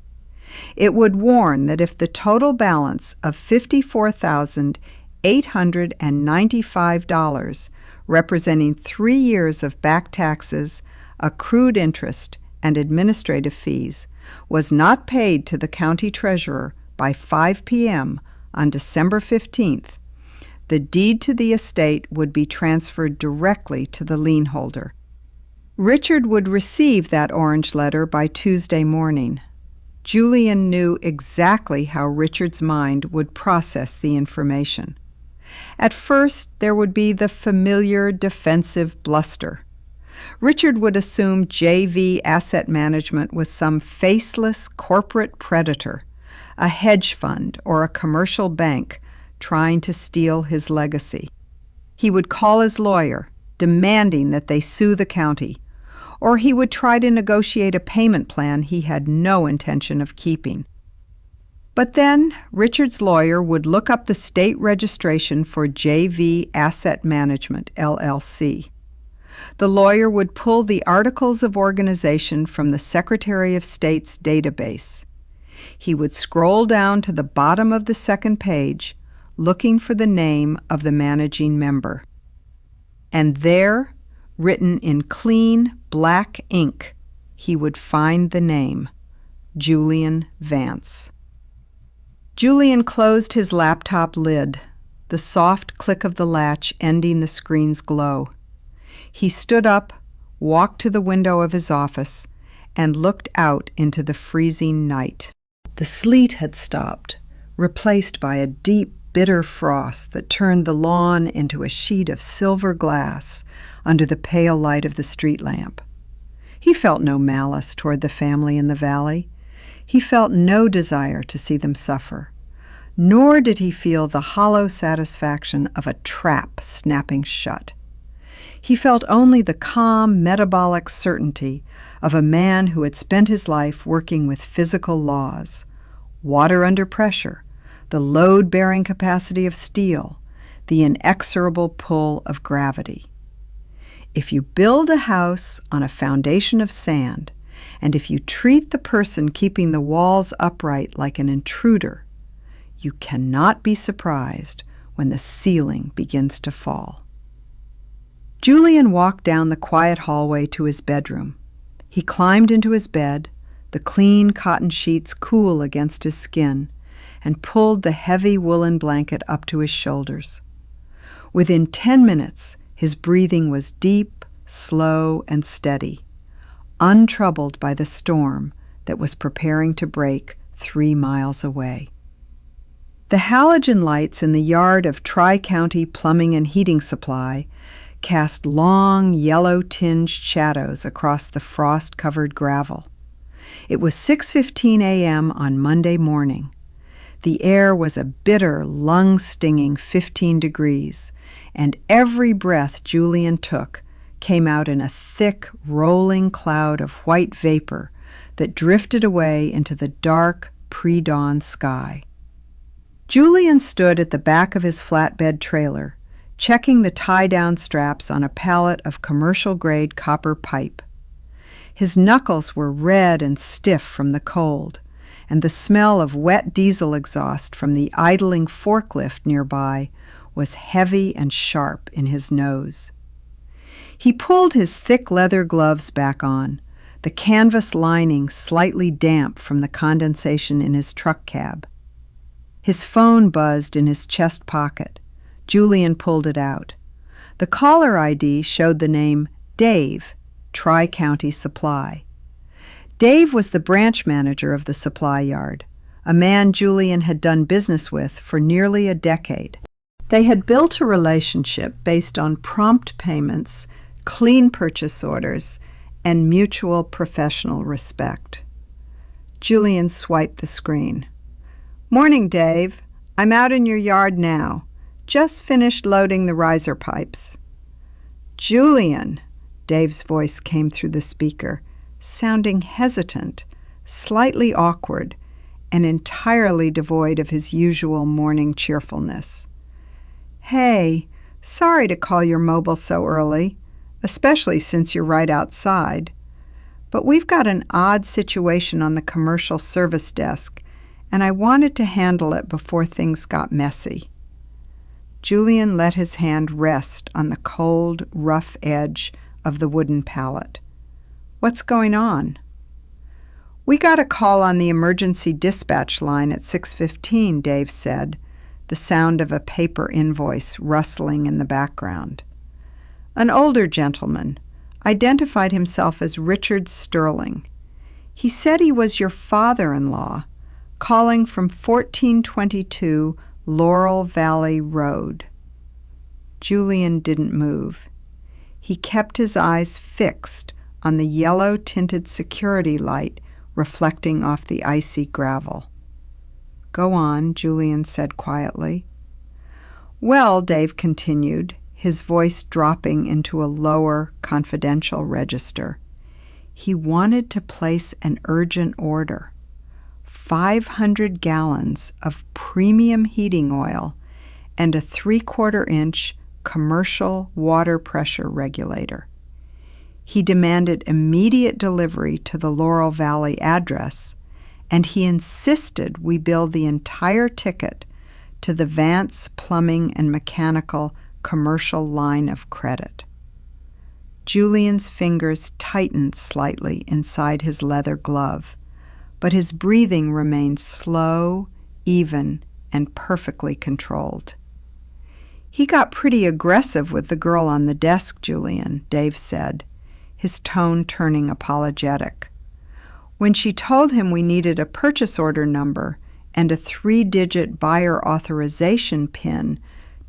It would warn that if the total balance of $54,895, representing 3 years of back taxes, accrued interest, and administrative fees, was not paid to the county treasurer by 5 p.m. on December 15th, the deed to the estate would be transferred directly to the lien holder. Richard would receive that orange letter by Tuesday morning. Julian knew exactly how Richard's mind would process the information. At first, there would be the familiar defensive bluster. Richard would assume J.V. Asset Management was some faceless corporate predator, a hedge fund or a commercial bank trying to steal his legacy. He would call his lawyer, demanding that they sue the county, or he would try to negotiate a payment plan he had no intention of keeping. But then Richard's lawyer would look up the state registration for J.V. Asset Management, LLC. The lawyer would pull the Articles of Organization from the Secretary of State's database. He would scroll down to the bottom of the second page, looking for the name of the managing member. And there, written in clean black ink, he would find the name, Julian Vance. Julian closed his laptop lid, the soft click of the latch ending the screen's glow. He stood up, walked to the window of his office, and looked out into the freezing night. The sleet had stopped, replaced by a deep, bitter frost that turned the lawn into a sheet of silver glass under the pale light of the street lamp. He felt no malice toward the family in the valley. He felt no desire to see them suffer, nor did he feel the hollow satisfaction of a trap snapping shut. He felt only the calm, metabolic certainty of a man who had spent his life working with physical laws, water under pressure, the load-bearing capacity of steel, the inexorable pull of gravity. If you build a house on a foundation of sand, and if you treat the person keeping the walls upright like an intruder, you cannot be surprised when the ceiling begins to fall. Julian walked down the quiet hallway to his bedroom. He climbed into his bed, the clean cotton sheets cool against his skin, and pulled the heavy woolen blanket up to his shoulders. Within 10 minutes, his breathing was deep, slow, and steady, untroubled by the storm that was preparing to break 3 miles away. The halogen lights in the yard of Tri-County Plumbing and Heating Supply cast long, yellow-tinged shadows across the frost-covered gravel. It was 6:15 a.m. on Monday morning. The air was a bitter, lung-stinging 15 degrees, and every breath Julian took came out in a thick, rolling cloud of white vapor that drifted away into the dark, pre-dawn sky. Julian stood at the back of his flatbed trailer, checking the tie-down straps on a pallet of commercial-grade copper pipe. His knuckles were red and stiff from the cold, and the smell of wet diesel exhaust from the idling forklift nearby was heavy and sharp in his nose. He pulled his thick leather gloves back on, the canvas lining slightly damp from the condensation in his truck cab. His phone buzzed in his chest pocket. Julian pulled it out. The caller ID showed the name Dave, Tri-County Supply. Dave was the branch manager of the supply yard, a man Julian had done business with for nearly a decade. They had built a relationship based on prompt payments, clean purchase orders, and mutual professional respect. Julian swiped the screen. "Morning, Dave. I'm out in your yard now. Just finished loading the riser pipes." "Julian," Dave's voice came through the speaker, sounding hesitant, slightly awkward, and entirely devoid of his usual morning cheerfulness. "Hey, sorry to call your mobile so early, especially since you're right outside. But we've got an odd situation on the commercial service desk, and I wanted to handle it before things got messy." Julian let his hand rest on the cold, rough edge of the wooden pallet. "What's going on?" "We got a call on the emergency dispatch line at 6:15, Dave said, the sound of a paper invoice rustling in the background. An older gentleman, identified himself as Richard Sterling. He said he was your father-in-law, calling from 1422 Laurel Valley Road." Julian didn't move. He kept his eyes fixed on the yellow-tinted security light reflecting off the icy gravel. "Go on," Julian said quietly. "Well," Dave continued, his voice dropping into a lower, confidential register, "he wanted to place an urgent order. 500 gallons of premium heating oil and a 3/4-inch commercial water pressure regulator. He demanded immediate delivery to the Laurel Valley address, and he insisted we bill the entire ticket to the Vance Plumbing and Mechanical commercial line of credit." Julian's fingers tightened slightly inside his leather glove, but his breathing remained slow, even, and perfectly controlled. "He got pretty aggressive with the girl on the desk, Julian," Dave said, his tone turning apologetic. "When she told him we needed a purchase order number and a 3-digit buyer authorization PIN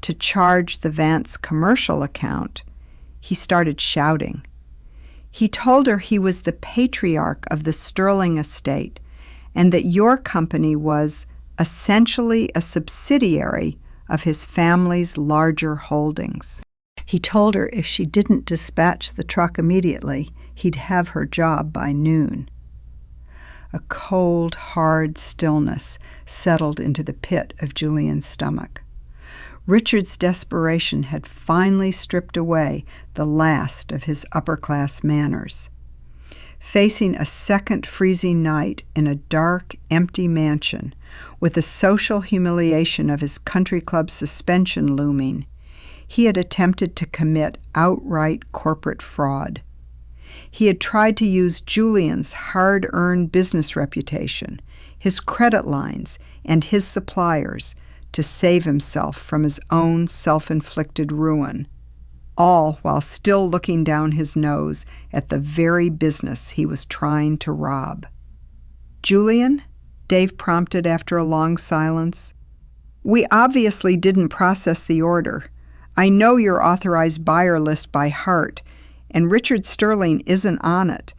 to charge the Vance commercial account, he started shouting. He told her he was the patriarch of the Sterling estate and that your company was essentially a subsidiary of his family's larger holdings. He told her if she didn't dispatch the truck immediately, he'd have her job by noon." A cold, hard stillness settled into the pit of Julian's stomach. Richard's desperation had finally stripped away the last of his upper-class manners. facing a second freezing night in a dark, empty mansion, with the social humiliation of his country club suspension looming, he had attempted to commit outright corporate fraud. He had tried to use Julian's hard-earned business reputation, his credit lines, and his suppliers to save himself from his own self-inflicted ruin, all while still looking down his nose at the very business he was trying to rob. "Julian?" Dave prompted after a long silence. "We obviously didn't process the order. I know your authorized buyer list by heart, and Richard Sterling isn't on it,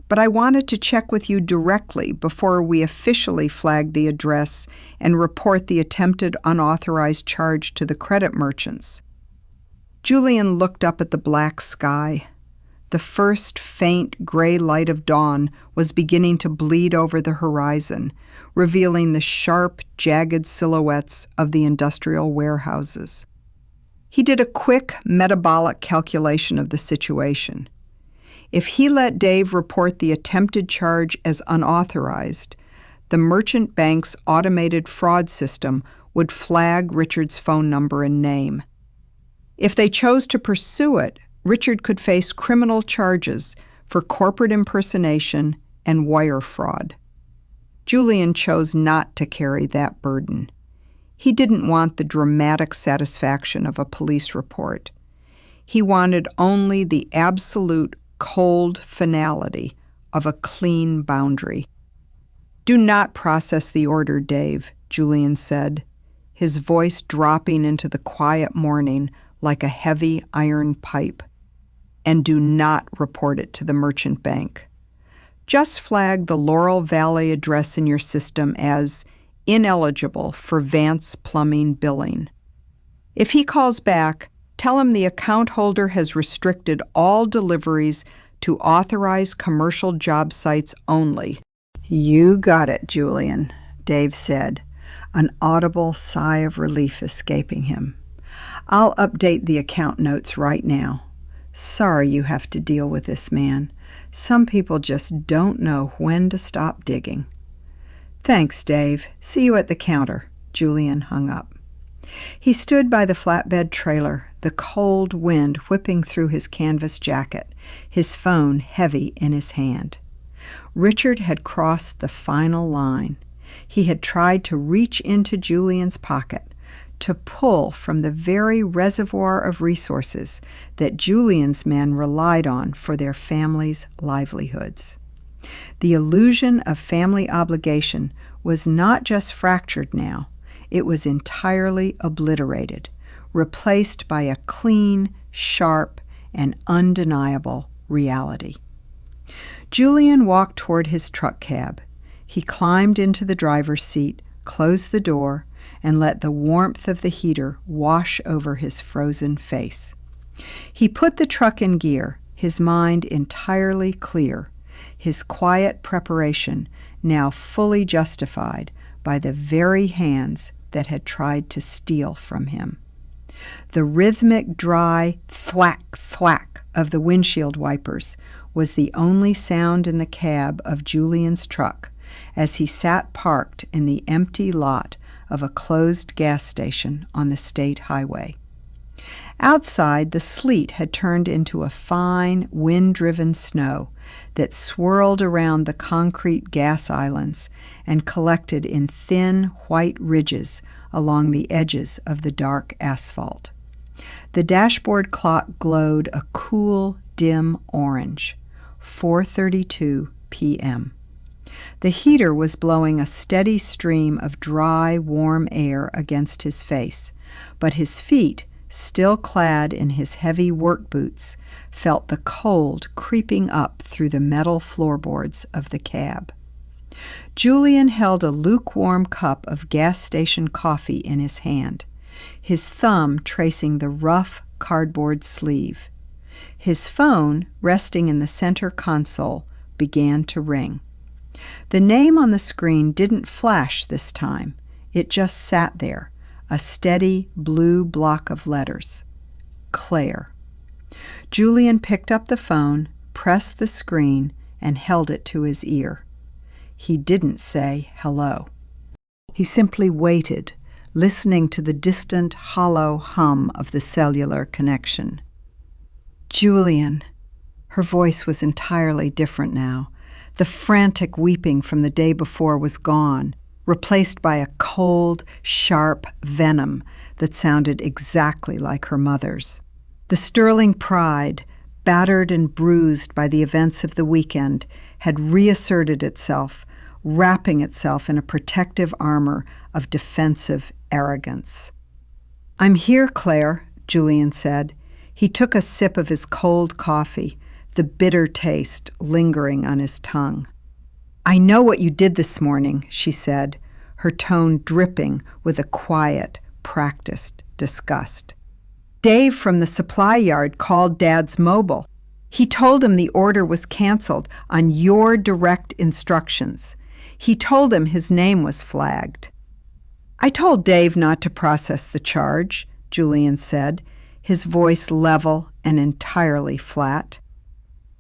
but I wanted to check with you directly before we officially flag the address and report the attempted unauthorized charge to the credit merchants." Julian looked up at the black sky. The first faint gray light of dawn was beginning to bleed over the horizon, revealing the sharp, jagged silhouettes of the industrial warehouses. He did a quick metabolic calculation of the situation. If he let Dave report the attempted charge as unauthorized, the merchant bank's automated fraud system would flag Richard's phone number and name. If they chose to pursue it, Richard could face criminal charges for corporate impersonation and wire fraud. Julian chose not to carry that burden. He didn't want the dramatic satisfaction of a police report. He wanted only the absolute cold finality of a clean boundary. "Do not process the order, Dave," Julian said, his voice dropping into the quiet morning like a heavy iron pipe. "And do not report it to the merchant bank. Just flag the Laurel Valley address in your system as ineligible for Vance plumbing billing. If he calls back, tell him the account holder has restricted all deliveries to authorized commercial job sites only." "You got it, Julian," Dave said, an audible sigh of relief escaping him. "I'll update the account notes right now. Sorry you have to deal with this man. Some people just don't know when to stop digging." "Thanks, Dave. See you at the counter." Julian hung up. He stood by the flatbed trailer, the cold wind whipping through his canvas jacket, his phone heavy in his hand. Richard had crossed the final line. He had tried to reach into Julian's pocket, to pull from the very reservoir of resources that Julian's men relied on for their families' livelihoods. The illusion of family obligation was not just fractured now, it was entirely obliterated, replaced by a clean, sharp, and undeniable reality. Julian walked toward his truck cab. He climbed into the driver's seat, closed the door, and let the warmth of the heater wash over his frozen face. He put the truck in gear, his mind entirely clear, his quiet preparation now fully justified by the very hands that had tried to steal from him. The rhythmic, dry thwack, thwack of the windshield wipers was the only sound in the cab of Julian's truck as he sat parked in the empty lot of a closed gas station on the state highway. Outside, the sleet had turned into a fine, wind-driven snow that swirled around the concrete gas islands and collected in thin, white ridges along the edges of the dark asphalt. The dashboard clock glowed a cool, dim orange, 4:32 p.m. The heater was blowing a steady stream of dry, warm air against his face, but his feet, still clad in his heavy work boots, felt the cold creeping up through the metal floorboards of the cab. Julian held a lukewarm cup of gas station coffee in his hand, his thumb tracing the rough cardboard sleeve. His phone, resting in the center console, began to ring. The name on the screen didn't flash this time. It just sat there, a steady blue block of letters. Claire. Julian picked up the phone, pressed the screen, and held it to his ear. He didn't say hello. He simply waited, listening to the distant, hollow hum of the cellular connection. Julian. Her voice was entirely different now. The frantic weeping from the day before was gone, replaced by a cold, sharp venom that sounded exactly like her mother's. The sterling pride, battered and bruised by the events of the weekend, had reasserted itself, wrapping itself in a protective armor of defensive arrogance. "I'm here, Claire," Julian said. He took a sip of his cold coffee, the bitter taste lingering on his tongue. "I know what you did this morning," she said, her tone dripping with a quiet, practiced disgust. "Dave from the supply yard called Dad's mobile. He told him the order was canceled on your direct instructions. He told him his name was flagged." "I told Dave not to process the charge," Julian said, his voice level and entirely flat.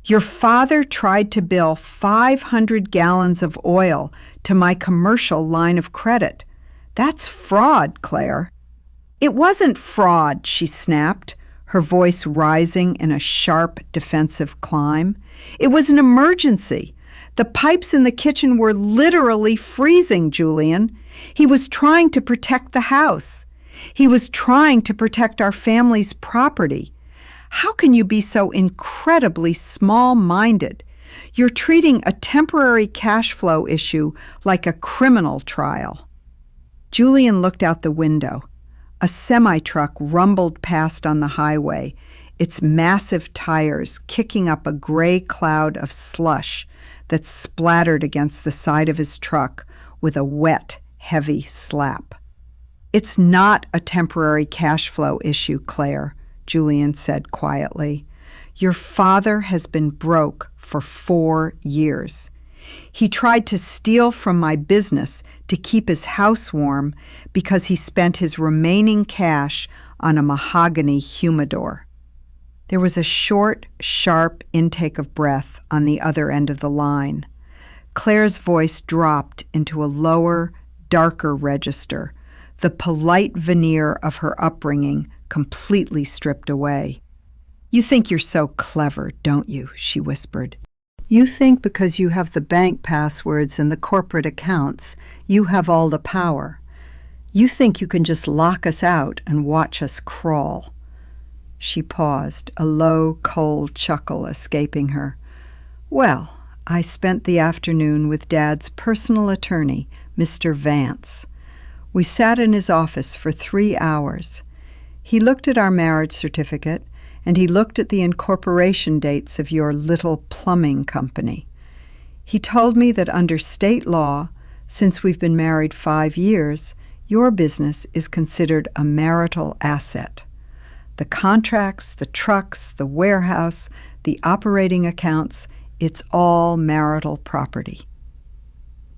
"Your father tried to bill 500 gallons of oil to my commercial line of credit. That's fraud, Claire." "It wasn't fraud," she snapped, her voice rising in a sharp, defensive climb. "It was an emergency. The pipes in the kitchen were literally freezing, Julian. He was trying to protect the house. He was trying to protect our family's property. How can you be so incredibly small-minded? You're treating a temporary cash flow issue like a criminal trial." Julian looked out the window. A semi-truck rumbled past on the highway, its massive tires kicking up a gray cloud of slush that splattered against the side of his truck with a wet, heavy slap. "It's not a temporary cash flow issue, Claire," Julian said quietly. "Your father has been broke for 4 years. He tried to steal from my business to keep his house warm because he spent his remaining cash on a mahogany humidor." There was a short, sharp intake of breath on the other end of the line. Claire's voice dropped into a lower, darker register, the polite veneer of her upbringing completely stripped away. "You think you're so clever, don't you?" she whispered. "You think because you have the bank passwords and the corporate accounts, you have all the power. You think you can just lock us out and watch us crawl." She paused, a low, cold chuckle escaping her. "Well, I spent the afternoon with Dad's personal attorney, Mr. Vance. We sat in his office for 3 hours. He looked at our marriage certificate, and he looked at the incorporation dates of your little plumbing company. He told me that under state law, since we've been married 5 years, your business is considered a marital asset. The contracts, the trucks, the warehouse, the operating accounts, it's all marital property."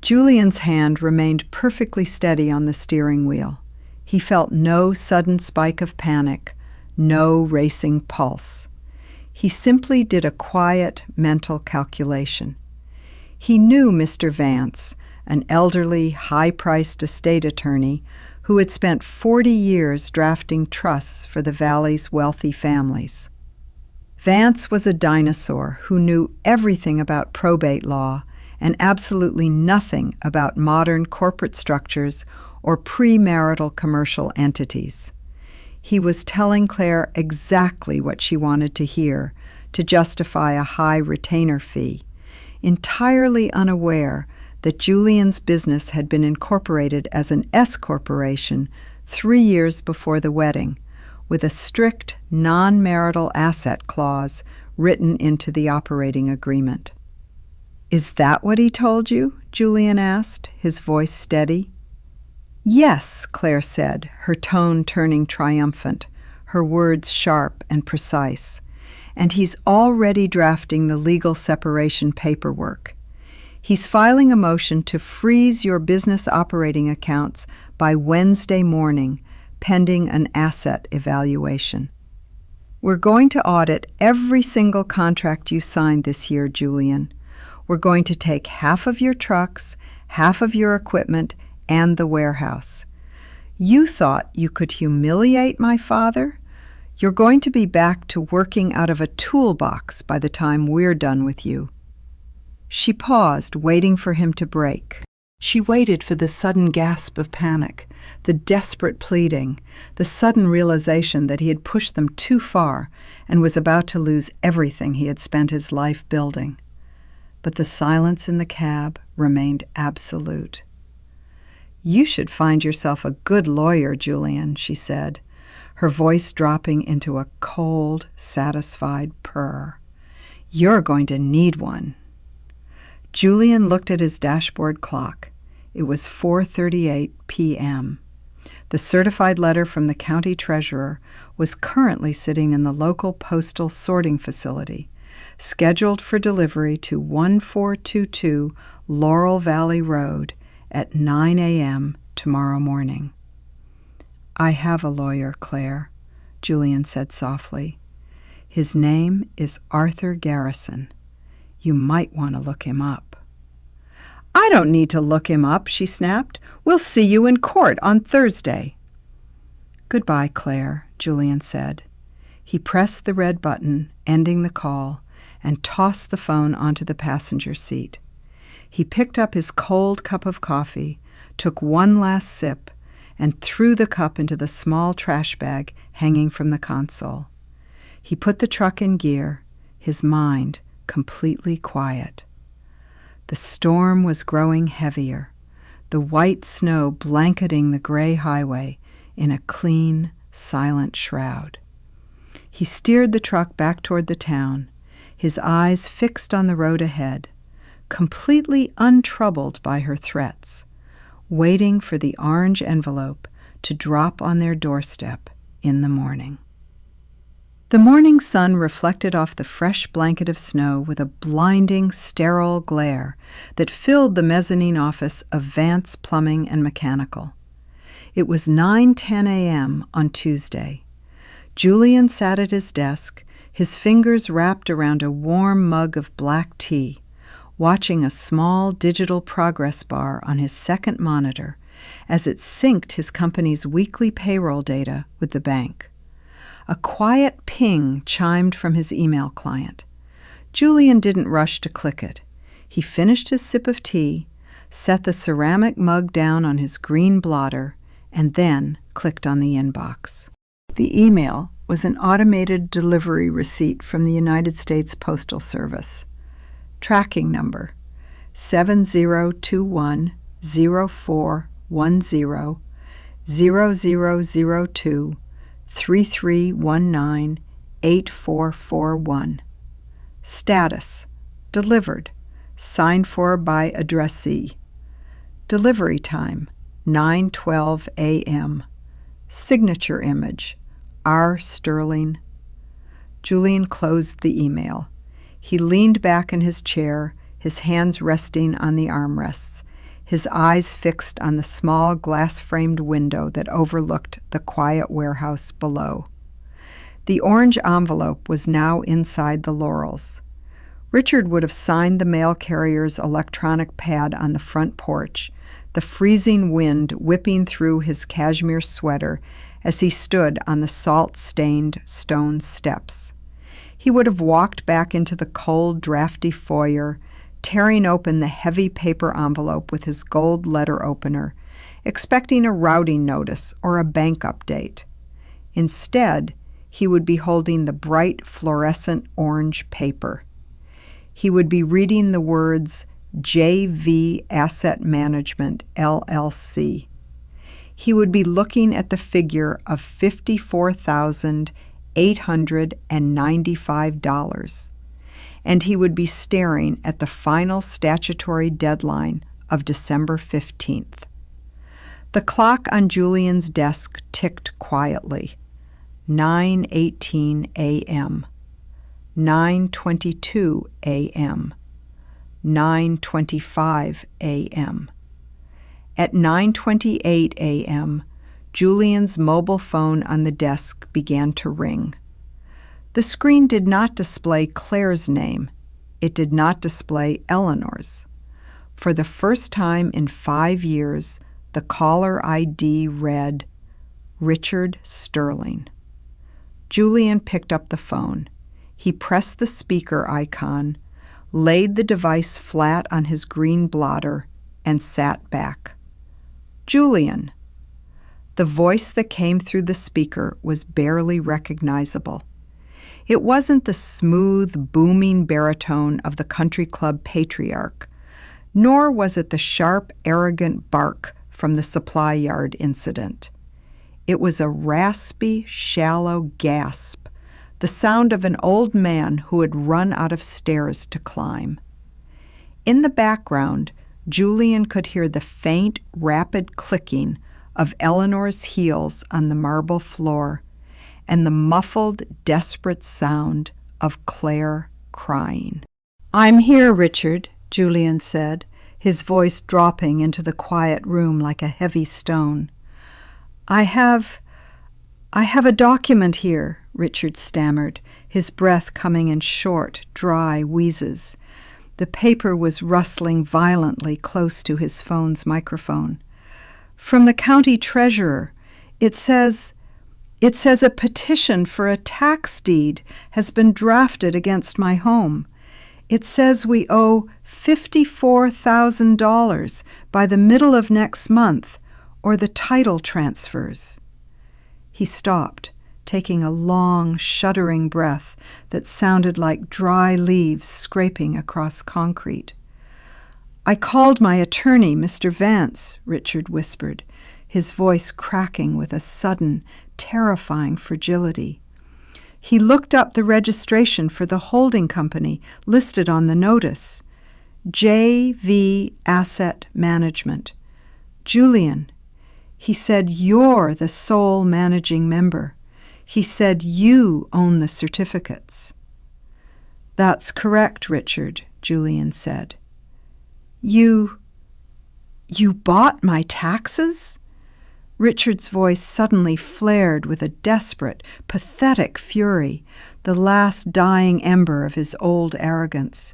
Julian's hand remained perfectly steady on the steering wheel. He felt no sudden spike of panic, no racing pulse. He simply did a quiet mental calculation. He knew Mr. Vance, an elderly, high-priced estate attorney who had spent 40 years drafting trusts for the Valley's wealthy families. Vance was a dinosaur who knew everything about probate law and absolutely nothing about modern corporate structures or premarital commercial entities. He was telling Claire exactly what she wanted to hear to justify a high retainer fee, entirely unaware that Julian's business had been incorporated as an S corporation 3 years before the wedding, with a strict non-marital asset clause written into the operating agreement. "Is that what he told you?" Julian asked, his voice steady. "Yes," Claire said, her tone turning triumphant, her words sharp and precise. "And he's already drafting the legal separation paperwork. He's filing a motion to freeze your business operating accounts by Wednesday morning, pending an asset evaluation. We're going to audit every single contract you signed this year, Julian. We're going to take half of your trucks, half of your equipment, and the warehouse. You thought you could humiliate my father? You're going to be back to working out of a toolbox by the time we're done with you." She paused, waiting for him to break. She waited for the sudden gasp of panic, the desperate pleading, the sudden realization that he had pushed them too far and was about to lose everything he had spent his life building. But the silence in the cab remained absolute. "You should find yourself a good lawyer, Julian," she said, her voice dropping into a cold, satisfied purr. "You're going to need one." Julian looked at his dashboard clock. It was 4:38 p.m. The certified letter from the county treasurer was currently sitting in the local postal sorting facility, scheduled for delivery to 1422 Laurel Valley Road at 9 a.m. tomorrow morning. "I have a lawyer, Claire," Julian said softly. "His name is Arthur Garrison. You might want to look him up." "I don't need to look him up," she snapped. "We'll see you in court on Thursday." "Goodbye, Claire," Julian said. He pressed the red button, ending the call, and tossed the phone onto the passenger seat. He picked up his cold cup of coffee, took one last sip, and threw the cup into the small trash bag hanging from the console. He put the truck in gear, his mind completely quiet. The storm was growing heavier, the white snow blanketing the gray highway in a clean, silent shroud. He steered the truck back toward the town, his eyes fixed on the road ahead, completely untroubled by her threats, waiting for the orange envelope to drop on their doorstep in the morning. The morning sun reflected off the fresh blanket of snow with a blinding, sterile glare that filled the mezzanine office of Vance Plumbing and Mechanical. It was 9:10 a.m. on Tuesday. Julian sat at his desk, his fingers wrapped around a warm mug of black tea, watching a small digital progress bar on his second monitor as it synced his company's weekly payroll data with the bank. A quiet ping chimed from his email client. Julian didn't rush to click it. He finished his sip of tea, set the ceramic mug down on his green blotter, and then clicked on the inbox. The email was an automated delivery receipt from the United States Postal Service. Tracking number 70210410 0002 3319 8441. Status: delivered. Signed for by addressee. Delivery time: 9:12 a.m. Signature image: R. Sterling. Julian closed the email. He leaned back in his chair, his hands resting on the armrests, his eyes fixed on the small glass-framed window that overlooked the quiet warehouse below. The orange envelope was now inside the laurels. Richard would have signed the mail carrier's electronic pad on the front porch, the freezing wind whipping through his cashmere sweater as he stood on the salt-stained stone steps. He would have walked back into the cold, drafty foyer, tearing open the heavy paper envelope with his gold letter opener, expecting a routing notice or a bank update. Instead, he would be holding the bright fluorescent orange paper. He would be reading the words JV Asset Management, LLC. He would be looking at the figure of $54,895. And he would be staring at the final statutory deadline of December 15th. The clock on Julian's desk ticked quietly. 9:18 a.m. 9:22 a.m. 9:25 a.m. At 9:28 a.m., Julian's mobile phone on the desk began to ring. The screen did not display Claire's name. it did not display Eleanor's. For the first time in 5 years, the caller ID read, Richard Sterling. Julian picked up the phone. He pressed the speaker icon, laid the device flat on his green blotter, and sat back. Julian. The voice that came through the speaker was barely recognizable. It wasn't the smooth, booming baritone of the country club patriarch, nor was it the sharp, arrogant bark from the supply yard incident. It was a raspy, shallow gasp, the sound of an old man who had run out of stairs to climb. In the background, Julian could hear the faint, rapid clicking of Eleanor's heels on the marble floor and the muffled, desperate sound of Claire crying. "I'm here, Richard," Julian said, his voice dropping into the quiet room like a heavy stone. I have a document here," Richard stammered, his breath coming in short, dry wheezes. The paper was rustling violently close to his phone's microphone. "From the county treasurer. It says a petition for a tax deed has been drafted against my home. It says we owe $54,000 by the middle of next month, or the title transfers." He stopped, taking a long, shuddering breath that sounded like dry leaves scraping across concrete. "I called my attorney, Mr. Vance," Richard whispered, his voice cracking with a sudden, terrifying fragility. He looked up the registration for the holding company listed on the notice. JV Asset Management. Julian. He said you're the sole managing member. He said you own the certificates. "That's correct, Richard," Julian said. You bought my taxes?" Richard's voice suddenly flared with a desperate, pathetic fury, the last dying ember of his old arrogance.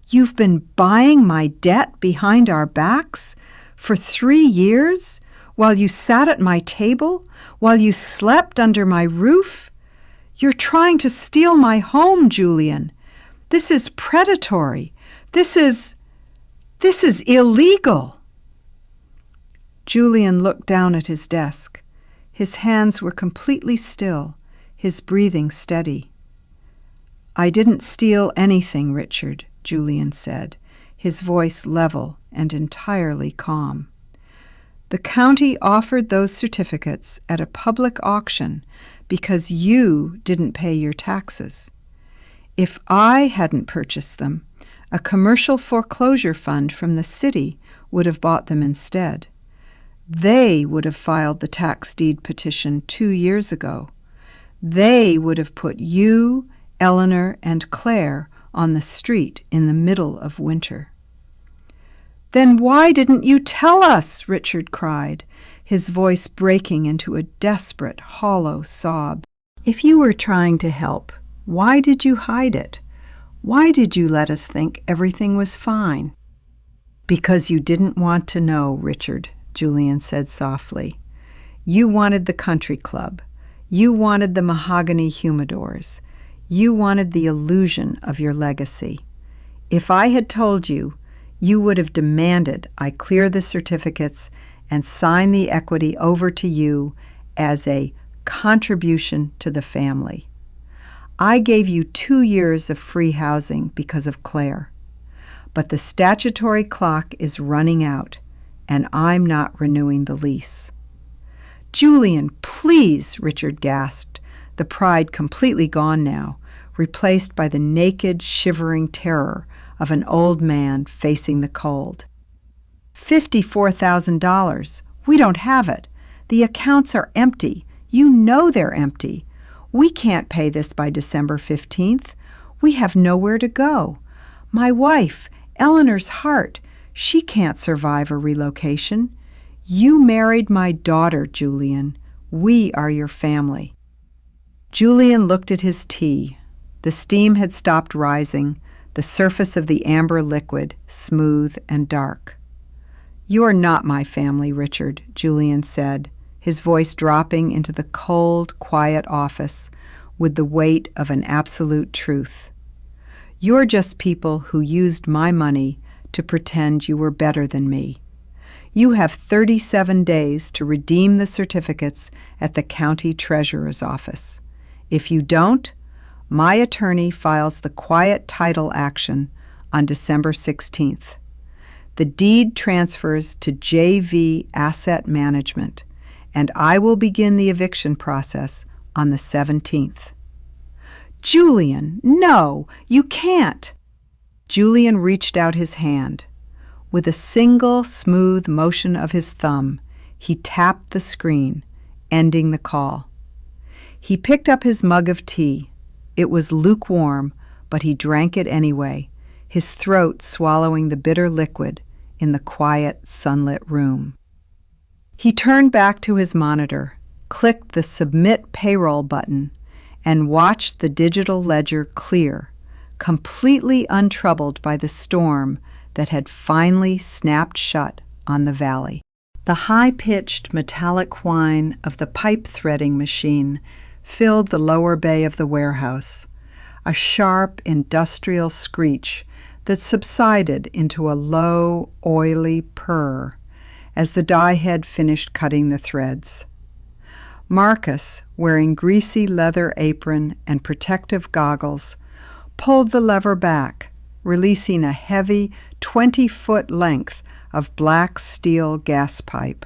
"You've been buying my debt behind our backs for 3 years, while you sat at my table, while you slept under my roof? You're trying to steal my home, Julian. This is predatory. This is illegal." Julian looked down at his desk. His hands were completely still, his breathing steady. "I didn't steal anything, Richard," Julian said, his voice level and entirely calm. "The county offered those certificates at a public auction because you didn't pay your taxes. If I hadn't purchased them, a commercial foreclosure fund from the city would have bought them instead. They would have filed the tax deed petition 2 years ago. They would have put you, Eleanor, and Claire on the street in the middle of winter." "Then why didn't you tell us?" Richard cried, his voice breaking into a desperate, hollow sob. "If you were trying to help, why did you hide it? Why did you let us think everything was fine?" "Because you didn't want to know, Richard," Julian said softly. "You wanted the country club. You wanted the mahogany humidors. You wanted the illusion of your legacy. If I had told you, you would have demanded I clear the certificates and sign the equity over to you as a contribution to the family. I gave you 2 years of free housing because of Claire. But the statutory clock is running out, and I'm not renewing the lease." "Julian, please," Richard gasped, the pride completely gone now, replaced by the naked, shivering terror of an old man facing the cold. $54,000. We don't have it. The accounts are empty. You know they're empty. We can't pay this by December 15th. We have nowhere to go. My wife, Eleanor's heart, she can't survive a relocation. You married my daughter, Julian. We are your family." Julian looked at his tea. The steam had stopped rising. the surface of the amber liquid smooth and dark. "You are not my family, Richard," Julian said, his voice dropping into the cold, quiet office with the weight of an absolute truth. "You're just people who used my money to pretend you were better than me. You have 37 days to redeem the certificates at the county treasurer's office. If you don't, my attorney files the quiet title action on December 16th. The deed transfers to JV Asset Management, and I will begin the eviction process on the 17th. "Julian, no, you can't." Julian reached out his hand. With a single smooth motion of his thumb, he tapped the screen, ending the call. He picked up his mug of tea. It was lukewarm, but he drank it anyway, his throat swallowing the bitter liquid in the quiet, sunlit room. He turned back to his monitor, clicked the Submit Payroll button, and watched the digital ledger clear, completely untroubled by the storm that had finally snapped shut on the valley. The high-pitched metallic whine of the pipe threading machine filled the lower bay of the warehouse, a sharp industrial screech that subsided into a low, oily purr as the die head finished cutting the threads. Marcus, wearing greasy leather apron and protective goggles, pulled the lever back, releasing a heavy 20-foot length of black steel gas pipe.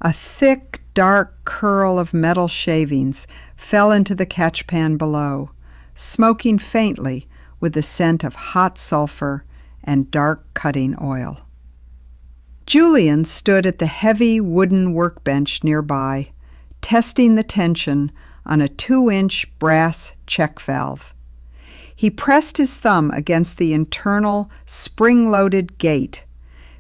A thick, dark curl of metal shavings fell into the catchpan below, smoking faintly with the scent of hot sulfur and dark cutting oil. Julian stood at the heavy wooden workbench nearby, testing the tension on a 2-inch brass check valve. He pressed his thumb against the internal, spring-loaded gate,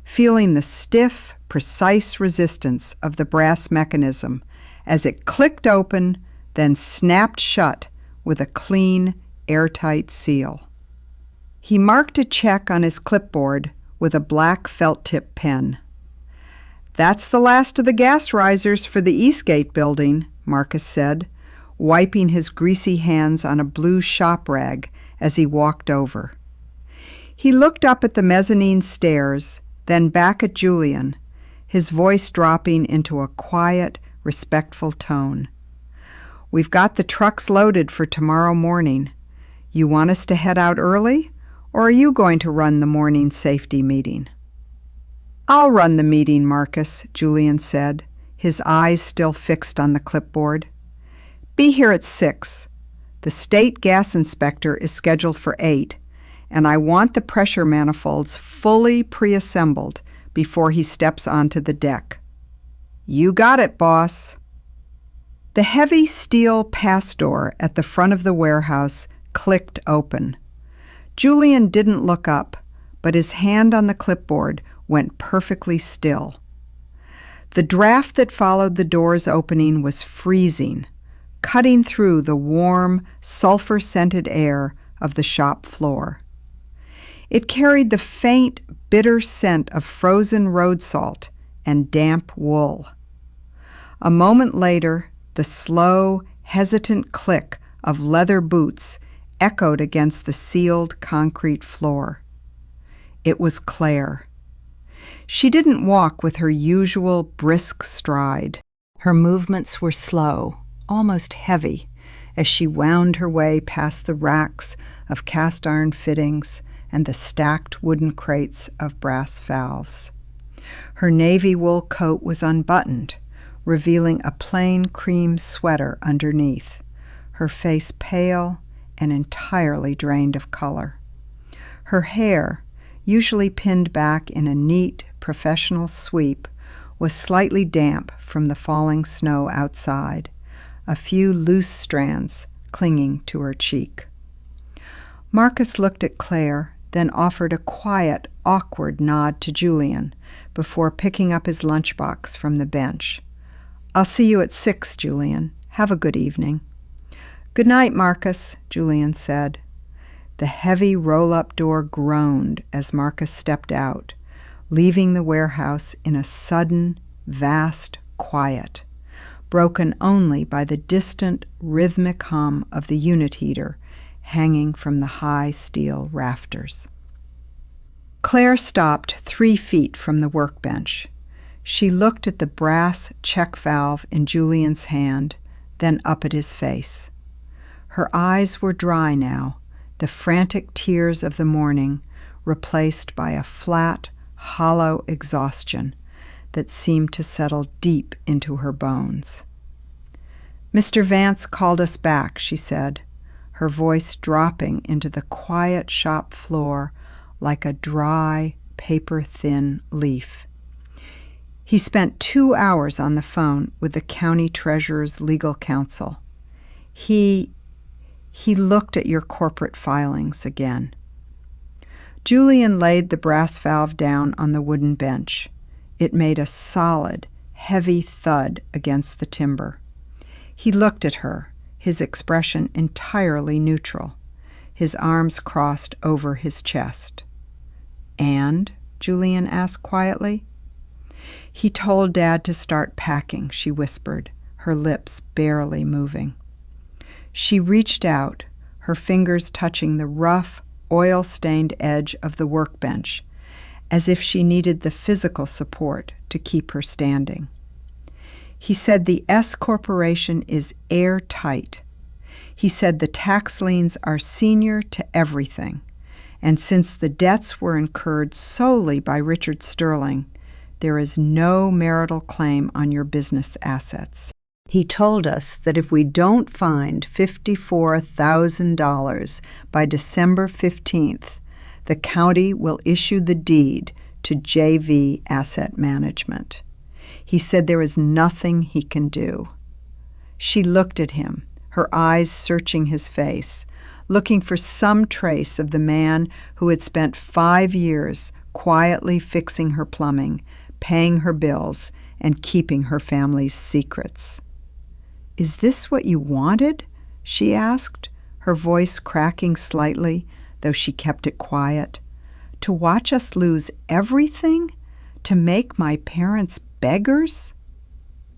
feeling the stiff, precise resistance of the brass mechanism as it clicked open, then snapped shut with a clean, airtight seal. He marked a check on his clipboard with a black felt-tip pen. "That's the last of the gas risers for the Eastgate building," Marcus said, wiping his greasy hands on a blue shop rag as he walked over. He looked up at the mezzanine stairs, then back at Julian, his voice dropping into a quiet, respectful tone. "We've got the trucks loaded for tomorrow morning. You want us to head out early, or are you going to run the morning safety meeting?" "I'll run the meeting, Marcus," Julian said, his eyes still fixed on the clipboard. "Be here at 6. The state gas inspector is scheduled for 8, and I want the pressure manifolds fully pre-assembled before he steps onto the deck." "You got it, boss." The heavy steel pass door at the front of the warehouse clicked open. Julian didn't look up, but his hand on the clipboard went perfectly still. The draft that followed the door's opening was freezing, cutting through the warm, sulfur-scented air of the shop floor. It carried the faint, bitter scent of frozen road salt and damp wool. A moment later, the slow, hesitant click of leather boots echoed against the sealed concrete floor. It was Claire. She didn't walk with her usual brisk stride. Her movements were slow, almost heavy, as she wound her way past the racks of cast iron fittings and the stacked wooden crates of brass valves. Her navy wool coat was unbuttoned, revealing a plain cream sweater underneath, her face pale and entirely drained of color. Her hair, usually pinned back in a neat, professional sweep, was slightly damp from the falling snow outside, a few loose strands clinging to her cheek. Marcus looked at Claire, then offered a quiet, awkward nod to Julian before picking up his lunchbox from the bench. "I'll see you at 6, Julian. Have a good evening." "Good night, Marcus," Julian said. The heavy roll-up door groaned as Marcus stepped out, leaving the warehouse in a sudden, vast quiet, broken only by the distant, rhythmic hum of the unit heater hanging from the high steel rafters. Claire stopped 3 feet from the workbench. She looked at the brass check valve in Julian's hand, then up at his face. Her eyes were dry now, the frantic tears of the morning replaced by a flat, hollow exhaustion that seemed to settle deep into her bones. "Mr. Vance called us back," she said, her voice dropping into the quiet shop floor like a dry, paper-thin leaf. He spent 2 hours on the phone with the county treasurer's legal counsel. He looked at your corporate filings again. Julian laid the brass valve down on the wooden bench. It made a solid, heavy thud against the timber. He looked at her, his expression entirely neutral, his arms crossed over his chest. "And?" Julian asked quietly. "He told Dad to start packing," she whispered, her lips barely moving. She reached out, her fingers touching the rough, oil-stained edge of the workbench, as if she needed the physical support to keep her standing. "He said the S Corporation is airtight. He said the tax liens are senior to everything, and since the debts were incurred solely by Richard Sterling, there is no marital claim on your business assets. He told us that if we don't find $54,000 by December 15th, the county will issue the deed to JV Asset Management. He said there is nothing he can do." She looked at him, her eyes searching his face, looking for some trace of the man who had spent 5 years quietly fixing her plumbing, paying her bills, and keeping her family's secrets. "Is this what you wanted?" she asked, her voice cracking slightly, though she kept it quiet. "To watch us lose everything? To make my parents beggars?"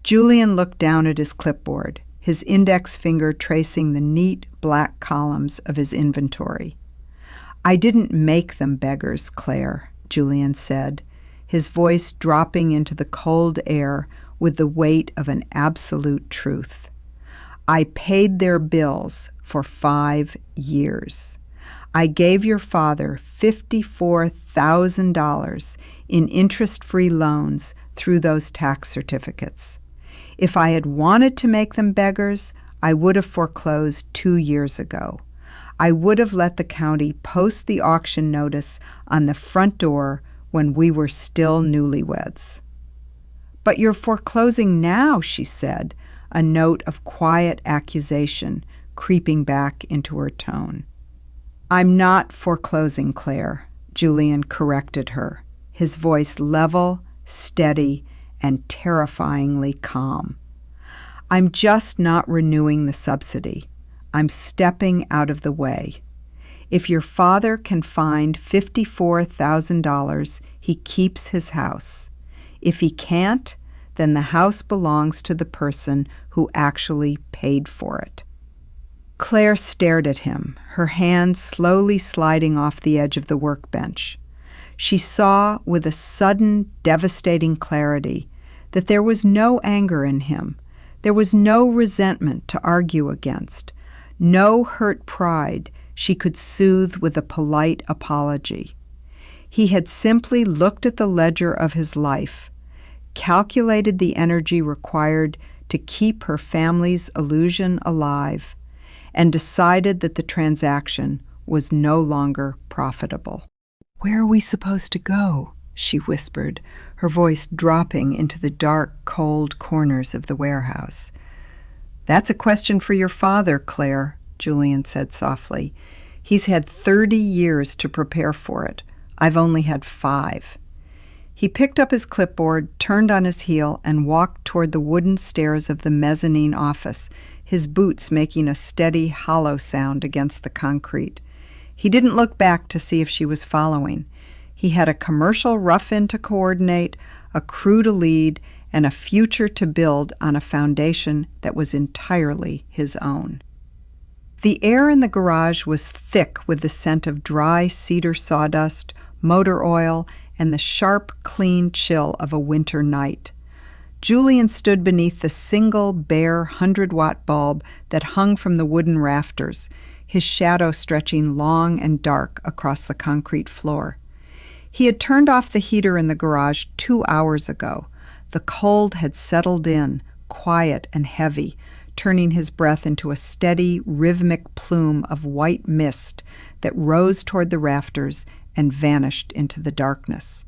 Julian looked down at his clipboard, his index finger tracing the neat black columns of his inventory. "I didn't make them beggars, Claire," Julian said, his voice dropping into the cold air with the weight of an absolute truth. "I paid their bills for 5 years. I gave your father $54,000 in interest-free loans through those tax certificates. If I had wanted to make them beggars, I would have foreclosed 2 years ago. I would have let the county post the auction notice on the front door when we were still newlyweds." "But you're foreclosing now," she said, a note of quiet accusation creeping back into her tone. "I'm not foreclosing, Claire," Julian corrected her, his voice level, steady, and terrifyingly calm. "I'm just not renewing the subsidy. I'm stepping out of the way. If your father can find $54,000, he keeps his house. If he can't, then the house belongs to the person who actually paid for it." Claire stared at him, her hands slowly sliding off the edge of the workbench. She saw with a sudden, devastating clarity that there was no anger in him, there was no resentment to argue against, no hurt pride she could soothe with a polite apology. He had simply looked at the ledger of his life, calculated the energy required to keep her family's illusion alive, and decided that the transaction was no longer profitable. "Where are we supposed to go?" she whispered, her voice dropping into the dark, cold corners of the warehouse. "That's a question for your father, Claire," Julian said softly. "He's had 30 years to prepare for it. I've only had 5. He picked up his clipboard, turned on his heel, and walked toward the wooden stairs of the mezzanine office, his boots making a steady, hollow sound against the concrete. He didn't look back to see if she was following. He had a commercial rough-in to coordinate, a crew to lead, and a future to build on a foundation that was entirely his own. The air in the garage was thick with the scent of dry cedar sawdust, motor oil, and the sharp, clean chill of a winter night. Julian stood beneath the single, bare 100-watt bulb that hung from the wooden rafters, his shadow stretching long and dark across the concrete floor. He had turned off the heater in the garage 2 hours ago. The cold had settled in, quiet and heavy, turning his breath into a steady, rhythmic plume of white mist that rose toward the rafters and vanished into the darkness.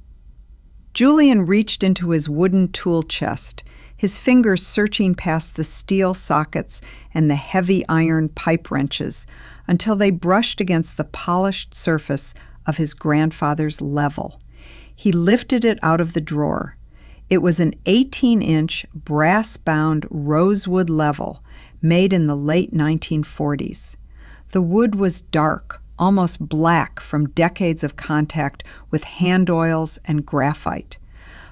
Julian reached into his wooden tool chest, his fingers searching past the steel sockets and the heavy iron pipe wrenches until they brushed against the polished surface of his grandfather's level. He lifted it out of the drawer. It was an 18-inch brass-bound rosewood level made in the late 1940s. The wood was dark, almost black from decades of contact with hand oils and graphite.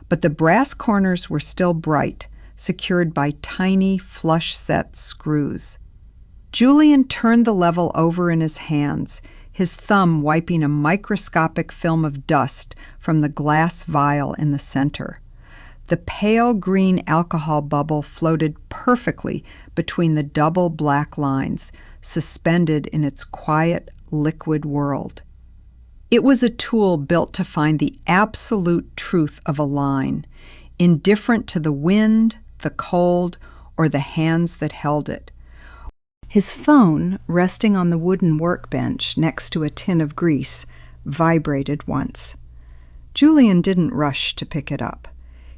But the brass corners were still bright, secured by tiny, flush-set screws. Julian turned the level over in his hands, his thumb wiping a microscopic film of dust from the glass vial in the center. The pale green alcohol bubble floated perfectly between the double black lines, suspended in its quiet, liquid world. It was a tool built to find the absolute truth of a line, indifferent to the wind, the cold, or the hands that held it. His phone, resting on the wooden workbench next to a tin of grease, vibrated once. Julian didn't rush to pick it up.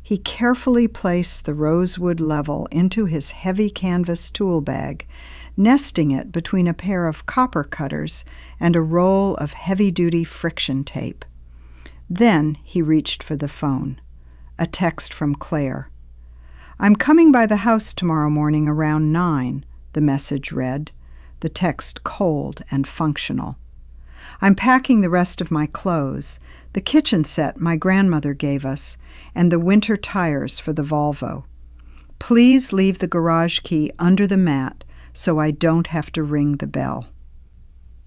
He carefully placed the rosewood level into his heavy canvas tool bag, nesting it between a pair of copper cutters and a roll of heavy-duty friction tape. Then he reached for the phone. A text from Claire. "I'm coming by the house tomorrow morning around 9, the message read, the text cold and functional. "I'm packing the rest of my clothes, the kitchen set my grandmother gave us, and the winter tires for the Volvo. Please leave the garage key under the mat so I don't have to ring the bell."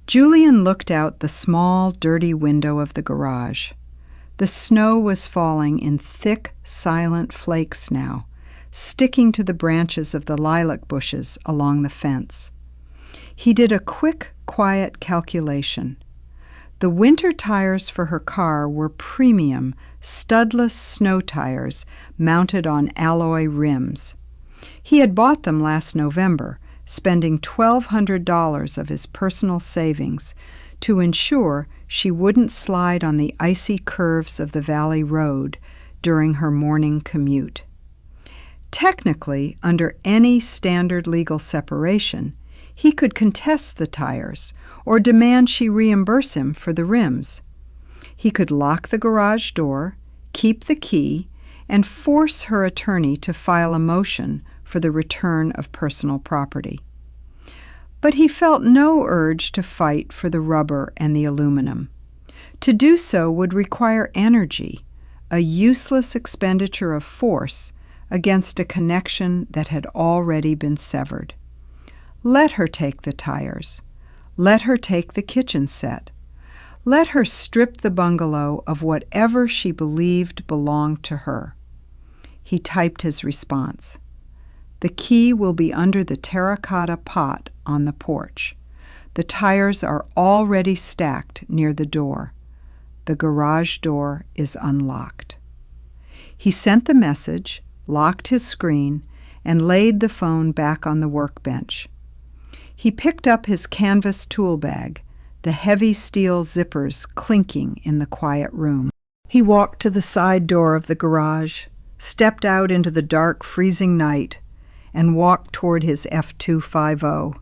Julian looked out the small, dirty window of the garage. The snow was falling in thick, silent flakes now, sticking to the branches of the lilac bushes along the fence. He did a quick, quiet calculation. The winter tires for her car were premium, studless snow tires mounted on alloy rims. He had bought them last November, spending $1,200 of his personal savings to ensure she wouldn't slide on the icy curves of the valley road during her morning commute. Technically, under any standard legal separation, he could contest the tires or demand she reimburse him for the rims. He could lock the garage door, keep the key, and force her attorney to file a motion for the return of personal property. But he felt no urge to fight for the rubber and the aluminum. To do so would require energy, a useless expenditure of force against a connection that had already been severed. Let her take the tires. Let her take the kitchen set. Let her strip the bungalow of whatever she believed belonged to her. He typed his response. "The key will be under the terracotta pot on the porch. The tires are already stacked near the door. The garage door is unlocked." He sent the message, locked his screen, and laid the phone back on the workbench. He picked up his canvas tool bag, the heavy steel zippers clinking in the quiet room. He walked to the side door of the garage, stepped out into the dark, freezing night, and walked toward his F250.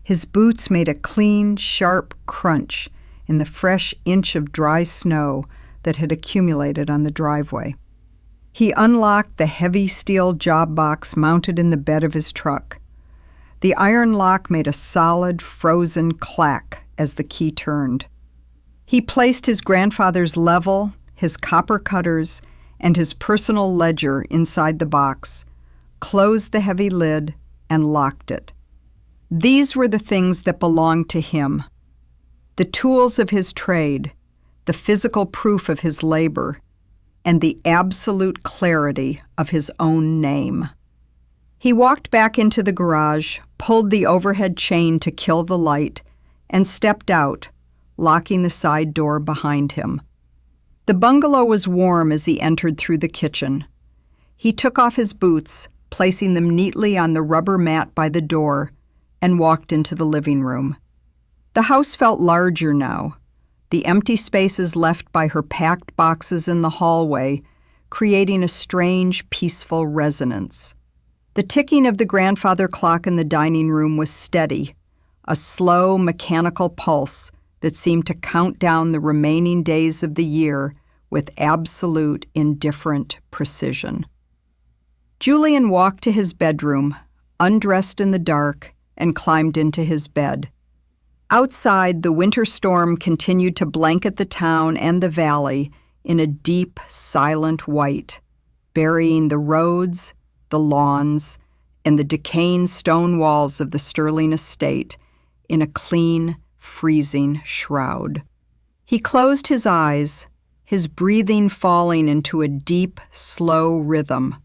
His boots made a clean, sharp crunch in the fresh inch of dry snow that had accumulated on the driveway. He unlocked the heavy steel job box mounted in the bed of his truck. The iron lock made a solid, frozen clack as the key turned. He placed his grandfather's level, his copper cutters, and his personal ledger inside the box, closed the heavy lid, and locked it. These were the things that belonged to him, the tools of his trade, the physical proof of his labor, and the absolute clarity of his own name. He walked back into the garage, pulled the overhead chain to kill the light, and stepped out, locking the side door behind him. The bungalow was warm as he entered through the kitchen. He took off his boots, placing them neatly on the rubber mat by the door, and walked into the living room. The house felt larger now. The empty spaces left by her packed boxes in the hallway, creating a strange, peaceful resonance. The ticking of the grandfather clock in the dining room was steady, a slow, mechanical pulse that seemed to count down the remaining days of the year with absolute, indifferent precision. Julian walked to his bedroom, undressed in the dark, and climbed into his bed. Outside, the winter storm continued to blanket the town and the valley in a deep, silent white, burying the roads, the lawns, and the decaying stone walls of the Sterling estate in a clean, freezing shroud. He closed his eyes, his breathing falling into a deep, slow rhythm,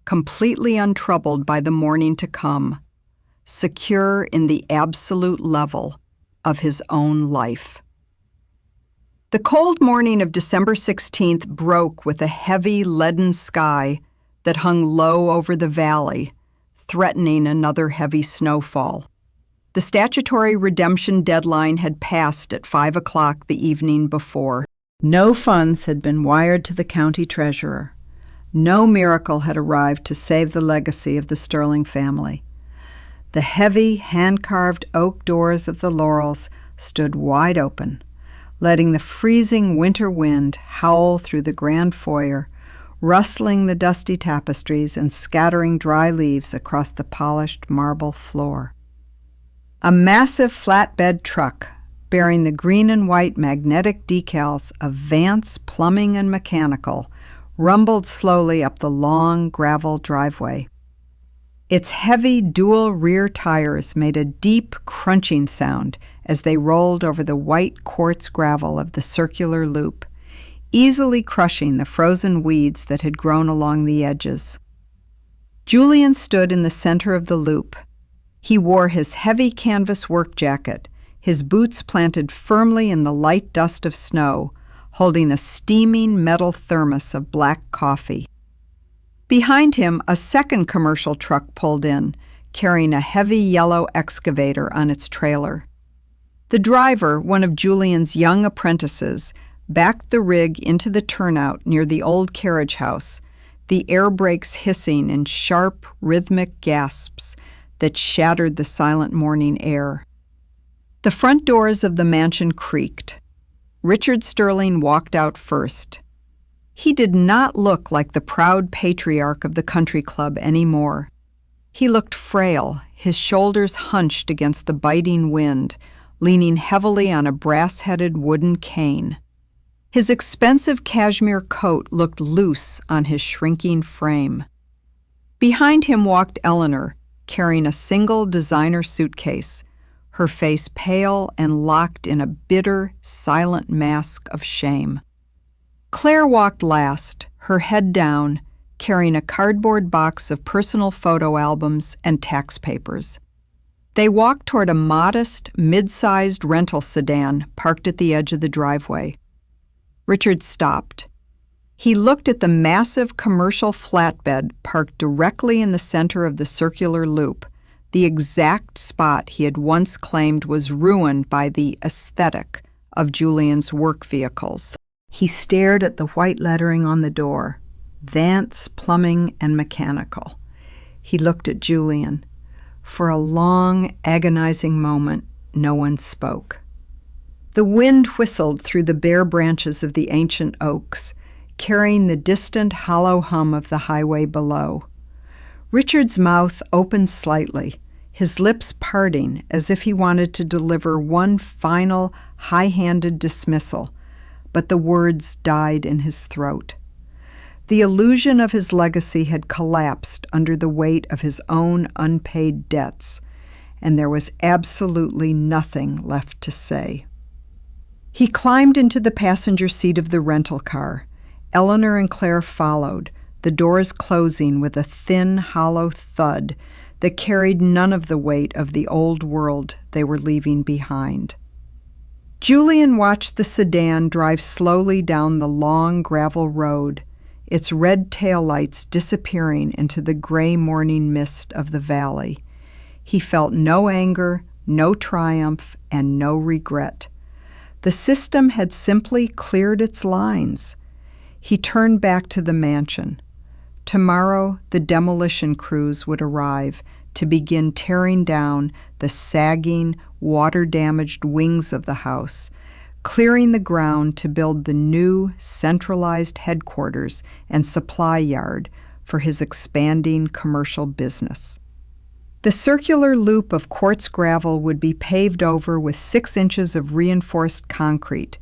completely untroubled by the morning to come, secure in the absolute level of his own life. The cold morning of December 16th broke with a heavy, leaden sky that hung low over the valley, threatening another heavy snowfall. The statutory redemption deadline had passed at 5 o'clock the evening before. No funds had been wired to the county treasurer. No miracle had arrived to save the legacy of the Sterling family. The heavy, hand-carved oak doors of the Laurels stood wide open, letting the freezing winter wind howl through the grand foyer, rustling the dusty tapestries and scattering dry leaves across the polished marble floor. A massive flatbed truck, bearing the green and white magnetic decals of Vance Plumbing and Mechanical, rumbled slowly up the long gravel driveway. Its heavy dual rear tires made a deep crunching sound as they rolled over the white quartz gravel of the circular loop, easily crushing the frozen weeds that had grown along the edges. Julian stood in the center of the loop. He wore his heavy canvas work jacket, his boots planted firmly in the light dust of snow, holding a steaming metal thermos of black coffee. Behind him, a second commercial truck pulled in, carrying a heavy yellow excavator on its trailer. The driver, one of Julian's young apprentices, backed the rig into the turnout near the old carriage house, the air brakes hissing in sharp, rhythmic gasps that shattered the silent morning air. The front doors of the mansion creaked. Richard Sterling walked out first. He did not look like the proud patriarch of the country club anymore. He looked frail, his shoulders hunched against the biting wind, leaning heavily on a brass-headed wooden cane. His expensive cashmere coat looked loose on his shrinking frame. Behind him walked Eleanor, carrying a single designer suitcase, her face pale and locked in a bitter, silent mask of shame. Claire walked last, her head down, carrying a cardboard box of personal photo albums and tax papers. They walked toward a modest, mid-sized rental sedan parked at the edge of the driveway. Richard stopped. He looked at the massive commercial flatbed parked directly in the center of the circular loop, the exact spot he had once claimed was ruined by the aesthetic of Julian's work vehicles. He stared at the white lettering on the door, Vance Plumbing and Mechanical. He looked at Julian. For a long, agonizing moment, no one spoke. The wind whistled through the bare branches of the ancient oaks, carrying the distant hollow hum of the highway below. Richard's mouth opened slightly, his lips parting as if he wanted to deliver one final, high-handed dismissal, but the words died in his throat. The illusion of his legacy had collapsed under the weight of his own unpaid debts, and there was absolutely nothing left to say. He climbed into the passenger seat of the rental car. Eleanor and Claire followed, the doors closing with a thin, hollow thud that carried none of the weight of the old world they were leaving behind. Julian watched the sedan drive slowly down the long gravel road, its red taillights disappearing into the gray morning mist of the valley. He felt no anger, no triumph, and no regret. The system had simply cleared its lines. He turned back to the mansion. Tomorrow, the demolition crews would arrive to begin tearing down the sagging, water-damaged wings of the house, clearing the ground to build the new, centralized headquarters and supply yard for his expanding commercial business. The circular loop of quartz gravel would be paved over with 6 inches of reinforced concrete,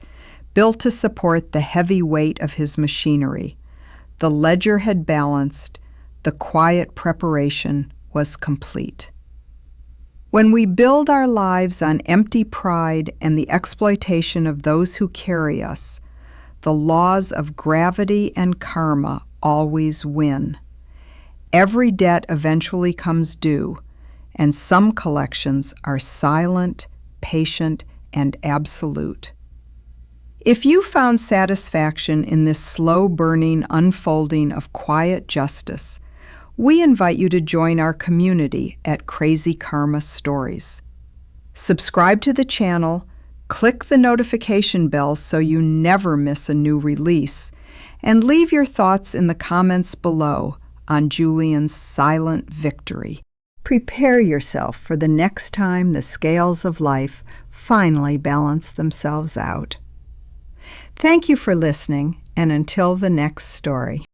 built to support the heavy weight of his machinery. The ledger had balanced, the quiet preparation was complete. When we build our lives on empty pride and the exploitation of those who carry us, the laws of gravity and karma always win. Every debt eventually comes due, and some collections are silent, patient, and absolute. If you found satisfaction in this slow-burning unfolding of quiet justice, we invite you to join our community at Crazy Karma Stories. Subscribe to the channel, click the notification bell so you never miss a new release, and leave your thoughts in the comments below on Julian's silent victory. Prepare yourself for the next time the scales of life finally balance themselves out. Thank you for listening, and until the next story.